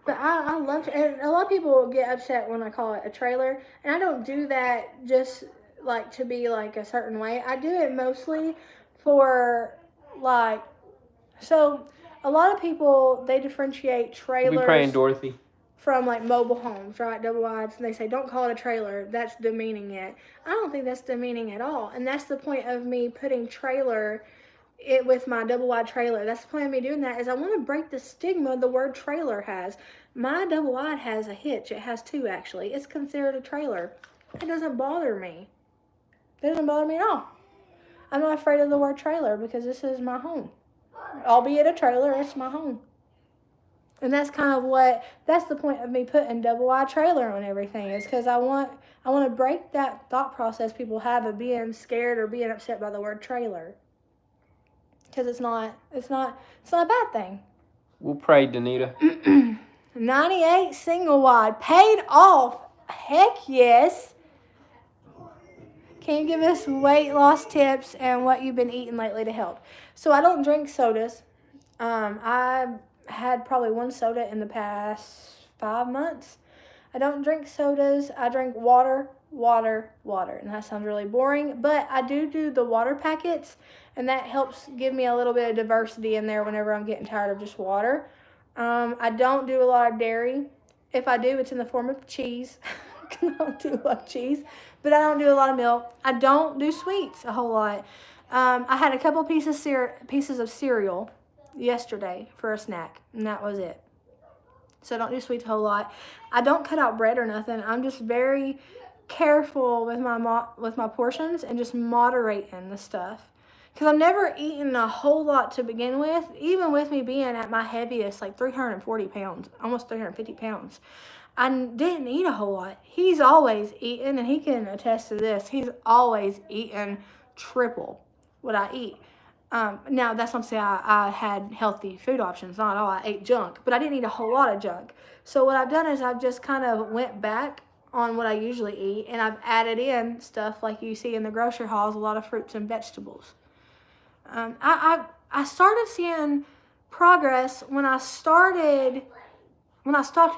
But I love it. And a lot of people get upset when I call it a trailer, and I don't do that just to be a certain way. I do it mostly for so a lot of people, they differentiate trailers. We'll be praying, Dorothy. From mobile homes, right? Double wides, and they say don't call it a trailer. That's demeaning it. I don't think that's demeaning at all, and that's the point of me putting trailer it with my double wide trailer. That's the point of me doing that, is I want to break the stigma the word trailer has. My double wide has a hitch. It has two actually. It's considered a trailer. It doesn't bother me. It doesn't bother me at all. I'm not afraid of the word trailer because this is my home. Albeit a trailer, it's my home. And that's that's the point of me putting double wide trailer on everything, is because I want to break that thought process people have of being scared or being upset by the word trailer. Because it's not a bad thing. We'll pray, Danita. 98 single wide, paid off. Heck yes. Can you give us weight loss tips and what you've been eating lately to help? So I don't drink sodas. I had probably one soda in the past 5 months. I don't drink sodas. I drink water. And that sounds really boring, but I do the water packets, and that helps give me a little bit of diversity in there whenever I'm getting tired of just water. I don't do a lot of dairy. If I do, it's in the form of cheese. I don't do a lot of cheese, but I don't do a lot of milk. I don't do sweets a whole lot. I had a couple pieces of cereal yesterday for a snack, and that was it. So I don't do sweets a whole lot. I don't cut out bread or nothing. I'm just very careful with my portions and just moderating the stuff. Because I've never eaten a whole lot to begin with, even with me being at my heaviest, 340 pounds, almost 350 pounds. I didn't eat a whole lot. He's always eaten, and he can attest to this. He's always eaten triple what I eat. Now, that's not to say I had healthy food options. Not at all. I ate junk, but I didn't eat a whole lot of junk. So what I've done is I've just kind of went back on what I usually eat, and I've added in stuff like you see in the grocery hauls, a lot of fruits and vegetables. I started seeing progress when I stopped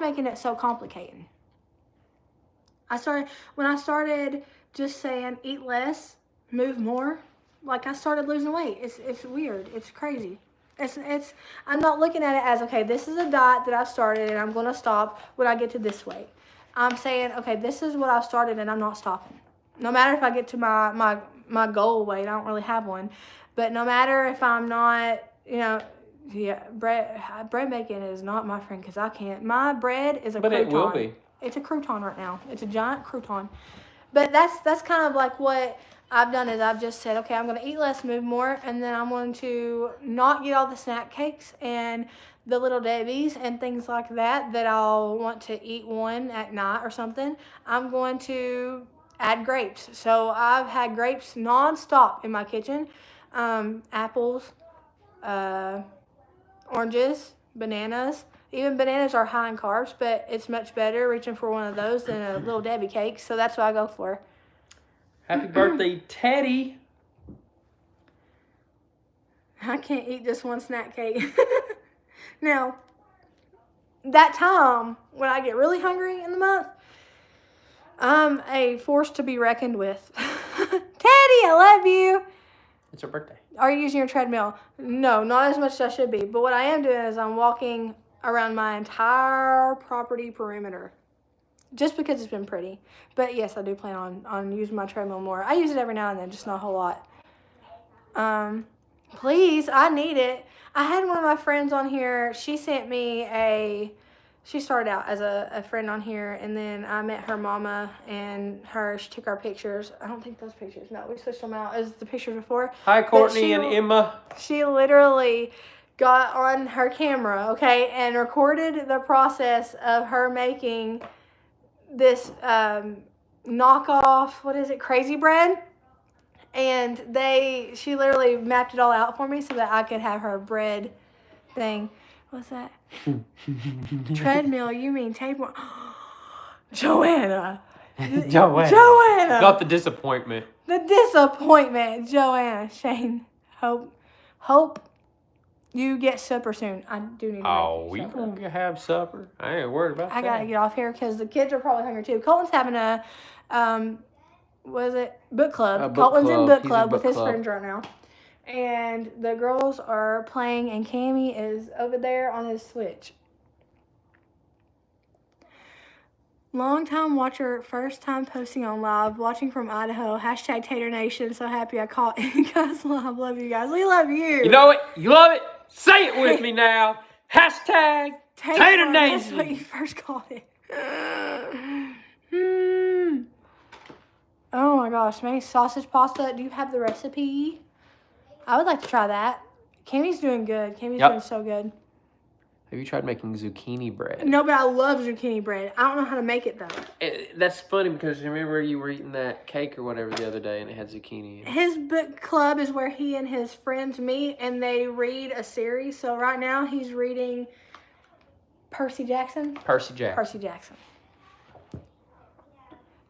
making it so complicated. When I started just saying eat less, move more. I started losing weight. It's weird. It's crazy. I'm not looking at it as, okay, this is a diet that I've started and I'm going to stop when I get to this weight. I'm saying, okay, this is what I've started and I'm not stopping. No matter if I get to my goal weight, I don't really have one. But no matter if I'm not, bread making is not my friend because I can't. My bread is a crouton. But it will be. It's a crouton right now. It's a giant crouton. But that's kind of what I've done is I've just said, okay, I'm going to eat less, move more, and then I'm going to not get all the snack cakes and the Little Debbie's and things like that I'll want to eat one at night or something. I'm going to add grapes. So I've had grapes nonstop in my kitchen. Apples, oranges, bananas. Even bananas are high in carbs, but it's much better reaching for one of those than a Little Debbie cake. So that's what I go for. Happy birthday, Teddy. I can't eat just one snack cake. Now, that time when I get really hungry in the month, I'm a force to be reckoned with. Teddy, I love you. It's her birthday. Are you using your treadmill? No, not as much as I should be. But what I am doing is I'm walking around my entire property perimeter. Just because it's been pretty. But yes, I do plan on using my treadmill more. I use it every now and then, just not a whole lot. Please, I need it. I had one of my friends on here. She sent me she started out as a friend on here, and then I met her mama and she took our pictures. I don't think those pictures, no, we switched them out as the pictures before. Hi, Courtney and Emma. She literally got on her camera, okay, and recorded the process of her making this knockoff, what is it, crazy bread. And she literally mapped it all out for me so that I could have her bread thing. What's that? Treadmill, you mean tapeworm. Joanna. Joanna. Got the disappointment. Joanna. Shane. Hope you get supper soon. I do need to we gonna have supper. I ain't worried about that. I gotta get off here because the kids are probably hungry too. Colton's having a book club. Colton's in book club with his friends right now. And the girls are playing, and Cammy is over there on his Switch. Long time watcher, first time posting on live, watching from Idaho. Hashtag Tater Nation. So happy I caught you guys live. Love you guys. We love you. You know it. You love it. Say it with me now. Hashtag Tater Nation. That's what you first called it. Oh my gosh, maybe sausage pasta. Do you have the recipe? I would like to try that. Cammy's doing good. Cammy's doing so good. Have you tried making zucchini bread? No, but I love zucchini bread. I don't know how to make it though. That's funny because remember you were eating that cake or whatever the other day and it had zucchini in it. His book club is where he and his friends meet and they read a series. So right now he's reading Percy Jackson.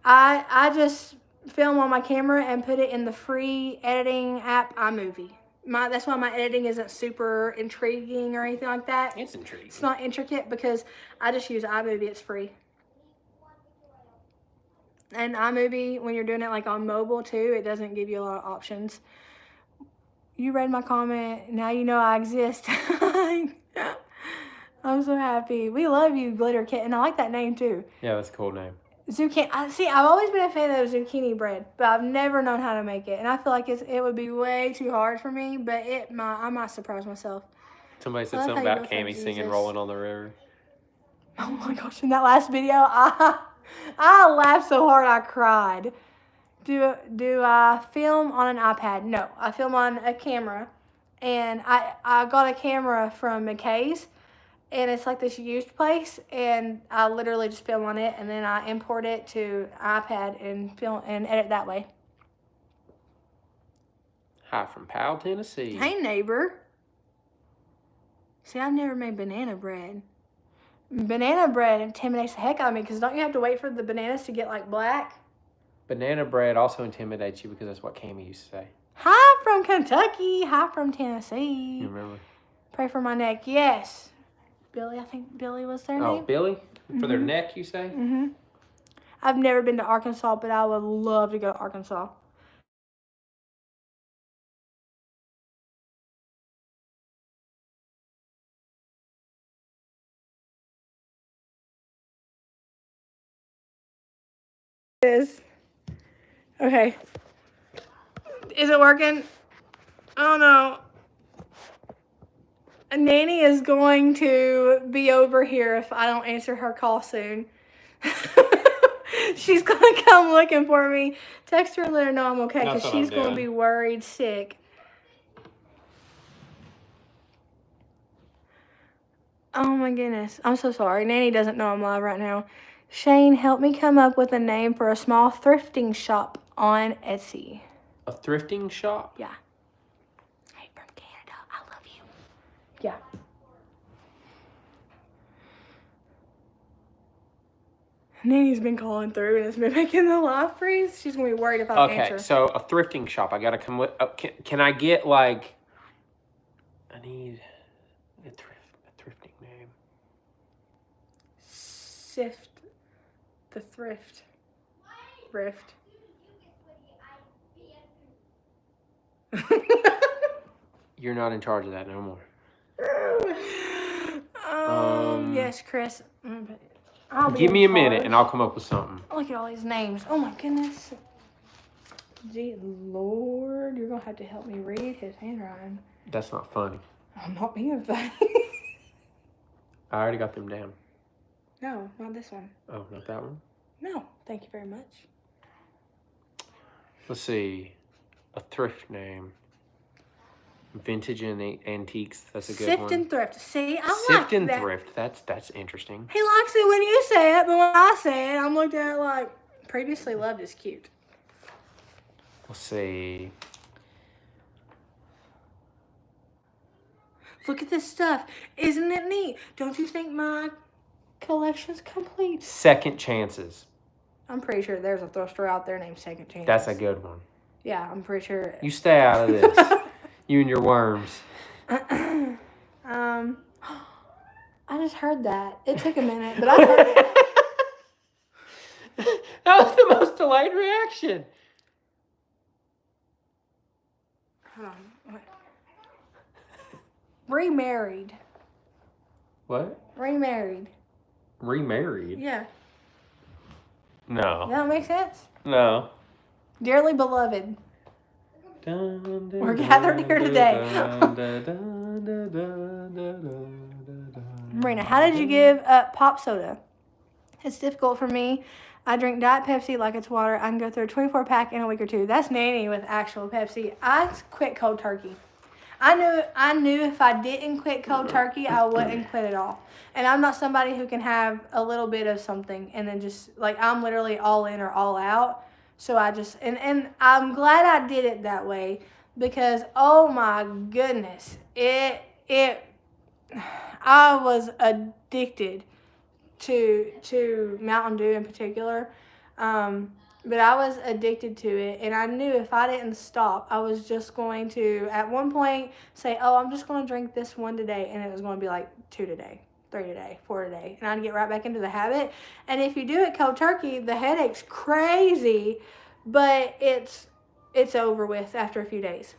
I just film on my camera and put it in the free editing app iMovie. That's why my editing isn't super intriguing or anything like that. It's intriguing. It's not intricate because I just use iMovie. It's free. And iMovie, when you're doing it like on mobile too, it doesn't give you a lot of options. You read my comment. Now you know I exist. I'm so happy. We love you, Glitter Kitten. I like that name too. Yeah, that's a cool name. Zucchini. See, I've always been a fan of zucchini bread, but I've never known how to make it. And I feel like it would be way too hard for me, but I might surprise myself. Somebody said something about Cammy singing Rolling on the River. Oh my gosh, in that last video, I laughed so hard I cried. Do I film on an iPad? No, I film on a camera. And I got a camera from McKay's. And it's like this used place, and I literally just film on it, and then I import it to iPad and film and edit that way. Hi from Powell, Tennessee. Hey, neighbor. See, I've never made banana bread. Banana bread intimidates the heck out of me, because don't you have to wait for the bananas to get, like, black? Banana bread also intimidates you, because that's what Cammy used to say. Hi from Kentucky. Hi from Tennessee. You remember? Pray for my neck. Yes. Billy, I think Billy was their name. Oh, Billy? For their neck, you say? Mm-hmm. I've never been to Arkansas, but I would love to go to Arkansas. Okay. Is it working? Oh no. Nanny is going to be over here if I don't answer her call soon. She's going to come looking for me. Text her and let her know I'm okay because she's going to be worried sick. Oh my goodness. I'm so sorry. Nanny doesn't know I'm live right now. Shane, help me come up with a name for a small thrifting shop on Etsy. A thrifting shop? Yeah. Hey, from Canada. I love you. Yeah. Nanny's been calling through and it's been making the live freeze. She's going to be worried if I don't answer. Okay, so a thrifting shop. I got to come with... can I get, like, need a thrifting name. Sift the thrift. Rift. You're not in charge of that no more. Yes, Chris. Give me a minute and I'll come up with something. Look at all these names. Oh my goodness. Gee, Lord, you're going to have to help me read his handwriting. That's not funny. I'm not being funny. I already got them down. No, not this one. Oh, not that one? No, thank you very much. Let's see. A thrift name. Vintage and antiques. That's a good one. Sift and thrift. See, I like that. Sift and thrift. That's interesting. He likes it when you say it, but when I say it, I'm looking at it like, previously loved is cute. Let's see. Look at this stuff. Isn't it neat? Don't you think my collection's complete? Second chances. I'm pretty sure there's a thrift store out there named Second Chances. That's a good one. Yeah, I'm pretty sure. You stay out of this. You and your worms. I just heard that. It took a minute, but I heard it. That was the most delayed reaction. Hold on. Wait. Remarried. What? Remarried. Remarried? Yeah. No. That make sense? No. Dearly beloved. Dun, dun, We're gathered here today. Marina, how did you give up pop soda? It's difficult for me. I drink Diet Pepsi like it's water. I can go through a 24-pack in a week or two. That's nanny with actual Pepsi. I quit cold turkey. I knew if I didn't quit cold turkey, I wouldn't quit it all. And I'm not somebody who can have a little bit of something and then just, like, I'm literally all in or all out. So I just, and I'm glad I did it that way because, oh my goodness, I was addicted to Mountain Dew in particular. But I was addicted to it, and I knew if I didn't stop, I was just going to, at one point, say, oh, I'm just going to drink this one today, and it was going to be like 2 today, 3 today, 4 today, and I'd get right back into the habit. And if you do it cold turkey, the headache's crazy, but it's over with after a few days.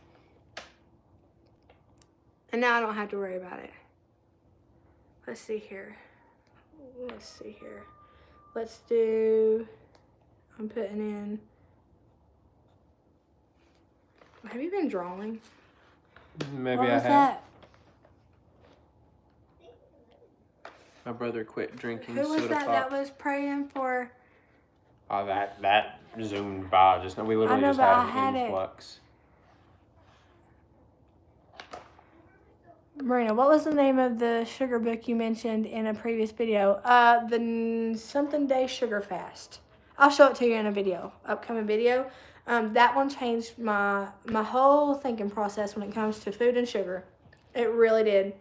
And now I don't have to worry about it. Let's see here. Let's do... I'm putting in... Have you been drawing? Maybe what I was have. That? My brother quit drinking Who soda was that pop. that was praying for? Oh, that zoomed by just now. We literally just had an influx. Marina, what was the name of the sugar book you mentioned in a previous video? The something day sugar fast. I'll show it to you in a video, upcoming video. That one changed my whole thinking process when it comes to food and sugar. It really did.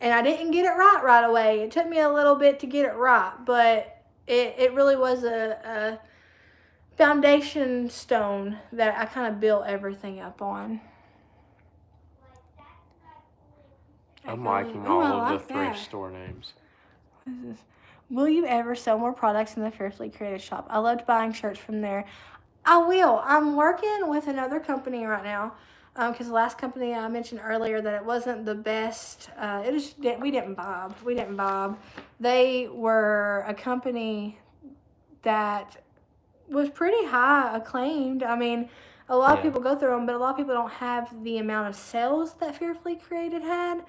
And I didn't get it right away. It took me a little bit to get it right, but it really was a foundation stone that I kind of built everything up on. I'm liking all of the thrift store names. What is this? Will you ever sell more products in the Fiercely Creative shop? I loved buying shirts from there. I will. I'm working with another company right now because the last company I mentioned earlier that it wasn't the best. We didn't bob. They were a company that was pretty high acclaimed. I mean, a lot of people go through them, but a lot of people don't have the amount of sales that Fiercely Created had.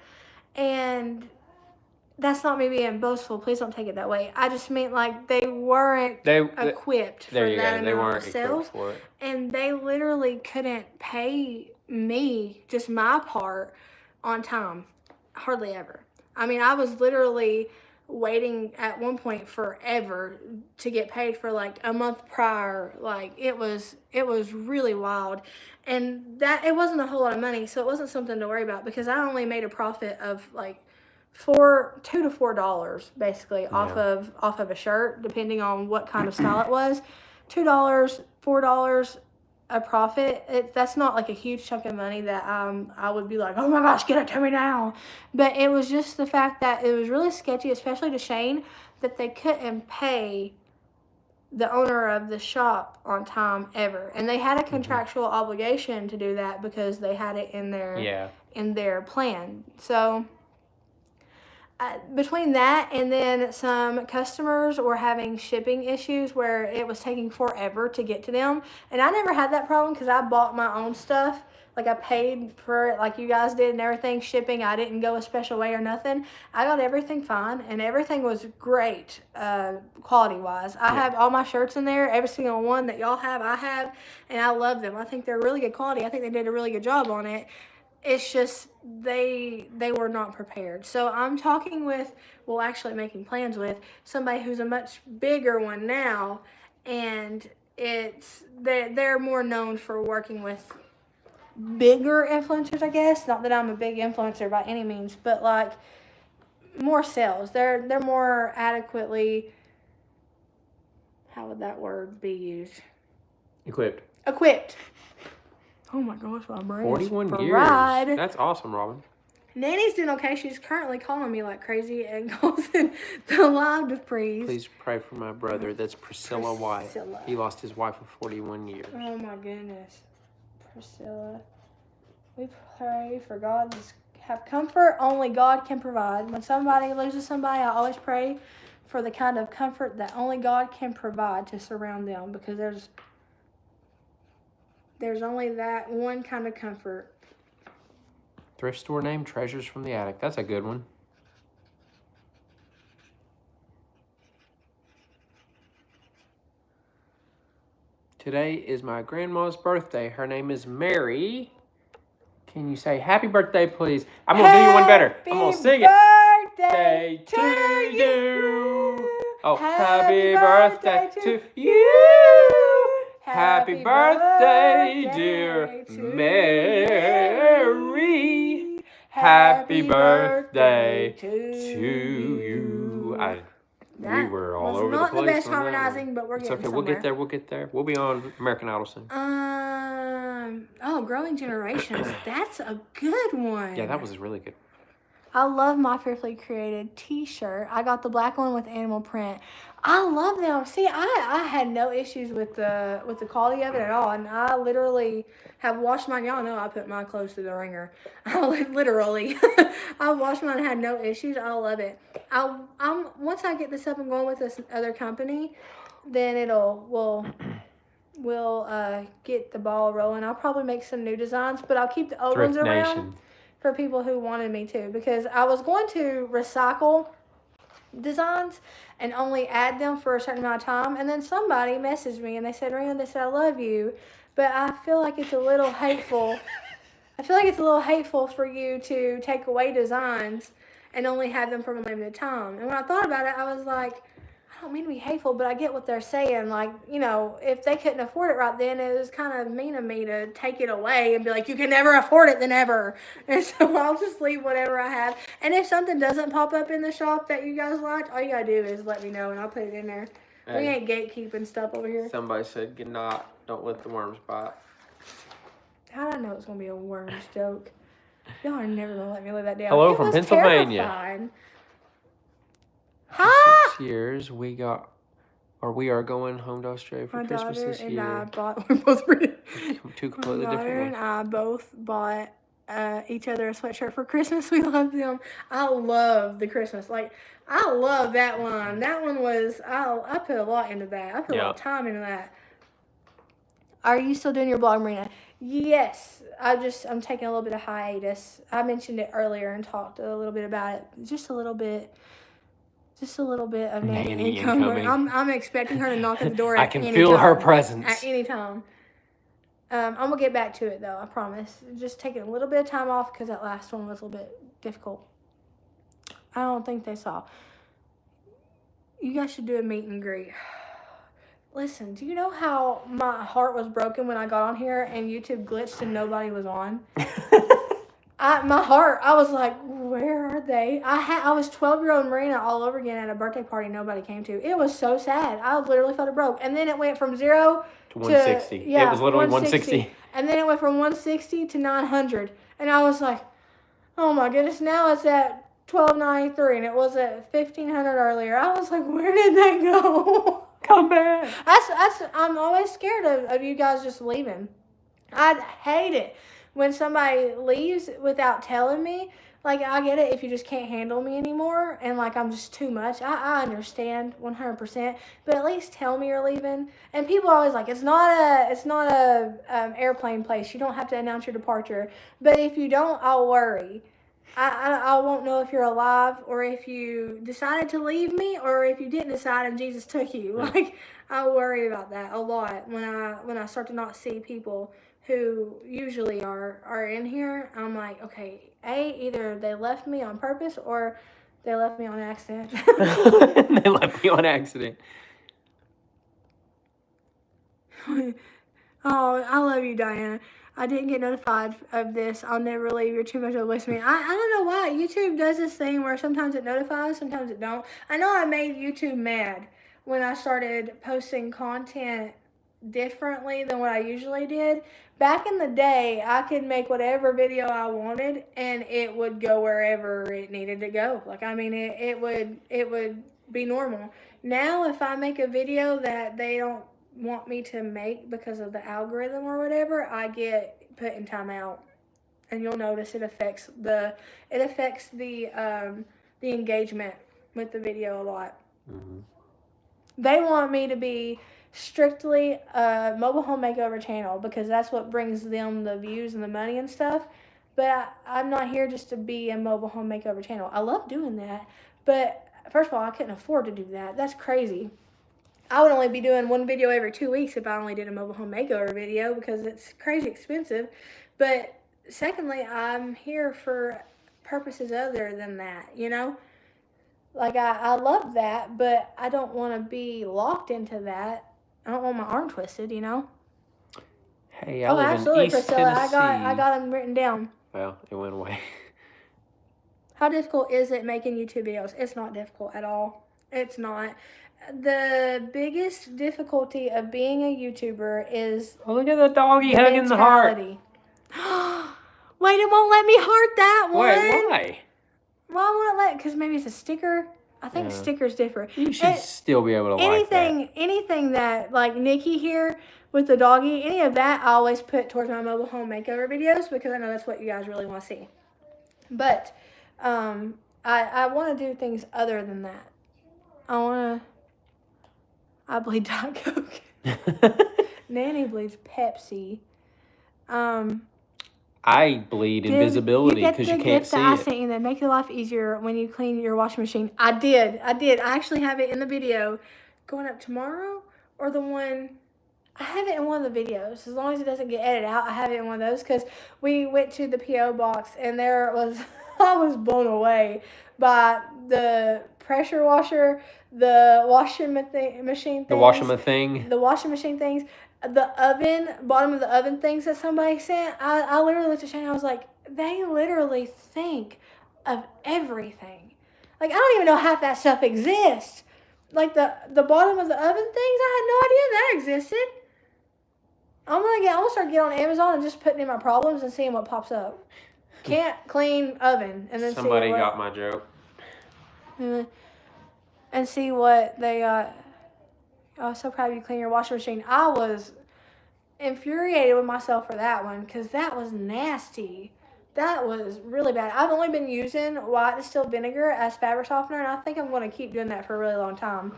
And that's not me being boastful. Please don't take it that way. I just mean like they weren't equipped for that amount of sales. For it. And they literally couldn't pay me, just my part, on time. Hardly ever. I mean, I was literally waiting at one point forever to get paid for like a month prior. Like it was really wild. And that it wasn't a whole lot of money, so it wasn't something to worry about because I only made a profit of like $2 to $4 basically off of a shirt, depending on what kind of style it was. $2, $4, a profit. That's not like a huge chunk of money that I would be like, oh my gosh, get it to me now. But it was just the fact that it was really sketchy, especially to Shane, that they couldn't pay the owner of the shop on time ever, and they had a contractual obligation to do that because they had it in their plan. So between that and then some customers were having shipping issues where it was taking forever to get to them, and I never had that problem because I bought my own stuff. Like I paid for it like you guys did and everything, shipping. I didn't go a special way or nothing. I got everything fine and everything was great quality wise. I have all my shirts in there, every single one that y'all have, I have, and I love them. I think they're really good quality. I think they did a really good job on it. It's just they were not prepared. So I'm talking with, well, actually making plans with somebody who's a much bigger one now, and they're more known for working with bigger influencers, I guess. Not that I'm a big influencer by any means, but like more sales. They're more adequately, how would that word be used? Equipped. Oh my gosh, my brain 41 is years. fried. That's awesome, Robin. Nanny's doing okay. She's currently calling me like crazy and causing the live to freeze. Please pray for my brother. That's Priscilla White. He lost his wife of 41 years. Oh my goodness. Priscilla. We pray for God to have comfort only God can provide. When somebody loses somebody, I always pray for the kind of comfort that only God can provide to surround them, because there's only that one kind of comfort. Thrift store name, Treasures from the Attic. That's a good one. Today is my grandma's birthday. Her name is Mary. Can you say happy birthday, please? I'm going to do you one better. I'm going to sing it. Happy birthday to you. Oh, happy birthday to you. Happy birthday, dear Mary. Happy birthday to you. We were all over the place. Not the best harmonizing, but we're getting somewhere. We'll get there. We'll be on American Idol soon. Growing Generations. That's a good one. Yeah, that was really good. I love my Fearfully Created t-shirt. I got the black one with animal print. I love them. See, I had no issues with the quality of it at all, and I literally have washed mine. Y'all know I put my clothes through the ringer. I washed mine and had no issues. I love it. Once I get this up and going with this other company, then we'll get the ball rolling. I'll probably make some new designs, but I'll keep the old ones around for people who wanted me to, because I was going to recycle designs and only add them for a certain amount of time, and then somebody messaged me and they said, Rena, they said, I love you, but I feel like it's a little hateful. I feel like it's a little hateful for you to take away designs and only have them for a limited time. And when I thought about it, I was like, I don't mean to be hateful, but I get what they're saying. Like, you know, if they couldn't afford it right then, it was kind of mean of me to take it away and be like, you can never afford it, then ever. And so I'll just leave whatever I have. And if something doesn't pop up in the shop that you guys liked, all you got to do is let me know and I'll put it in there. Hey, we ain't gatekeeping stuff over here. Somebody said, good night, don't let the worms bite. How did I know it was going to be a worms joke? Y'all are never going to let me live that down. Hello from Pennsylvania. Terrifying. Hi! 6 years, we are going home to Australia for Christmas this year. We're both two completely different ones. My daughter and I both bought each other a sweatshirt for Christmas. We love them. I love the Christmas. Like, I love that one. That one was, I put a lot into that. I put a lot of time into that. Are you still doing your blog, Marina? Yes. I'm taking a little bit of hiatus. I mentioned it earlier and talked a little bit about it. Just a little bit of nanny income. I'm expecting her to knock at the door I can feel her presence. At any time. I'm going to get back to it, though. I promise. Just taking a little bit of time off because that last one was a little bit difficult. I don't think they saw. You guys should do a meet and greet. Listen, do you know how my heart was broken when I got on here and YouTube glitched and nobody was on? my heart, I was like, where are they? I was 12-year-old Marina all over again at a birthday party nobody came to. It was so sad. I literally felt it broke. And then it went from 0 to 160. Yeah, it was literally 160. And then it went from 160 to 900. And I was like, oh my goodness, now it's at 1293 and it was at 1500 earlier. I was like, where did they go? Come back. I'm always scared of you guys just leaving. I'd hate it when somebody leaves without telling me. Like, I get it if you just can't handle me anymore and, like, I'm just too much. I understand 100%, but at least tell me you're leaving. And people are always like, it's not a airplane place. You don't have to announce your departure. But if you don't, I'll worry. I won't know if you're alive or if you decided to leave me or if you didn't decide and Jesus took you. Like, I worry about that a lot when I start to not see people who usually are in here. I'm like, okay, either they left me on purpose or they left me on accident. They left me on accident. Oh, I love you, Diana. I didn't get notified of this. I'll never leave. You're too much of a waste of me. I don't know why. YouTube does this thing where sometimes it notifies, sometimes it don't. I know I made YouTube mad when I started posting content differently than what I usually did. Back in the day, I could make whatever video I wanted and it would go wherever it needed to go. Like, I mean, it would be normal. Now, if I make a video that they don't want me to make because of the algorithm or whatever, I get put in timeout. And you'll notice it affects the engagement with the video a lot. Mm-hmm. They want me to be strictly a mobile home makeover channel because that's what brings them the views and the money and stuff. But I'm not here just to be a mobile home makeover channel. I love doing that, but first of all, I couldn't afford to do that. That's crazy. I would only be doing one video every 2 weeks if I only did a mobile home makeover video because it's crazy expensive. But secondly, I'm here for purposes other than that, you know? Like, I love that, but I don't want to be locked into that. I don't want my arm twisted, you know? Hey, I live in East Priscilla. Tennessee. I got them written down. Well, it went away. How difficult is it making YouTube videos? It's not difficult at all. It's not. The biggest difficulty of being a YouTuber is... Oh, look at the doggy hugging the heart. Wait, it won't let me heart that one. Wait, why? Why won't it let? Because maybe it's a sticker. I think stickers differ. You should still be able to like that. Anything that, like Nikki here with the doggy, any of that I always put towards my mobile home makeover videos because I know that's what you guys really want to see. But I want to do things other than that. I bleed Diet Coke. Nanny bleeds Pepsi. I bleed invisibility because you can't see it. I sent you that make your life easier when you clean your washing machine. I did. I actually have it in the video going up tomorrow or the one. I have it in one of the videos. As long as it doesn't get edited out, I have it in one of those because we went to the P.O. box and there was, I was blown away by the pressure washer, the washing machine things. The washing machine things. The oven, bottom of the oven things that somebody sent. I literally looked at Shane and I was like, they literally think of everything. Like, I don't even know half that stuff exists. Like, the bottom of the oven things, I had no idea that existed. I'm gonna start getting on Amazon and just putting in my problems and seeing what pops up. Can't clean oven. And then somebody got my joke. And see what they got. I was so proud of you clean your washing machine. I was infuriated with myself for that one because that was nasty. That was really bad. I've only been using white distilled vinegar as fabric softener, and I think I'm going to keep doing that for a really long time.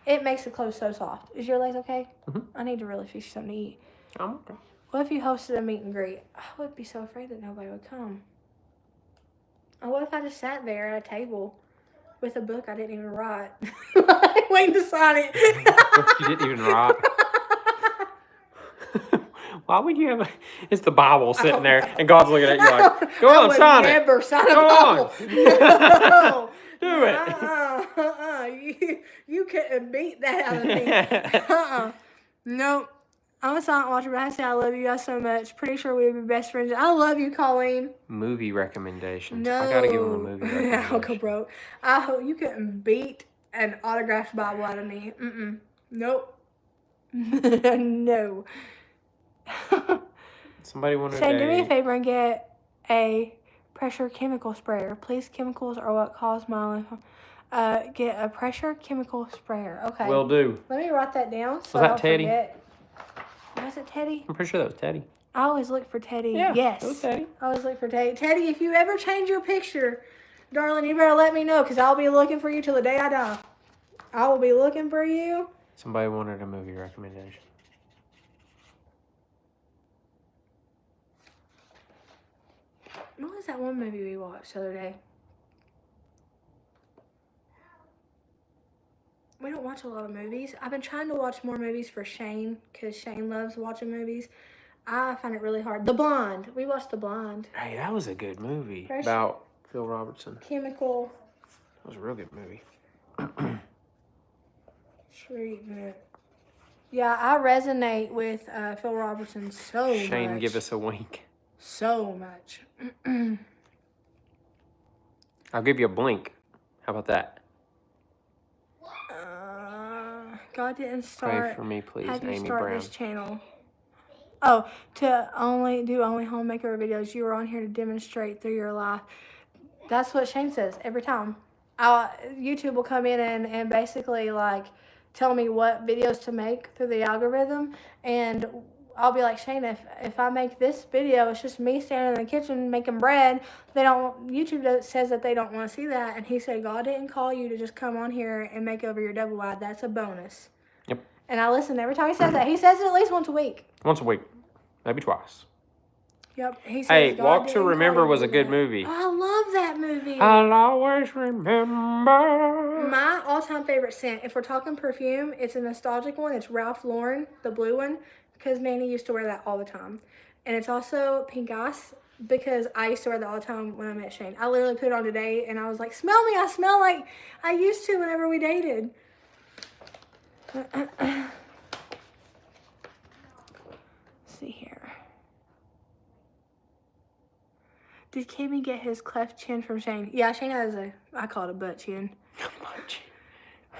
It makes the clothes so soft. Is your legs okay? Mm-hmm. I need to really fix you something to eat. I'm okay. What if you hosted a meet and greet? I would be so afraid that nobody would come. And what if I just sat there at a table with a book I didn't even write, waiting to sign it? You didn't even write. Why would you have it's the Bible sitting there and God's looking at you like, go on, sign it. I would never sign a Bible. No. Do it. You couldn't beat that out of me. Nope. I'm a silent watcher, but I say I love you guys so much. Pretty sure we would be best friends. I love you, Colleen. Movie recommendations. No. I gotta give him a movie recommendation. I'll go broke. I hope you couldn't beat an autographed Bible out of me. Nope. No. Somebody wanted Shane, do me a favor and get a pressure chemical sprayer. Please, chemicals are what cause my life. Get a pressure chemical sprayer. Okay. Will do. Let me write that down so Was I that don't Teddy? forget. Was it Teddy? I'm pretty sure that was Teddy. I always look for Teddy. Yeah, Yes. it was Teddy. I always look for Teddy. Teddy, if you ever change your picture, darling, you better let me know because I'll be looking for you till the day I die. I will be looking for you. Somebody wanted a movie recommendation. What was that one movie we watched the other day? We don't watch a lot of movies. I've been trying to watch more movies for Shane because Shane loves watching movies. I find it really hard. The Blonde. We watched The Blonde. Hey, that was a good movie. Pressure. About Phil Robertson. Chemical That was a real good movie. treatment. Yeah, I resonate with Phil Robertson so much. Shane, give us a wink. So much. I'll give you a blink. How about that? God didn't start. Pray for me, please, Have you Amy start Brown. this channel? Oh, to only homemaker videos. You were on here to demonstrate through your life. That's what Shane says every time. YouTube will come in and basically like tell me what videos to make through the algorithm, and I'll be like, Shane, if I make this video, it's just me standing in the kitchen making bread. YouTube says that they don't want to see that, and he said God didn't call you to just come on here and make over your double wide. That's a bonus. Yep. And I listen every time he says that. He says it at least once a week. Once a week. Maybe twice. Yep. He says, Hey, God Walk to didn't call Remember you was to a do good that. movie. I love that movie. I'll always remember. My all-time favorite scent, if we're talking perfume, it's a nostalgic one. It's Ralph Lauren, the blue one, because Manny used to wear that all the time. And it's also Pink Ice, because I used to wear that all the time when I met Shane. I literally put it on today, and I was like, smell me. I smell like I used to whenever we dated. Let's see here. Did Kimmy get his cleft chin from Shane? Yeah, Shane has I call it a butt chin.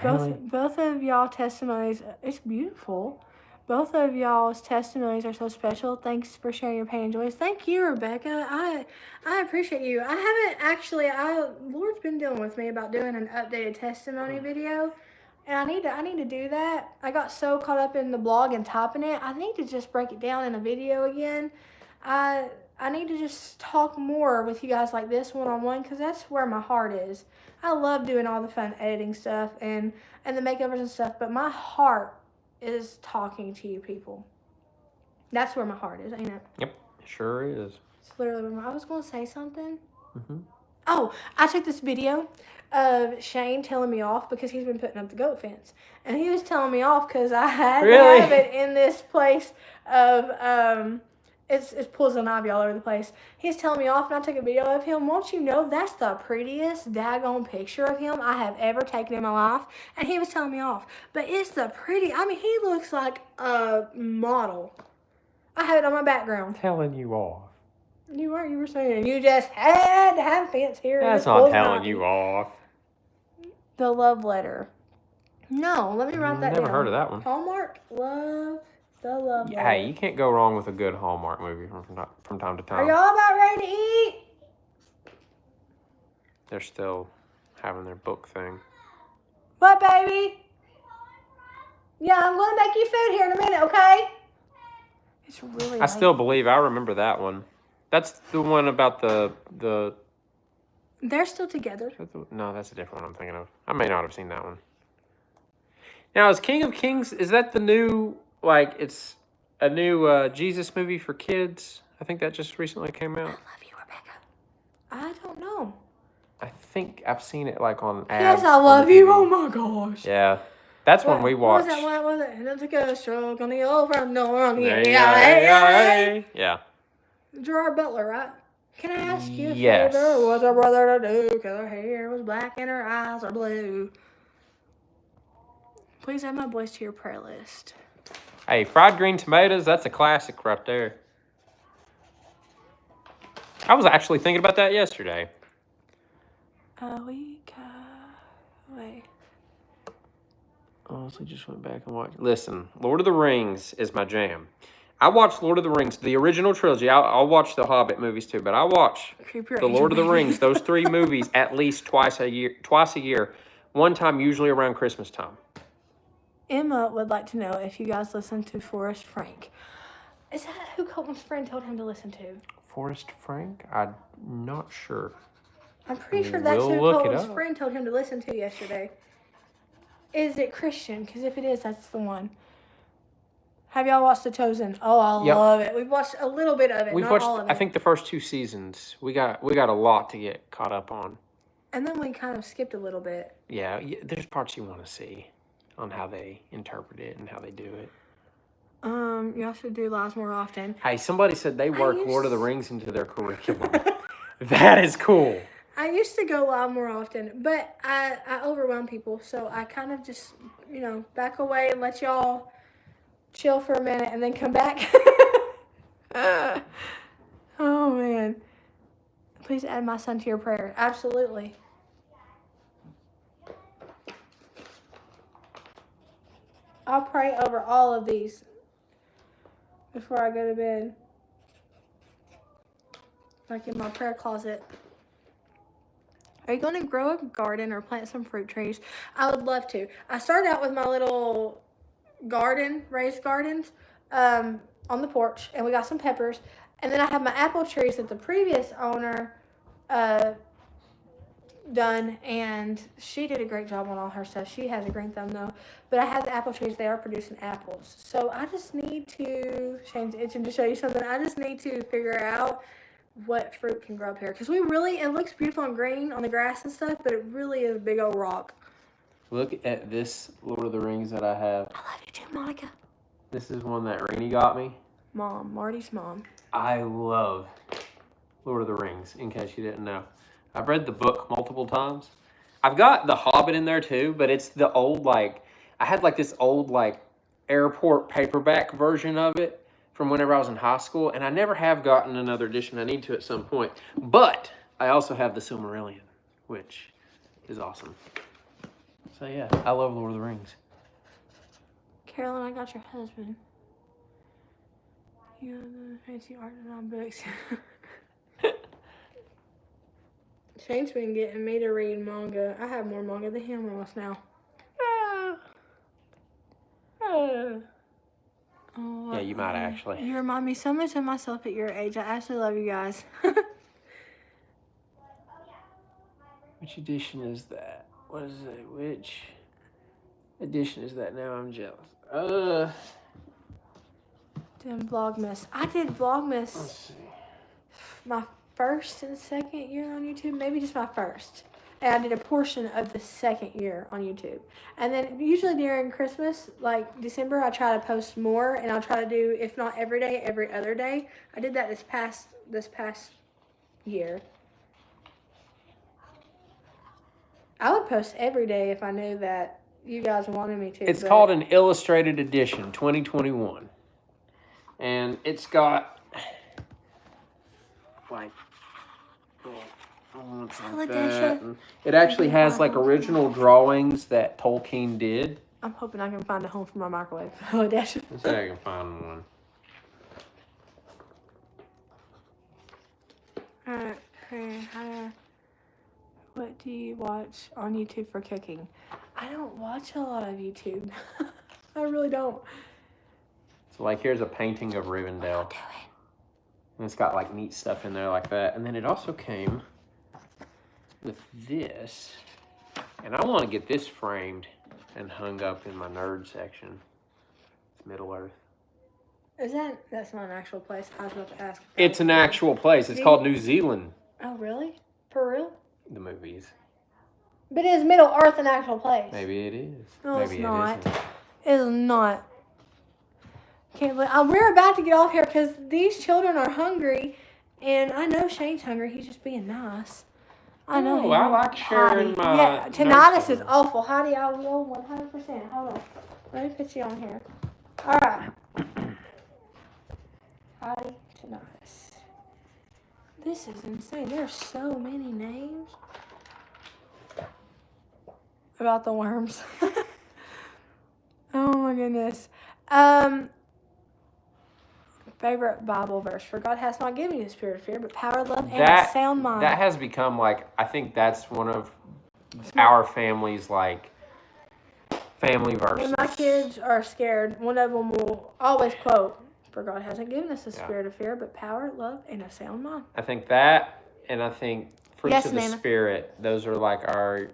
Both of y'all testimonies, it's beautiful. Both of y'all's testimonies are so special. Thanks for sharing your pain and joys. Thank you, Rebecca. I appreciate you. I haven't actually, Lord's been dealing with me about doing an updated testimony video. And I need to do that. I got so caught up in the blog and typing it. I need to just break it down in a video again. I need to just talk more with you guys like this one-on-one, because that's where my heart is. I love doing all the fun editing stuff and the makeovers and stuff, but my heart is talking to you people. That's where my heart is, ain't it? Yep, sure is. It's literally where I was going to say something. Oh, I took this video of Shane telling me off because he's been putting up the goat fence. And he was telling me off because I had to have it in this place of... It's pools and ivy all over the place. He's telling me off, and I took a video of him. Won't you know that's the prettiest daggone picture of him I have ever taken in my life? And he was telling me off. But it's the pretty. I mean, he looks like a model. I have it on my background. Telling you off. You were saying you just had to have a fence here. That's not telling you off. The love letter. No, let me write that down. Never heard of that one. Hallmark love. The love letter. Hey, you can't go wrong with a good Hallmark movie from time to time. Are y'all about ready to eat? They're still having their book thing. What, baby? Yeah, I'm going to make you food here in a minute, okay? It's really I still believe I remember that one. That's the one about the... They're still together. No, that's a different one I'm thinking of. I may not have seen that one. Now, is King of Kings, is that the new... Like, it's a new Jesus movie for kids. I think that just recently came out. I love you, Rebecca. I don't know. I think I've seen it, like, on ads. Yes, I love you. Oh, my gosh. Yeah. That's when we watched. What was it? And it's a good stroke on the over north. Yeah. Gerard Butler, right? Can I ask you if Yes. there was a brother to do? Because her hair was black and her eyes are blue. Please add my boys to your prayer list. Hey, fried green tomatoes, that's a classic right there. I was actually thinking about that yesterday. Wait. Honestly, just went back and watched. Listen, Lord of the Rings is my jam. I watched Lord of the Rings, the original trilogy. I'll watch the Hobbit movies too, but I watch the Lord of the Rings, those 3 movies at least twice a year. One time, usually around Christmas time. Emma would like to know if you guys listen to Forrest Frank. Is that who Colton's friend told him to listen to? Forrest Frank? I'm not sure. I'm pretty sure that's who Colton's friend told him to listen to yesterday. Is it Christian? Because if it is, that's the one. Have y'all watched The Chosen? Oh, I love it. We've watched a little bit of it, not all of it. I think the first 2 seasons. We got a lot to get caught up on. And then we kind of skipped a little bit. Yeah, there's parts you want to see on how they interpret it and how they do it. Y'all should do lives more often. Hey, somebody said they work Lord of the Rings into their curriculum. That is cool. I used to go live more often, but I overwhelm people, so I kind of just, back away and let y'all chill for a minute and then come back. Oh, man. Please add my son to your prayer. Absolutely. I'll pray over all of these before I go to bed. Like in my prayer closet. Are you going to grow a garden or plant some fruit trees? I would love to. I started out with my little garden, raised gardens, on the porch, and we got some peppers. And then I have my apple trees that the previous owner done, and she did a great job on all her stuff. She has a green thumb though. But I have the apple trees. They are producing apples. So I just need to, Shane's itching to show you something. I just need to figure out what fruit can grow up here. Because it looks beautiful and green on the grass and stuff, but it really is a big old rock. Look at this Lord of the Rings that I have. I love you too, Monica. This is one that Rainey got me. Mom, Marty's mom. I love Lord of the Rings, in case you didn't know. I've read the book multiple times. I've got The Hobbit in there too, but it's the old, I had this old, airport paperback version of it from whenever I was in high school, and I never have gotten another edition. I need to at some point. But I also have the Silmarillion, which is awesome. So yeah, I love Lord of the Rings. Carolyn, I got your husband. You have the fancy art design books. Shane's been getting me to read manga. I have more manga than him almost now. Oh, yeah, you might actually. You remind me so much of myself at your age. I absolutely love you guys. Which edition is that? What is it? Which edition is that? Now I'm jealous. Doing Vlogmas. I did Vlogmas. Let's see. My first and second year on YouTube. Maybe just my first. And I did a portion of the second year on YouTube. And then usually during Christmas, like December, I try to post more. And I'll try to do, if not every day, every other day. I did that this past year. I would post every day if I knew that you guys wanted me to. It's called an Illustrated Edition 2021. And it's got, it actually has original drawings that Tolkien did. I'm hoping I can find a home for my microwave. Let's see if I can find one. Alright, what do you watch on YouTube for cooking? I don't watch a lot of YouTube. I really don't. So here's a painting of Rivendell. And it's got neat stuff in there like that. And then it also came with this. And I want to get this framed and hung up in my nerd section. It's Middle Earth. That's not an actual place? I was about to ask. It's an actual place. It's called New Zealand. Oh, really? For real? The movies. But is Middle Earth an actual place? Maybe it is. No, Maybe it's not. It isn't. It is not. We're about to get off here because these children are hungry, and I know Shane's hungry. He's just being nice. I know. Oh, I like sharing my. Yeah, tinnitus is awful. Heidi, I will 100%. Hold on. Let me put you on here. All right. Hiatus. This is insane. There's so many names about the worms. Oh my goodness. Favorite Bible verse: For God has not given you the spirit of fear, but power, love, and a sound mind. That has become like, I think that's one of our family's like family verses. When my kids are scared, one of them will always quote, "For God hasn't given us a spirit of fear, but power, love, and a sound mind." I think that, and I think fruits of the Spirit, those are like our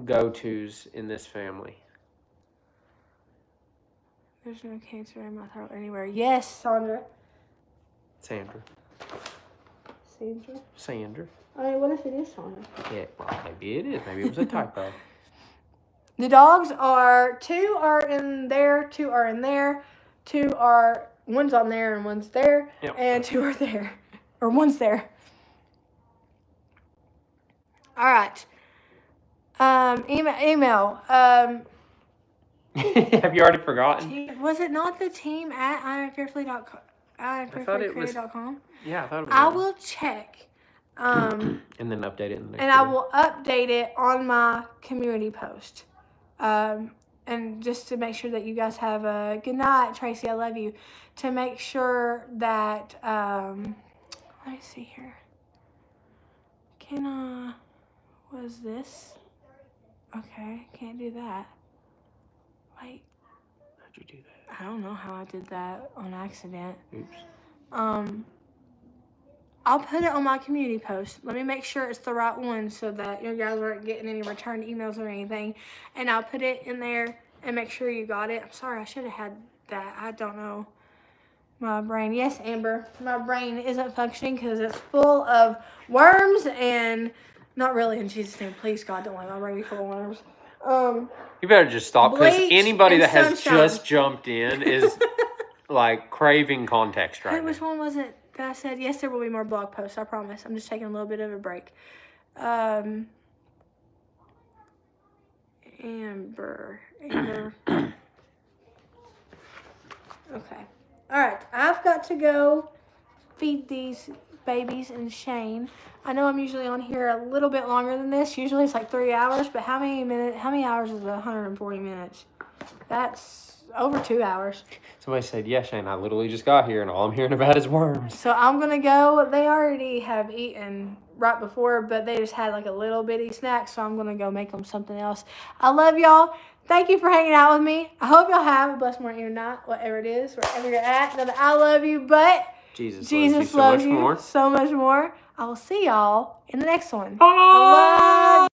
go-tos in this family. There's no cancer in my throat anywhere. Yes, Sandra. Sandra. Sandra. I mean, what if it is Sandra? Yeah, well, maybe it is. Maybe it was a typo. The dogs are, 2 are in there, 2 are in there, 2 are, one's on there and one's there, and 2 are there. Or one's there. All right. Email. Have you already forgotten? Was it not the team at ironfearfully.com? ironfearfullycreated.com? Yeah, I thought it was. I will check. And then update it in the next And I will update it on my community post. And just to make sure that you guys have a good night, Tracy, I love you. To make sure that, let me see here. Was this? Okay, can't do that. Wait. How'd you do that? I don't know how I did that on accident. Oops. I'll put it on my community post. Let me make sure it's the right one so that you guys aren't getting any returned emails or anything. And I'll put it in there and make sure you got it. I'm sorry, I should have had that. I don't know. My brain. Yes, Amber. My brain isn't functioning because it's full of worms and not really in Jesus' name. Please, God, don't let my brain be full of worms. You better just stop, because anybody that has sunshine. just jumped in is like craving context right now. Which one was it that I said? Yes, there will be more blog posts, I promise. I'm just taking a little bit of a break. Amber. Okay. All right. I've got to go feed these babies and Shane. I know I'm usually on here a little bit longer than this. Usually it's like 3 hours, but how many hours is 140 minutes? That's over 2 hours. Somebody said, yeah, Shane, I literally just got here and all I'm hearing about is worms. So I'm going to go. They already have eaten right before, but they just had like a little bitty snack, so I'm going to go make them something else. I love y'all. Thank you for hanging out with me. I hope y'all have a blessed morning or night, whatever it is, wherever you're at. Know that I love you, but Jesus loves you so much more. I will see y'all in the next one. Bye.